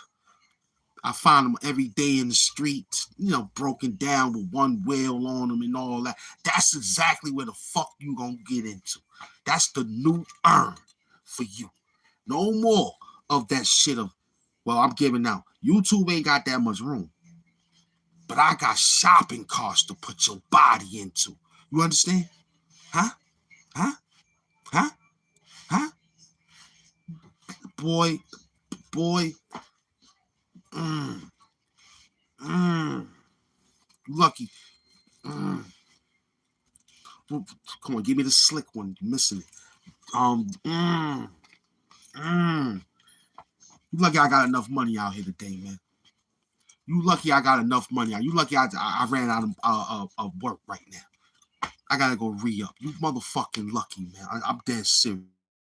Speaker 1: I find them every day in the street, you know, broken down with one wheel on them and all that. That's exactly where the fuck you gonna get into. That's the new earn for you. No more of that shit of, well, I'm giving out. YouTube ain't got that much room. But I got shopping carts to put your body into. You understand? Huh? Huh? Huh? Huh? Boy. Lucky. Come on, give me the slick one. You're missing it. You lucky I got enough money out here today, man. You lucky I got enough money out. You lucky I ran out of work right now. I gotta go re-up. You motherfucking lucky, man. I'm dead serious.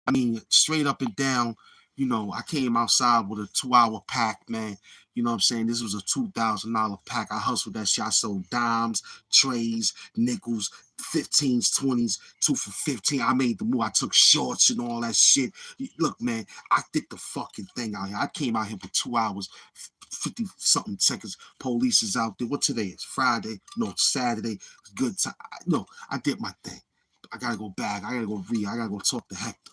Speaker 1: I mean, straight up and down, you know, I came outside with a 2-hour pack, man. You know what I'm saying? This was a $2,000 pack. I hustled that shit. I sold dimes, trays, nickels, 15s, 20s, 2 for 15. I made the move. I took shorts and all that shit. Look, man, I did the fucking thing out here. I came out here for 2 hours, 50-something seconds. Police is out there. What today is? Friday? No, it's Saturday. It's good time. No, I did my thing. I gotta go back. I gotta go I gotta go talk to Hector.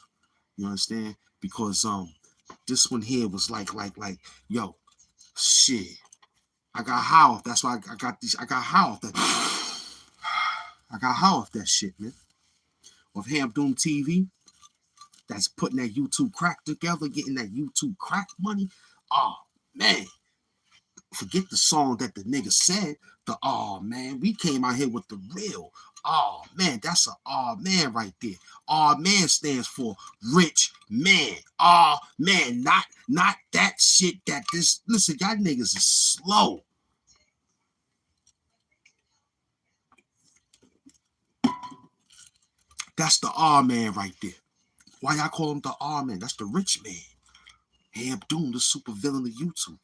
Speaker 1: You understand? Because this one here was like, yo, shit. I got high off. That's why I got these. I got high off that. I got high off that shit, man. Of HAMP Doom TV. That's putting that YouTube crack together, getting that YouTube crack money. Oh man. Forget the song that the nigga said. Man, we came out here with the real. Oh man, that's a man right there. Man stands for rich man. Man, not that shit that this. Listen, y'all niggas is slow. That's the man right there. Why y'all call him the man? That's the rich man. HAMP Doom, the super villain of YouTube.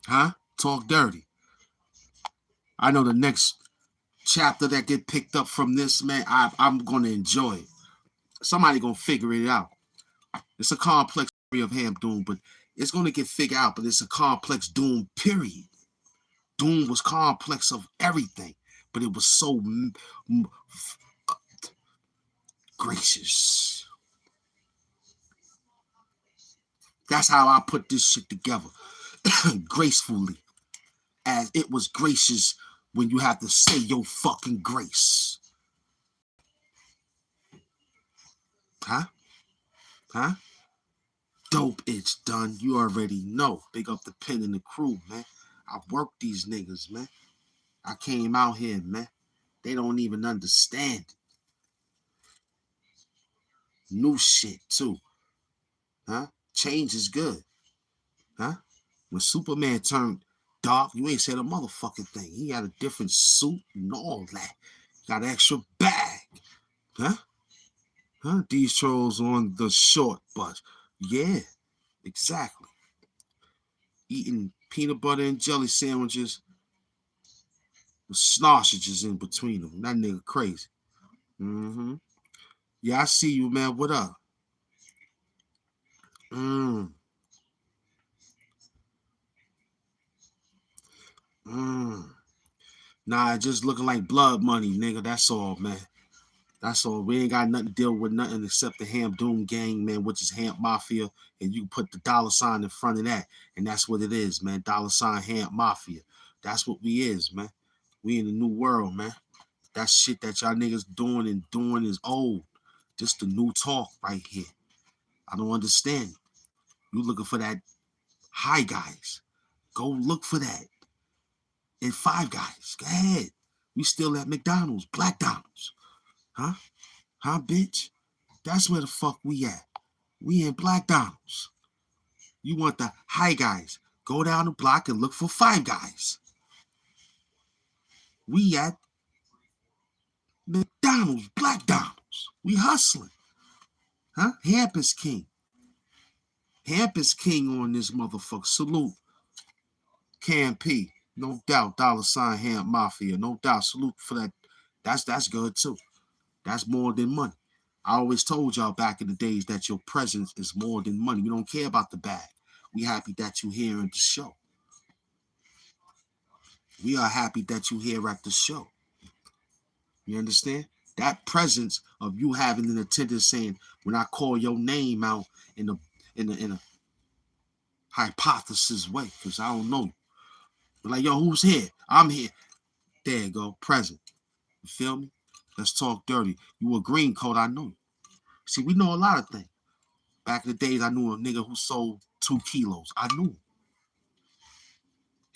Speaker 1: Huh? Talk dirty. I know the next chapter that get picked up from this, man, I'm going to enjoy it. Somebody going to figure it out. It's a complex story of HAMP Doom, but it's going to get figured out, but it's a complex Doom, period. Doom was complex of everything, but it was so gracious. That's how I put this shit together. Gracefully. As it was gracious when you have to say your fucking grace. Huh? Huh? Dope, it's done. You already know. Big up the pen and the crew, man. I worked these niggas, man. I came out here, man. They don't even understand it. New shit, too. Huh? Change is good. Huh? When Superman turned dark, you ain't said a motherfucking thing. He had a different suit and all that. Got an extra bag. Huh? Huh? These trolls on the short bus. Yeah, exactly. Eating peanut butter and jelly sandwiches with sausages in between them. That nigga crazy. Mm-hmm. Yeah, I see you, man. What up? Nah, just looking like blood money, nigga. That's all, man. That's all. We ain't got nothing to deal with nothing except the HAMP Doom gang, man, which is HAMP Mafia. And you put the $ in front of that. And that's what it is, man. $ HAMP Mafia. That's what we is, man. We in the new world, man. That shit that y'all niggas doing is old. Just the new talk right here. I don't understand it. You looking for that Hi Guys. Go look for that. And Five Guys. Go ahead. We still at McDonald's. Black Donald's. Huh? Huh, bitch? That's where the fuck we at. We in Black Donald's. You want the Hi Guys. Go down the block and look for Five Guys. We at McDonald's. Black Donald's. We hustling. Huh? HAMP is king. HAMP is king on this motherfucker. Salute. Cam P. No doubt. $ HAMP Mafia. No doubt. Salute for that. That's good too. That's more than money. I always told y'all back in the days that your presence is more than money. We don't care about the bag. We happy that you here at the show. We are happy that you here at the show. You understand? That presence of you having an attendant saying, when I call your name out in a hypothesis way, because I don't know you. But like, yo, who's here? I'm here. There you go. Present. You feel me? Let's talk dirty. You a green coat, I know you. See, we know a lot of things. Back in the days, I knew a nigga who sold 2 kilos. I knew him.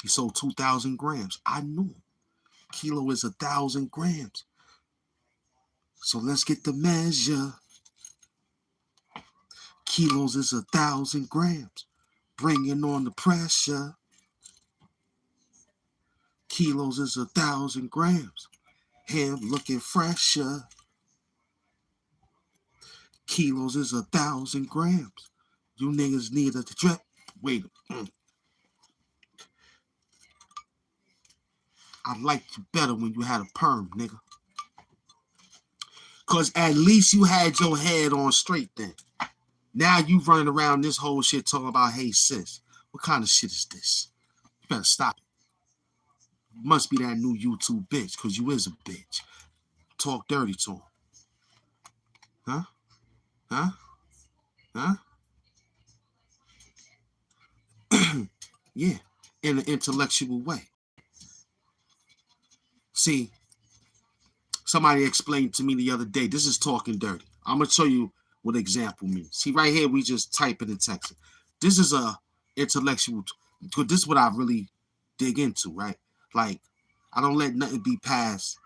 Speaker 1: He sold 2,000 grams. I knew him. Kilo is 1,000 grams. So let's get the measure. Kilos is 1,000 grams. Bringing on the pressure. Kilos is 1,000 grams. Him looking fresher. Kilos is 1,000 grams. You niggas need a drip. Wait. I liked you better when you had a perm, nigga. Because at least you had your head on straight then. Now you running around this whole shit talking about, hey, sis. What kind of shit is this? You better stop it. You must be that new YouTube bitch, because you is a bitch. Talk dirty to him. Huh? Huh? Huh? Yeah, in an intellectual way. See, somebody explained to me the other day, this is talking dirty. I'm going to show you what example means. See, right here, we just type it in text. This is a intellectual, because this is what I really dig into, right? Like, I don't let nothing be past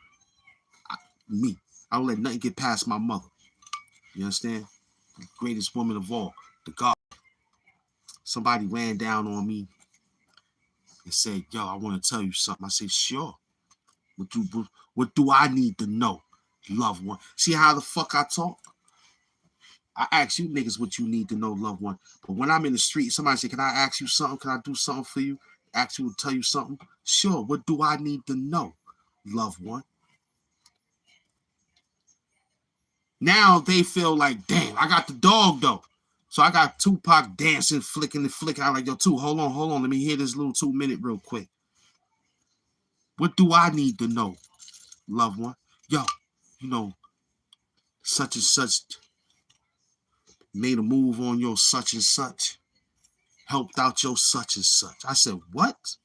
Speaker 1: me. I don't let nothing get past my mother. You understand? The greatest woman of all, the God. Somebody ran down on me and said, yo, I want to tell you something. I said, sure. What do I need to know, loved one? See how the fuck I talk? I ask you niggas what you need to know, loved one. But when I'm in the street, somebody say, can I ask you something? Can I do something for you? Ask you to tell you something? Sure. What do I need to know, loved one? Now they feel like, damn, I got the dog though. So I got Tupac dancing, flicking and flicking. I'm like, yo, hold on. Let me hear this little 2-minute real quick. What do I need to know, loved one? Yo, you know, such and such made a move on your such and such, helped out your such and such. I said, what?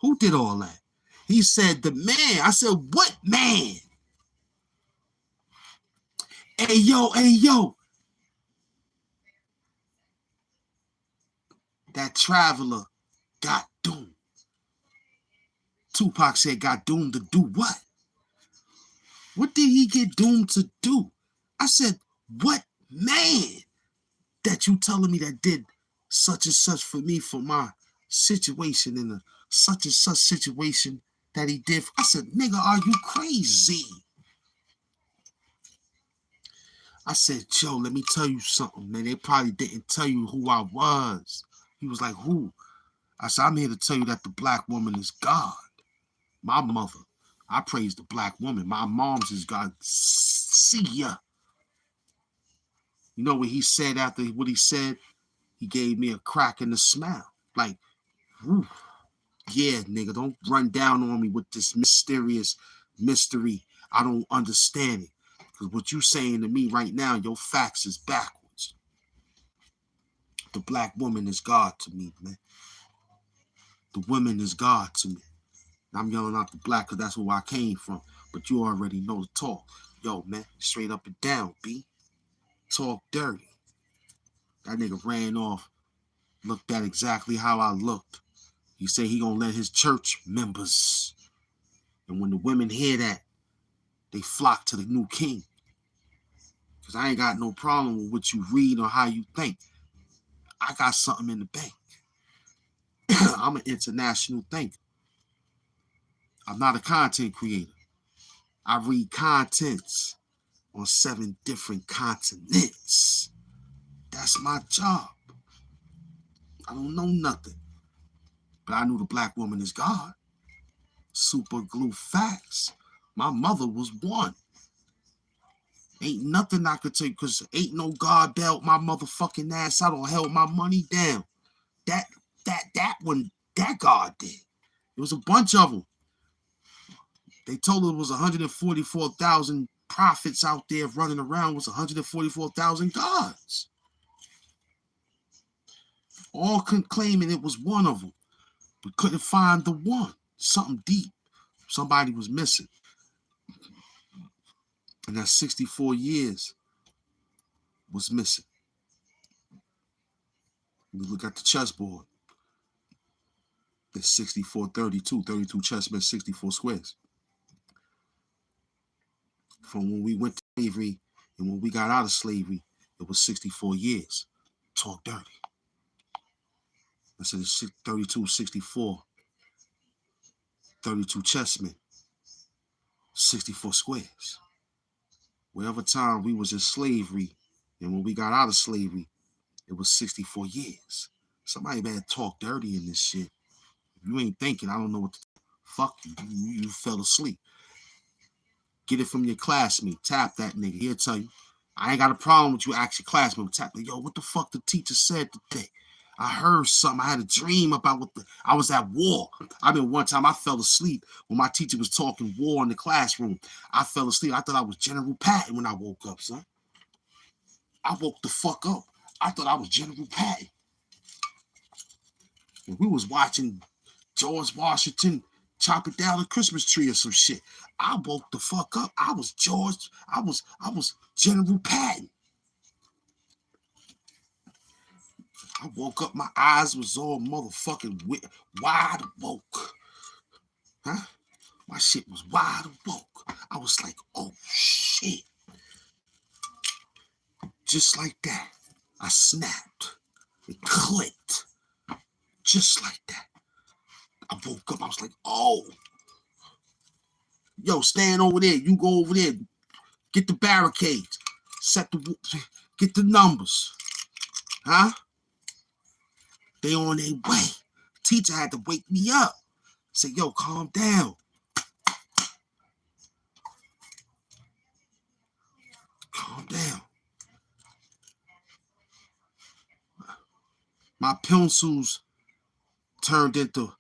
Speaker 1: Who did all that? He said, the man. I said, what man? Hey, yo. That traveler got doomed. Tupac said got doomed to do what? What did he get doomed to do? I said, what man that you telling me that did such and such for me for my situation in a such and such situation that he did? I said, nigga, are you crazy? I said, Joe, let me tell you something, man. They probably didn't tell you who I was. He was like, who? I said, I'm here to tell you that the black woman is God. My mother. I praise the black woman. My mom's is God. See ya. You know what he said after what he said? He gave me a crack in the smile. Like, whew. Yeah, nigga, don't run down on me with this mysterious mystery. I don't understand it. Because what you saying to me right now, your facts is backwards. The black woman is God to me, man. The woman is God to me. I'm yelling out the black because that's where I came from. But you already know the talk. Yo, man, straight up and down, B. Talk dirty. That nigga ran off, looked at exactly how I looked. He said he gonna let his church members. And when the women hear that, they flock to the new king. Because I ain't got no problem with what you read or how you think. I got something in the bank. I'm an international thinker. I'm not a content creator. I read contents on 7 different continents. That's my job. I don't know nothing. But I knew the black woman is God. Super glue facts. My mother was one. Ain't nothing I could take, because ain't no God bailed my motherfucking ass out or held my money down. That one, that God did. It was a bunch of them. They told her it was 144,000 prophets out there running around. It was 144,000 gods. All claiming it was one of them, but couldn't find the one. Something deep. Somebody was missing. And that 64 years was missing. We look at the chessboard. It's 64, 32. 32 chessmen, 64 squares. From when we went to slavery and when we got out of slavery, it was 64 years. Talk dirty. I said it's 32, 64. 32 chessmen, 64 squares. Wherever time we was in slavery and when we got out of slavery, it was 64 years. Somebody better talk dirty in this shit. If you ain't thinking, I don't know what to fuck you. You fell asleep. Get it from your classmate. Tap that nigga. He'll tell you. I ain't got a problem with you asking your classmate. Tap like, yo, what the fuck the teacher said today? I heard something. I had a dream about I was at war. I mean, one time I fell asleep when my teacher was talking war in the classroom. I fell asleep. I thought I was General Patton when I woke up, son. I woke the fuck up. I thought I was General Patton. And we was watching George Washington chopping down a Christmas tree or some shit. I woke the fuck up. I was General Patton. I woke up, my eyes was all motherfucking wide awoke. Huh? My shit was wide awoke. I was like, oh shit. Just like that. I snapped. It clicked. Just like that. I woke up. I was like, oh. Yo, stand over there. You go over there. Get the barricades. Get the numbers. Huh? They on their way. Teacher had to wake me up. Say, yo, calm down. Calm down. My pencils turned into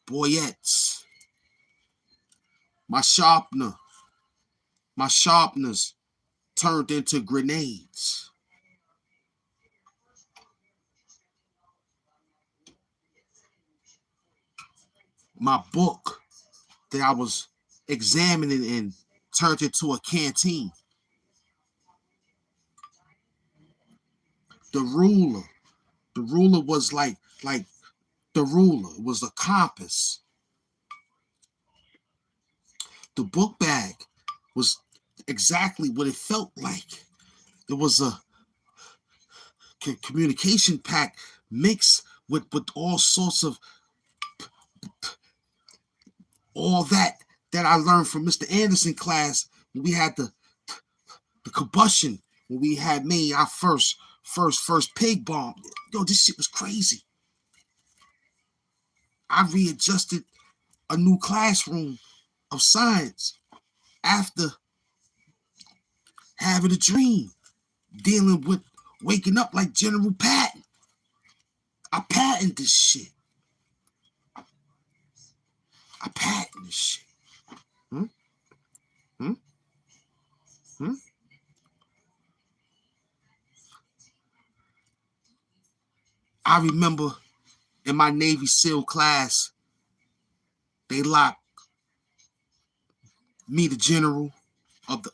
Speaker 1: boyettes. My sharpeners turned into grenades. My book that I was examining in turned into a canteen. The ruler was like the ruler. It was a compass. The book bag was exactly what it felt like. It was a communication pack mixed with all sorts of all that I learned from Mr. Anderson class when we had the combustion, when we had made our first pig bomb. Yo, this shit was crazy. I readjusted a new classroom of science after having a dream, dealing with waking up like General Patton. I patent this shit. I patent this shit. I remember in my Navy SEAL class, they locked me, the general of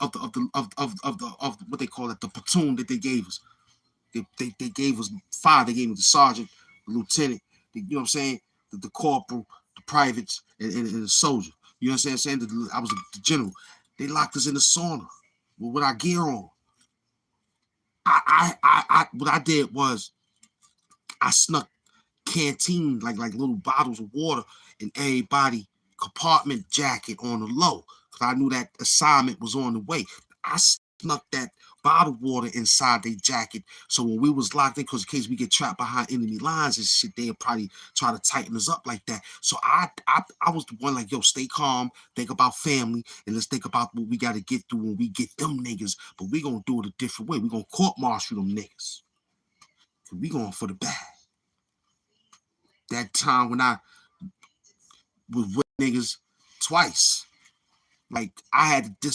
Speaker 1: what they call it, the platoon that they gave us. They gave us 5. They gave me the sergeant, the lieutenant, you know what I'm saying, the corporal, the privates, and the soldier. You know what I'm saying? I was the general. They locked us in the sauna with our gear on. What I did was I snuck canteen, like little bottles of water in everybody compartment jacket on the low, because I knew that assignment was on the way. I snuck that bottled water inside their jacket. So when we was locked in, because in case we get trapped behind enemy lines and shit, they'll probably try to tighten us up like that. So I was the one like, yo, stay calm, think about family, and let's think about what we got to get through when we get them niggas. But we gonna do it a different way. We gonna court-martial them niggas. We going for the bag. That time when I was with niggas twice, like I had to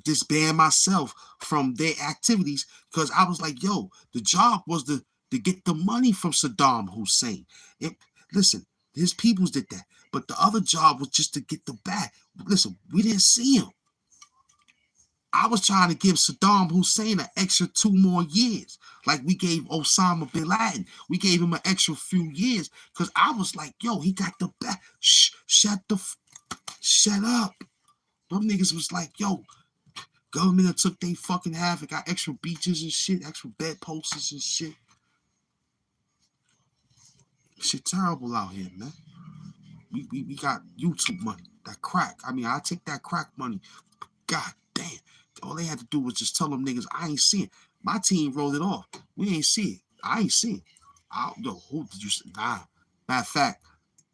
Speaker 1: disband myself from their activities because I was like, yo, the job was to get the money from Saddam Hussein. Listen, his peoples did that, but the other job was just to get the bag. Listen, we didn't see him. I was trying to give Saddam Hussein an extra 2 more years, like we gave Osama bin Laden. We gave him an extra few years because I was like, yo, he got the back. Shut up. Them niggas was like, yo, government took they fucking half and got extra beaches and shit, extra bedposts and shit. Shit terrible out here, man. We got YouTube money, that crack. I mean, I take that crack money. God damn. All they had to do was just tell them niggas, I ain't see it. My team rolled it off. We ain't see it. I ain't see it. Yo, who did you see? Nah. Matter of fact,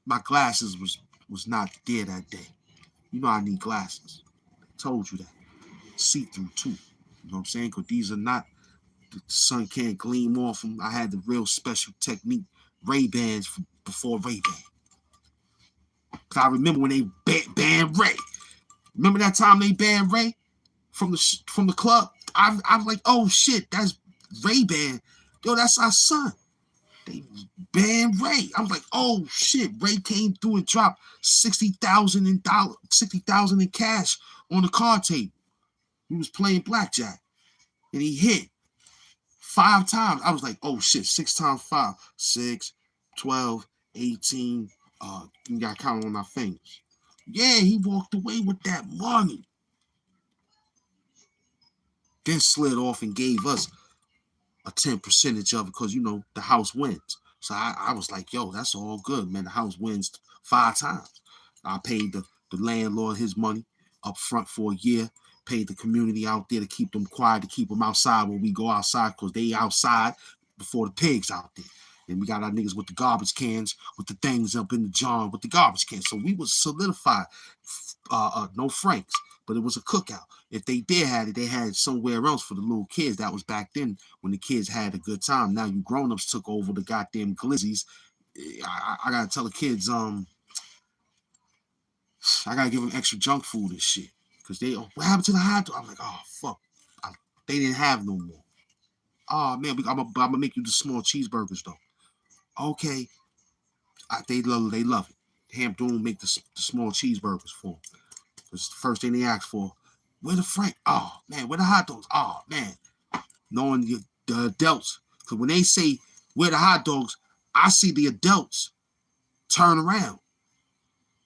Speaker 1: my glasses was not there that day. You know I need glasses. I told you that. See-through too. You know what I'm saying? Because these are not, the sun can't gleam off them. I had the real special technique, Ray-Bans before Ray-Ban. Because I remember when they banned Ray. Remember that time they banned Ray from the club? I was like, oh shit, that's Ray-Ban. Yo, that's our son. They banned Ray. I was like, oh shit, Ray came through and dropped $60,000 in cash on the card table. He was playing blackjack and he hit 5 times. I was like, oh shit, 6 times 5, 6, 12, 18. You got to count on my fingers. Yeah, he walked away with that money. Then slid off and gave us a 10% of it because, you know, the house wins. So I was like, yo, that's all good, man. The house wins 5 times. I paid the landlord his money up front for a year, paid the community out there to keep them quiet, to keep them outside when we go outside because they outside before the pigs out there. And we got our niggas with the garbage cans, with the things up in the jar with the garbage cans. So we was solidified. No Franks, but it was a cookout. If they did have it, they had it somewhere else for the little kids. That was back then when the kids had a good time. Now you grown-ups took over the goddamn glizzies. I gotta tell the kids, I gotta give them extra junk food and shit. Because what happened to the hot dog? I'm like, oh, fuck. They didn't have no more. Oh, man, I'm gonna make you the small cheeseburgers, though. Okay. They love it. HAMP don't make the small cheeseburgers for them. It's the first thing they ask for. Where the Frank? Oh, man, where the hot dogs? Oh, man. Knowing the adults. Because when they say, where the hot dogs, I see the adults turn around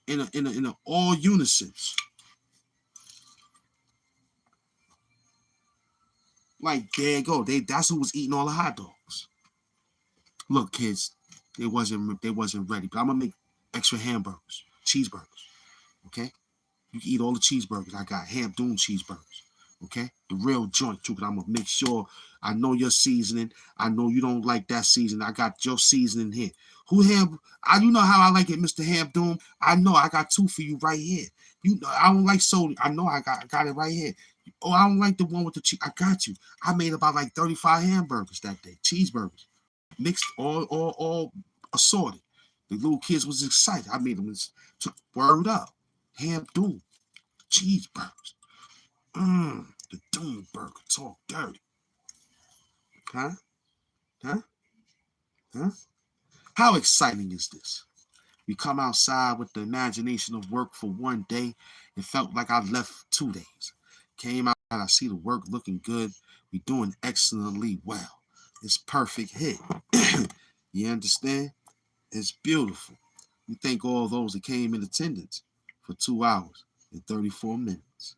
Speaker 1: in a all unison. Like, there you go. That's who was eating all the hot dogs. Look, kids, they wasn't ready. But I'm gonna make extra hamburgers, cheeseburgers. Okay? You can eat all the cheeseburgers. I got HAMP Doom cheeseburgers. Okay? The real joint too, because I'm gonna make sure I know your seasoning. I know you don't like that seasoning. I got your seasoning here. You know how I like it, Mr. HAMP Doom. I know I got 2 for you right here. You know I don't like soda. I know I got it right here. Oh, I don't like the one with the cheese. I got you. I made about like 35 hamburgers that day, cheeseburgers, mixed all assorted. The little kids was excited. I made them took word up. HAMP Doom cheeseburgers. The Doom burger. Talk dirty. Huh? How exciting is this? We come outside with the imagination of work for 1 day. It felt like I left 2 days. Came out, I see the work looking good. We doing excellently well. It's perfect hit. You understand? It's beautiful. We thank all those that came in attendance for 2 hours and 34 minutes.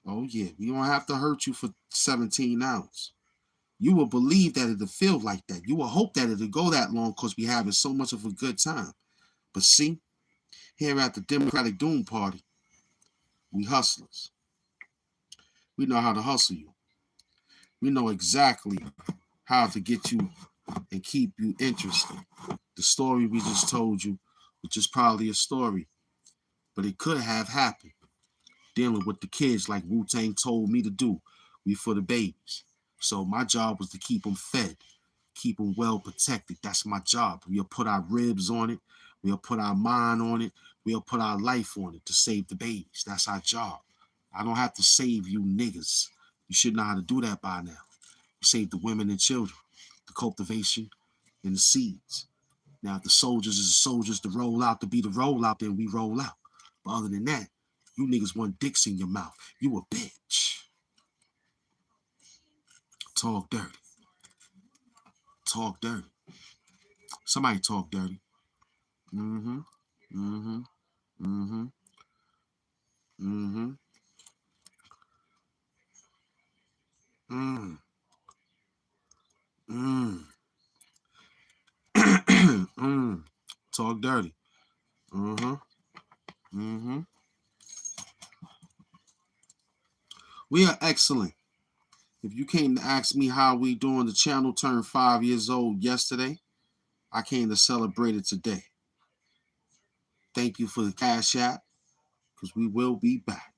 Speaker 1: Oh yeah, we don't have to hurt you for 17 hours. You will believe that it'll feel like that. You will hope that it'll go that long because we're having so much of a good time. But see, here at the Democratic Doom Party, we hustlers. We know how to hustle you. We know exactly how to get you and keep you interested. The story we just told you, which is probably a story, but it could have happened. Dealing with the kids like Wu-Tang told me to do. We for the babies. So my job was to keep them fed, keep them well protected. That's my job. We'll put our ribs on it. We'll put our mind on it. We'll put our life on it to save the babies. That's our job. I don't have to save you niggas. You should know how to do that by now. You save the women and children, the cultivation and the seeds. Now, if the soldiers is the soldiers to roll out to be the rollout, then we roll out. But other than that, you niggas want dicks in your mouth. You a bitch. Talk dirty. Talk dirty. Somebody talk dirty. Mm-hmm. Mm-hmm. Mm-hmm. Mm-hmm. Mm. Mm. mm. Talk dirty. Mm-hmm. Mm-hmm. We are excellent. If you came to ask me how we doing, the channel turned 5 years old yesterday. I came to celebrate it today. Thank you for the Cash App, because we will be back.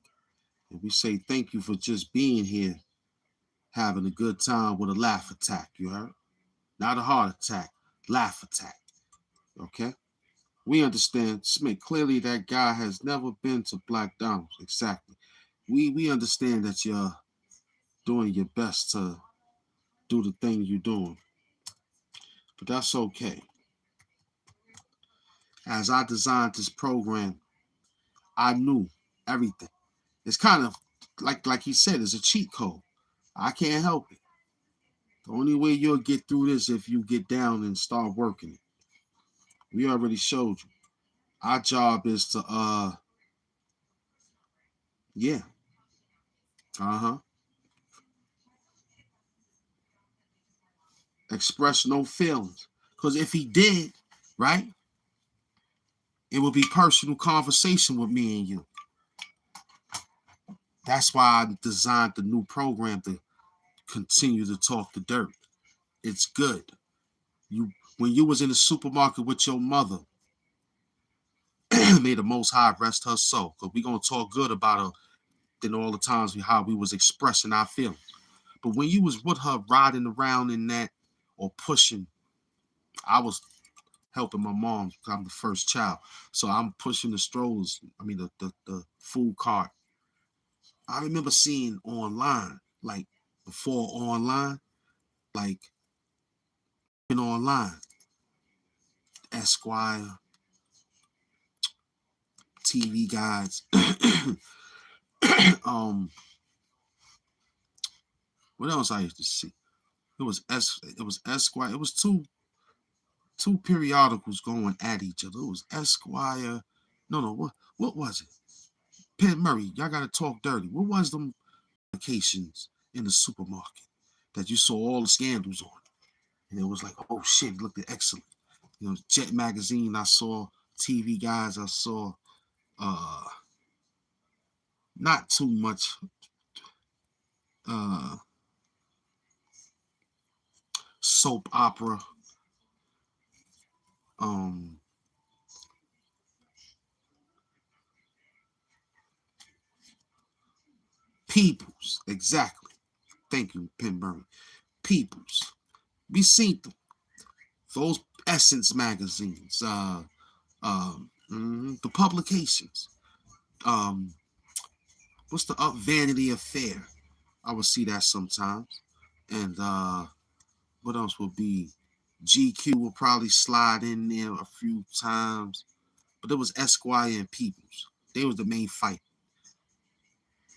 Speaker 1: And we say thank you for just being here, having a good time with a laugh attack, you heard? Not a heart attack, laugh attack, okay? We understand, Smith, clearly that guy has never been to Black Donald's, exactly. We understand that you're doing your best to do the thing you're doing, but that's okay. As I designed this program, I knew everything. It's kind of like he said, it's a cheat code. I can't help it. The only way you'll get through this if you get down and start working it. We already showed you. Our job is to yeah. Uh-huh. Express no feelings. Because if he did, right, it would be personal conversation with me and you. That's why I designed the new program to continue to talk the dirt. It's good. When you was in the supermarket with your mother, may the Most High rest her soul. Because we're going to talk good about her than all the times how we was expressing our feelings. But when you was with her riding around in that or pushing, I was helping my mom because I'm the first child. So I'm pushing the strollers, the food cart. I remember seeing online, like before online, like online, Esquire, TV guides, what else I used to see? It was Esquire. It was two periodicals going at each other. It was Esquire. No, what was it? Penn Murray, y'all gotta talk dirty. What was them locations in the supermarket that you saw all the scandals on? And it was like, oh shit, it looked excellent. You know, Jet Magazine, I saw TV guys, I saw not too much soap opera. Peoples, exactly. Thank you, Penbury. Peoples. We seen them. Those Essence magazines, the publications. What's the Vanity Affair? I would see that sometimes. And what else would be? GQ will probably slide in there a few times. But it was Esquire and Peoples. They was the main fight.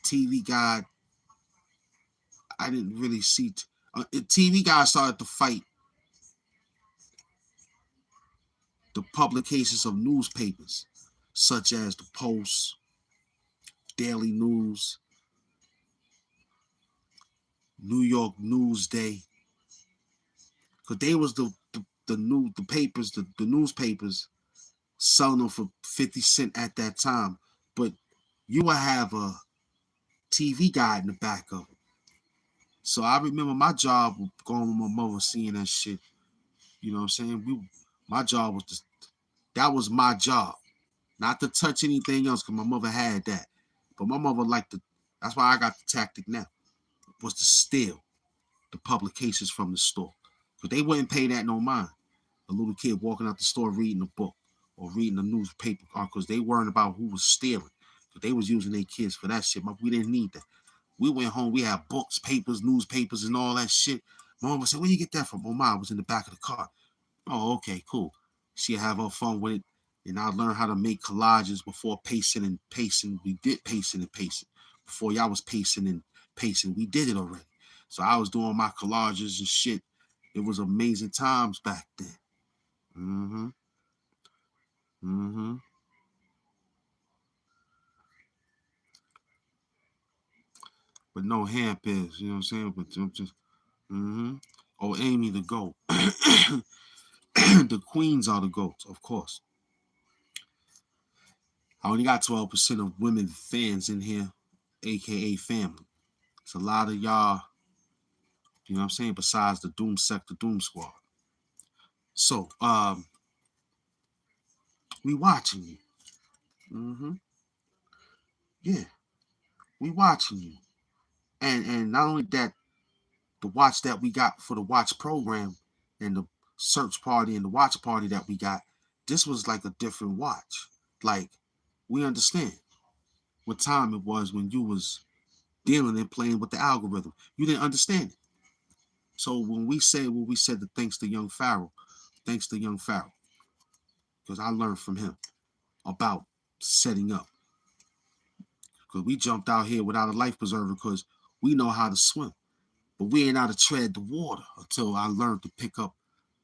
Speaker 1: TV Guide, I didn't really see. TV Guide started to fight the publications of newspapers, such as the Post, Daily News, New York Newsday, because they was the newspapers selling them for 50 cents at that time. But you would have a TV guide in the back of it. So I remember my job going with my mother, seeing that shit. You know what I'm saying? My job was that was my job, not to touch anything else, because my mother had that. But my mother liked to. That's why I got the tactic now. Was to steal the publications from the store, because they wouldn't pay that no mind. A little kid walking out the store reading a book or reading a newspaper, because they weren't about who was stealing. But they was using their kids for that shit. We didn't need that. We went home. We had books, papers, newspapers, and all that shit. My mom would say, "Where you get that from?" Oh, mom was in the back of the car. Oh, okay, cool. She'd have her fun with it. And I learned how to make collages before pacing and pacing. We did pacing and pacing. Before y'all was pacing and pacing, we did it already. So I was doing my collages and shit. It was amazing times back then. Mm-hmm. Mm-hmm. But no HAMP is, you know what I'm saying? But just, mm-hmm. Oh, Amy the GOAT. The queens are the GOATs, of course. I only got 12% of women fans in here, aka family. It's a lot of y'all, you know what I'm saying, besides the Doom Sector Doom Squad. So, we watching you. Mm-hmm. Yeah, we watching you. And not only that, the watch that we got for the watch program and the search party and the watch party that we got, this was like a different watch. Like, we understand what time it was when you was dealing and playing with the algorithm. You didn't understand it. So when we said the thanks to young Pharaoh, because I learned from him about setting up. Because we jumped out here without a life preserver because we know how to swim. But we ain't how to tread the water until I learned to pick up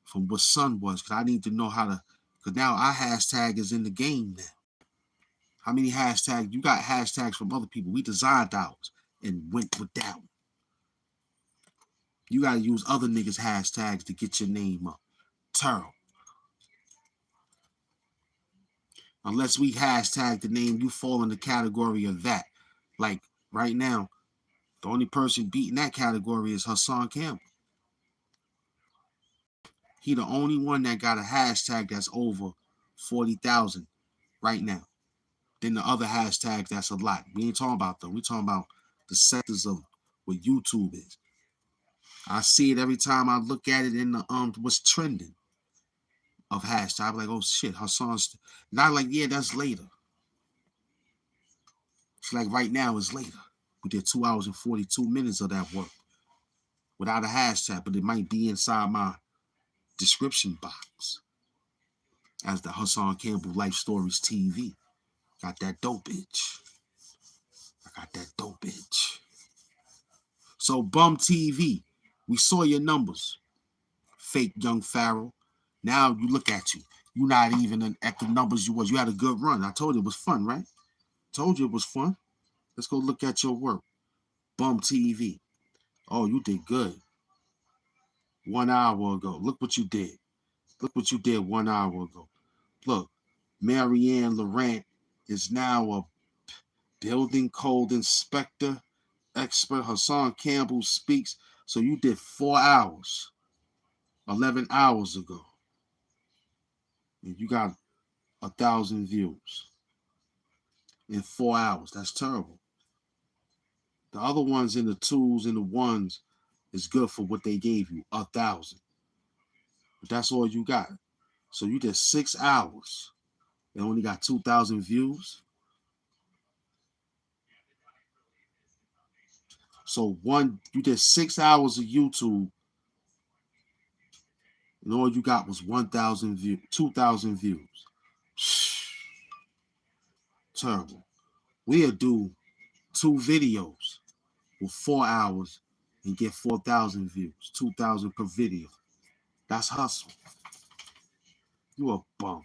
Speaker 1: from what sun was. Because I need to know how to, because now our hashtag is in the game now. How many hashtags? You got hashtags from other people. We designed ours and went with that one. You got to use other niggas' hashtags to get your name up. Terrible. Unless we hashtag the name, you fall in the category of that. Like right now, the only person beating that category is Hassan Campbell. He the only one that got a hashtag that's over 40,000 right now. Then the other hashtags, that's a lot. We ain't talking about them. We talking about the sectors of what YouTube is. I see it every time I look at it in the what's trending of hashtag. I'm like, oh shit, Hassan's not like, yeah, that's later. It's like right now is later. We did 2 hours and 42 minutes of that work without a hashtag, but it might be inside my description box as the Hassan Campbell Life Stories TV. Got that dope bitch. I got that dope bitch. So Bum TV, we saw your numbers. Fake young Pharaoh. Now you look at you. You're not even at the numbers you was. You had a good run. I told you it was fun, right? Told you it was fun. Let's go look at your work. Bum TV. Oh, you did good. 1 hour ago. Look what you did. Look what you did 1 hour ago. Look, Marianne Laurent is now a building code inspector expert. Hassan Campbell speaks. So you did 4 hours, 11 hours ago. And you got 1,000 views in 4 hours. That's terrible. The other ones in the twos and the ones is good for what they gave you, 1,000. But that's all you got. So you did 6 hours and only got 2,000 views. So you did 6 hours of YouTube and all you got was 1,000 views, 2,000 views. Terrible. We'll do 2 videos with 4 hours and get 4,000 views, 2,000 per video. That's hustle. You a bum.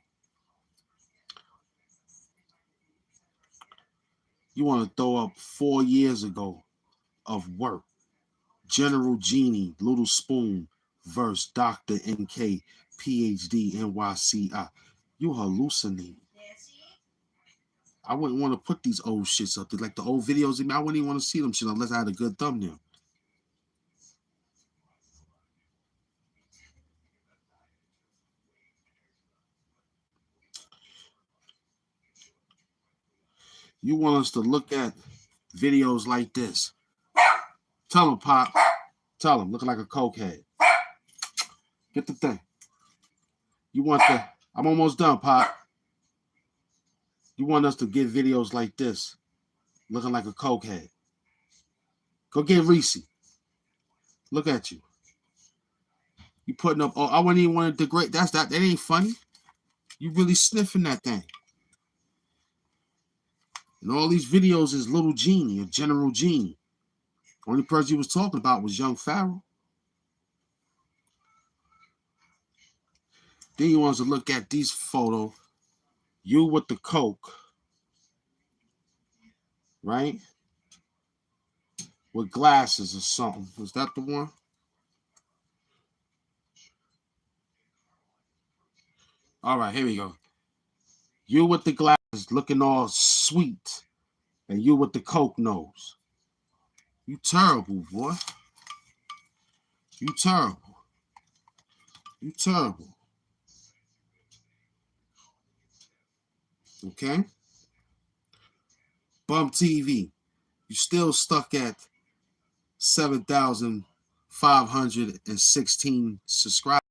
Speaker 1: You want to throw up 4 years ago of work. General Genie, Little Spoon, verse Dr. NK, PhD, NYCI. You hallucinating. I wouldn't want to put these old shits up there. Like the old videos, I wouldn't even want to see them shit unless I had a good thumbnail. You want us to look at videos like this. Tell him, Pop. Tell him, looking like a cokehead. Get the thing. You want the... I'm almost done, Pop. You want us to get videos like this, looking like a cokehead. Go get Reese. Look at you. You putting up... Oh, I wouldn't even want to degrade... That ain't funny. You really sniffing that thing. And all these videos is Little Genie or General Genie. Only person he was talking about was Young Pharaoh. Then he wants to look at these photos. You with the coke. Right? With glasses or something. Was that the one? All right, here we go. You with the glasses looking all sweet. And you with the coke nose. You terrible, boy. You terrible. You terrible. Okay? Bump TV. You still stuck at 7,516 subscribers.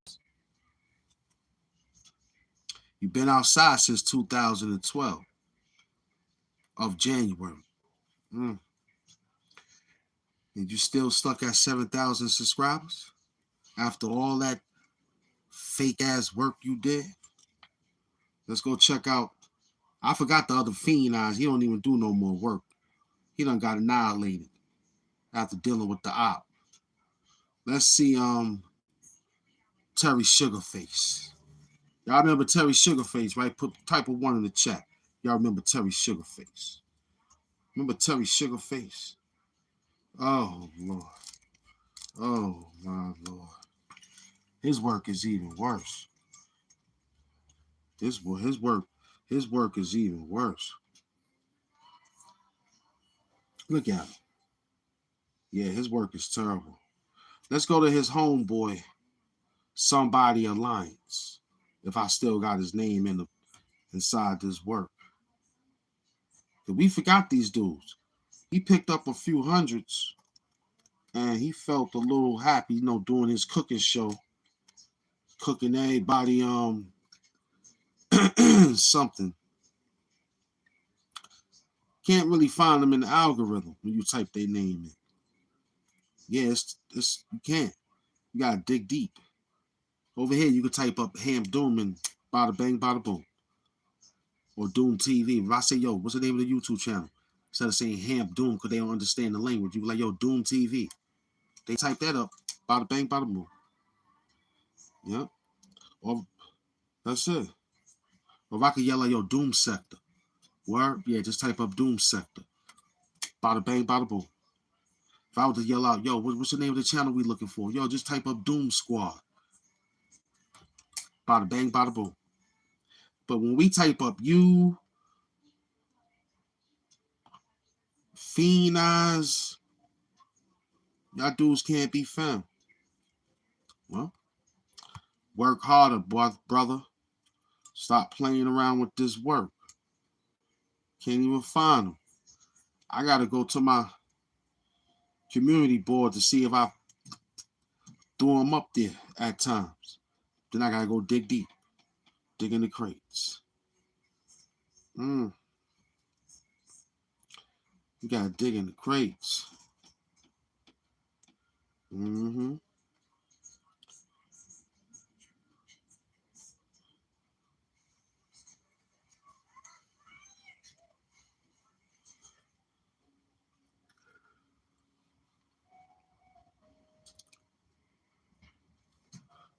Speaker 1: You've been outside since 2012 of January. And you still stuck at 7,000 subscribers after all that fake ass work you did? Let's go check out. I forgot the other fiend eyes. He don't even do no more work. He done got annihilated after dealing with the op. Let's see Terry Sugarface. Y'all remember Terry Sugarface, right? Type of 1 in the chat. Y'all remember Terry Sugarface. Remember Terry Sugarface? Oh, Lord. Oh, my Lord. His work is even worse. His work is even worse. Look at him. Yeah, his work is terrible. Let's go to his homeboy, Somebody Alliance. If I still got his name inside this work. We forgot these dudes. He picked up a few hundreds and he felt a little happy, doing his cooking show. Cooking everybody something. Can't really find them in the algorithm when you type their name in. Yeah, it's you can't. You gotta dig deep. Over here, you can type up HAMP Doom and bada bang, bada boom. Or Doom TV. If I say, yo, what's the name of the YouTube channel? Instead of saying HAMP Doom because they don't understand the language, you be like, yo, Doom TV. They type that up, bada bang, bada boom. Yeah. Or that's it. Or if I could yell out, yo, Doom Sector. Word? Yeah, just type up Doom Sector. Bada bang, bada boom. If I were to yell out, yo, what's the name of the channel we looking for? Yo, just type up Doom Squad. Bada bang, bada boom. But when we type up you, Fiend Eyes, y'all dudes can't be found. Well, work harder, brother. Stop playing around with this work. Can't even find them. I got to go to my community board to see if I threw them up there at times. Then I got to go dig deep. Dig in the crates. You got to dig in the crates.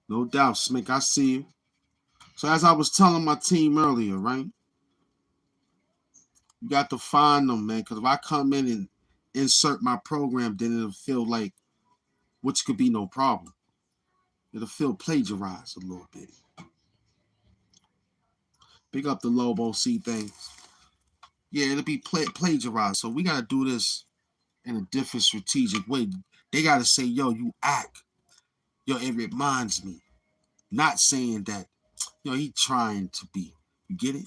Speaker 1: No doubt, Smick. I see you. So as I was telling my team earlier, right? You got to find them, man. Because if I come in and insert my program, then it'll feel like, which could be no problem. It'll feel plagiarized a little bit. Pick up the Lobo C thing. Yeah, it'll be plagiarized. So we got to do this in a different strategic way. They got to say, yo, you act. Yo, it reminds me. Not saying that, he trying to be. You get it?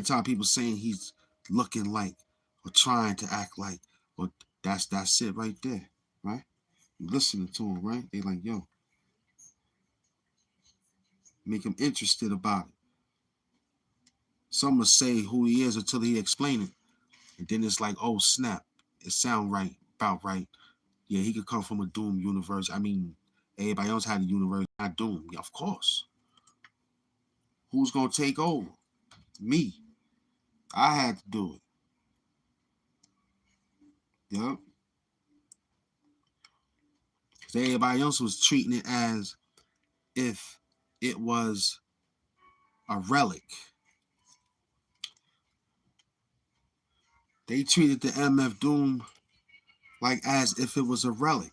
Speaker 1: time people saying he's looking like or trying to act like, well, that's it right there, right? You listening to him, right? They like, yo, make him interested about it. Some will say who he is until he explain it. And then it's like, oh, snap. It sound right, about right. Yeah, he could come from a Doom universe. I mean, everybody else had a universe, not Doom. Yeah, of course. Who's going to take over? Me. I had to do it. Yep. Because everybody else was treating it as if it was a relic. They treated the MF Doom like as if it was a relic.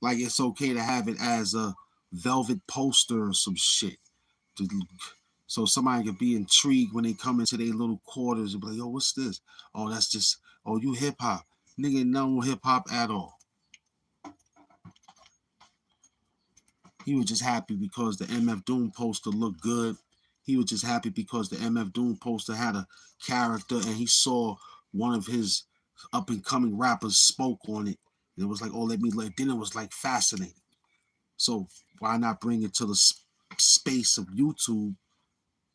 Speaker 1: Like it's okay to have it as a velvet poster or some shit. So somebody could be intrigued when they come into their little quarters and be like, yo, what's this? Oh, that's just, oh, you hip hop. Nigga, no hip hop at all. He was just happy because the MF Doom poster looked good. He was just happy because the MF Doom poster had a character and he saw one of his up and coming rappers spoke on it. And it was like, oh, then it was like fascinating. So why not bring it to the space of YouTube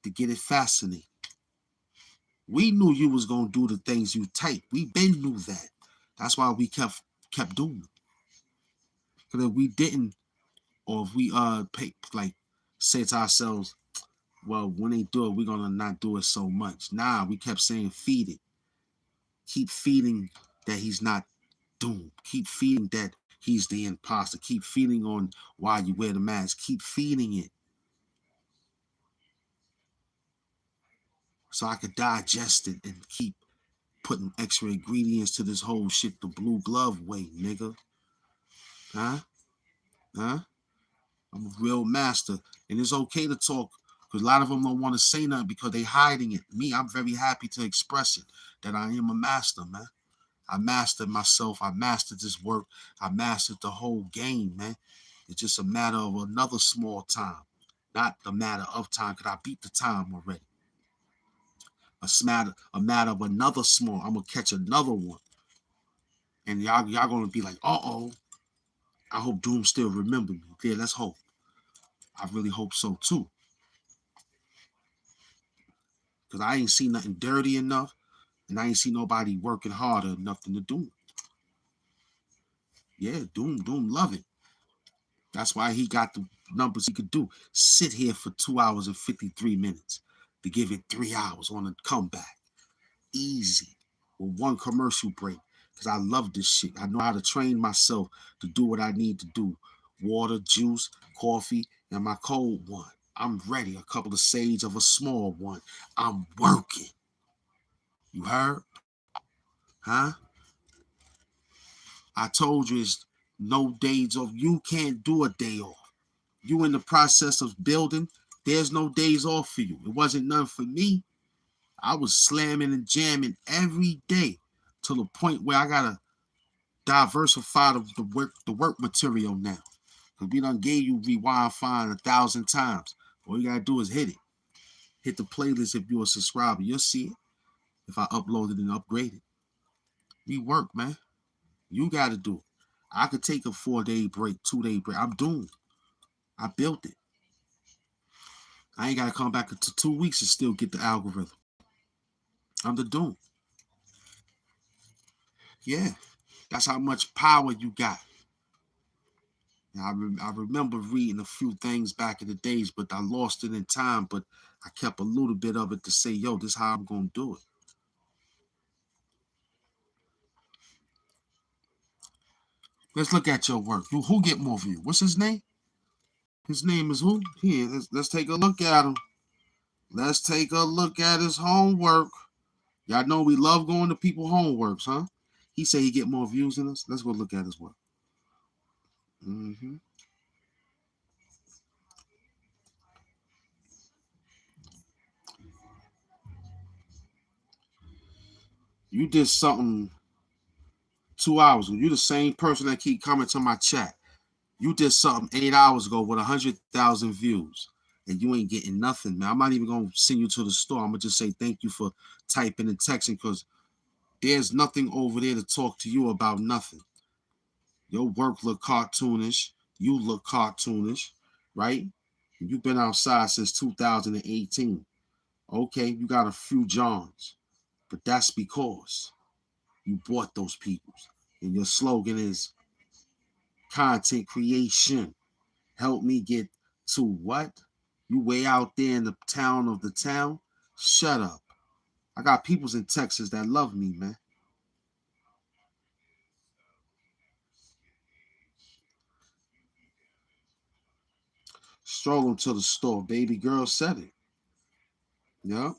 Speaker 1: to get it fascinating? We knew you was gonna do the things you type. We been knew that. That's why we kept doing it. Because if we didn't, or if we say to ourselves, well, when they do it, we're gonna not do it so much. Nah, we kept saying feed it. Keep feeding that he's not doomed. Keep feeding that he's the imposter. Keep feeding on why you wear the mask. Keep feeding it. So I could digest it and keep putting extra ingredients to this whole shit the blue glove way, nigga. Huh? I'm a real master. And it's okay to talk because a lot of them don't want to say nothing because they hiding it. Me, I'm very happy to express it, that I am a master, man. I mastered myself. I mastered this work. I mastered the whole game, man. It's just a matter of another small time. Not the matter of time because I beat the time already. A matter of another small. I'm gonna catch another one, and y'all gonna be like, uh-oh. I hope Doom still remember me. Yeah, let's hope. I really hope so too, because I ain't seen nothing dirty enough, and I ain't seen nobody working harder enough than the Doom. Yeah, Doom love it. That's why he got the numbers he could do. Sit here for 2 hours and 53 minutes to give it 3 hours on a comeback. Easy. With one commercial break. Because I love this shit. I know how to train myself to do what I need to do. Water, juice, coffee, and my cold one. I'm ready. A couple of shades of a small one. I'm working. You heard? Huh? I told you it's no days off. You can't do a day off. You in the process of building, there's no days off for you. It wasn't none for me. I was slamming and jamming every day to the point where I gotta diversify the work material now. Because we done gave you Rewind Fine 1,000 times. All you gotta do is hit it. Hit the playlist if you're a subscriber. You'll see it if I upload it and upgrade it. We work, man. You gotta do it. I could take a 4-day break, 2-day break. I'm doomed. I built it. I ain't got to come back into 2 weeks and still get the algorithm. I'm the Doom. Yeah, that's how much power you got. Now, I remember reading a few things back in the days, but I lost it in time. But I kept a little bit of it to say, yo, this is how I'm going to do it. Let's look at your work. Who get more views? What's his name? His name is who? Here, let's take a look at him. Let's take a look at his homework. Y'all know we love going to people's homeworks, huh? He said he get more views than us. Let's go look at his work. Mm-hmm. You did something 2 hours ago. You're the same person that keep coming to my chat. You did something 8 hours ago with 100,000 views. and you ain't getting nothing, man. I'm not even going to send you to the store. I'm going to just say thank you for typing and texting, because there's nothing over there to talk to you about nothing. Your work look cartoonish. You look cartoonish, right? You've been outside since 2018. Okay, you got a few Johns, but that's because you bought those peoples. And your slogan is content creation. Help me get to what? You way out there in the town of the town? Shut up. I got peoples in Texas that love me, man. Stroll them to the store. Baby girl said it. Yep.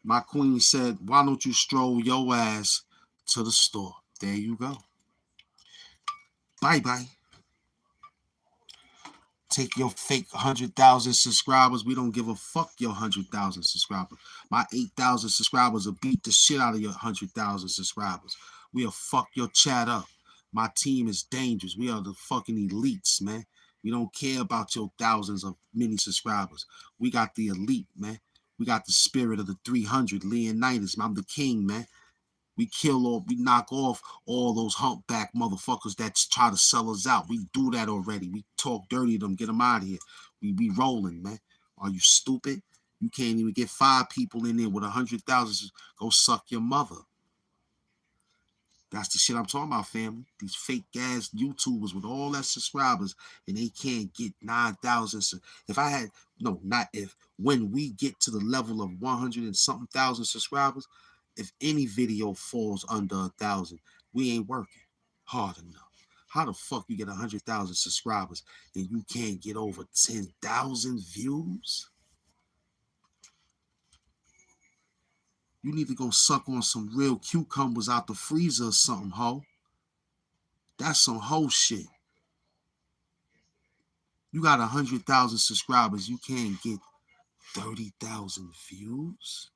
Speaker 1: My queen said, why don't you stroll your ass to the store? There you go. Bye-bye. Take your fake 100,000 subscribers. We don't give a fuck your 100,000 subscribers. My 8,000 subscribers will beat the shit out of your 100,000 subscribers. We'll fuck your chat up. My team is dangerous. We are the fucking elites, man. We don't care about your thousands of mini subscribers. We got the elite, man. We got the spirit of the 300 Leonidas. I'm the king, man. We knock off all those humpback motherfuckers that try to sell us out. We do that already. We talk dirty to them, get them out of here. We be rolling, man. Are you stupid? You can't even get 5 people in there with 100,000. Go suck your mother. That's the shit I'm talking about, family. These fake ass YouTubers with all that subscribers and they can't get 9,000. If I had, no, not if, when we get to the level of 100 and something thousand subscribers, if any video falls under 1,000, we ain't working hard enough. How the fuck you get 100,000 subscribers and you can't get over 10,000 views? You need to go suck on some real cucumbers out the freezer or something, ho. That's some hoe shit. You got 100,000 subscribers. You can't get 30,000 views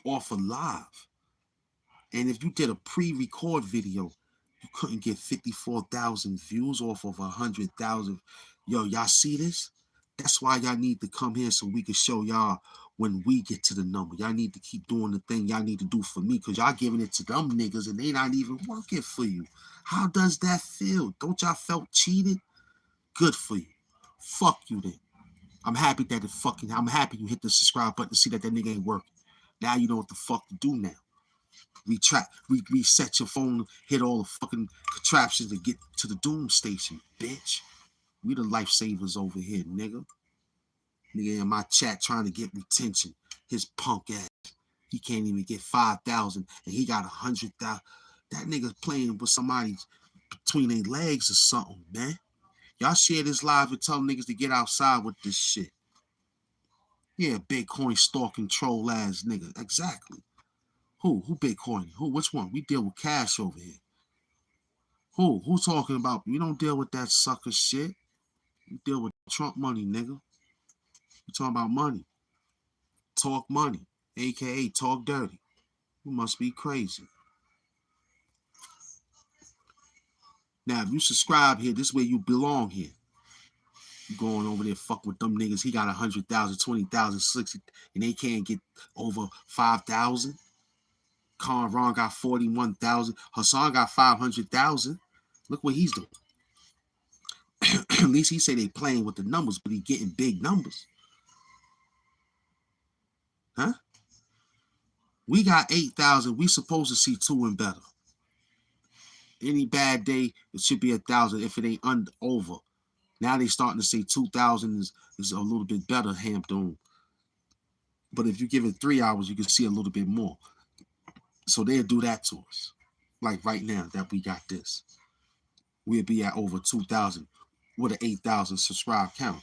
Speaker 1: off of live. And if you did a pre-record video, you couldn't get 54,000 views off of 100,000. Yo, y'all see this? That's why y'all need to come here so we can show y'all when we get to the number. Y'all need to keep doing the thing y'all need to do for me, because y'all giving it to them niggas and they not even working for you. How does that feel? Don't y'all felt cheated? Good for you. Fuck you then. I'm happy you hit the subscribe button to see that nigga ain't working. Now you know what the fuck to do now. Reset your phone, hit all the fucking contraptions to get to the doom station, bitch. We the lifesavers over here, nigga. Nigga in my chat trying to get retention. His punk ass. He can't even get 5,000 and he got 100,000. That nigga's playing with somebody between their legs or something, man. Y'all share this live and tell niggas to get outside with this shit. Yeah, Bitcoin stalking troll ass nigga. Exactly. Who Bitcoin? Who? Which one? We deal with cash over here. Who talking about? We don't deal with that sucker shit. We deal with Trump money, nigga. We talking about money. Talk money, aka talk dirty. You must be crazy. Now, if you subscribe here, this is where you belong here. You going over there fuck with them niggas. He got 100,000, 20,000, 60, and they can't get over 5,000. Ron got 41,000. Hassan got 500,000. Look what he's doing. At least he say they playing with the numbers, but he getting big numbers. Huh? We got 8,000. We supposed to see 2 and better. Any bad day, it should be 1,000 if it ain't over. Now they starting to say 2,000 is a little bit better, HAMP doing. But if you give it 3 hours, you can see a little bit more. So they'll do that to us. Like right now that we got this. We'll be at over 2,000 with an 8,000 subscribe count.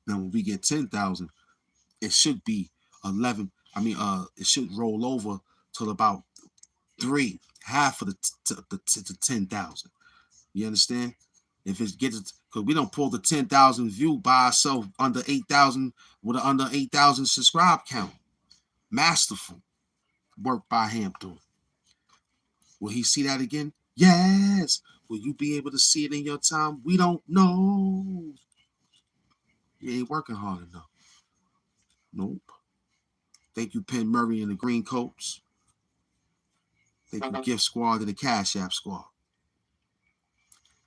Speaker 1: Now when we get 10,000, it should be 11. It should roll over till about 3, half of the 10,000. You understand? If it gets, because we don't pull the 10,000 view by ourselves under 8,000 with an under 8,000 subscribe count. Masterful work by HAMP doing. Will he see that again? Yes. Will you be able to see it in your time? We don't know. You ain't working hard enough. Nope. Thank you, Penn Murray and the Green Coats. Thank you, Gift Squad and the Cash App Squad.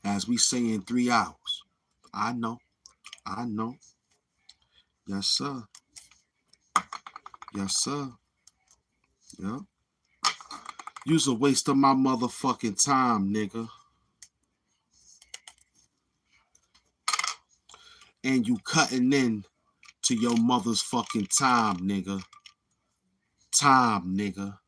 Speaker 1: As we say in 3 hours. I know. Yes, sir. Yes, sir. Yeah. You's a waste of my motherfucking time, nigga. And you cutting in to your mother's fucking time, nigga. Time, nigga.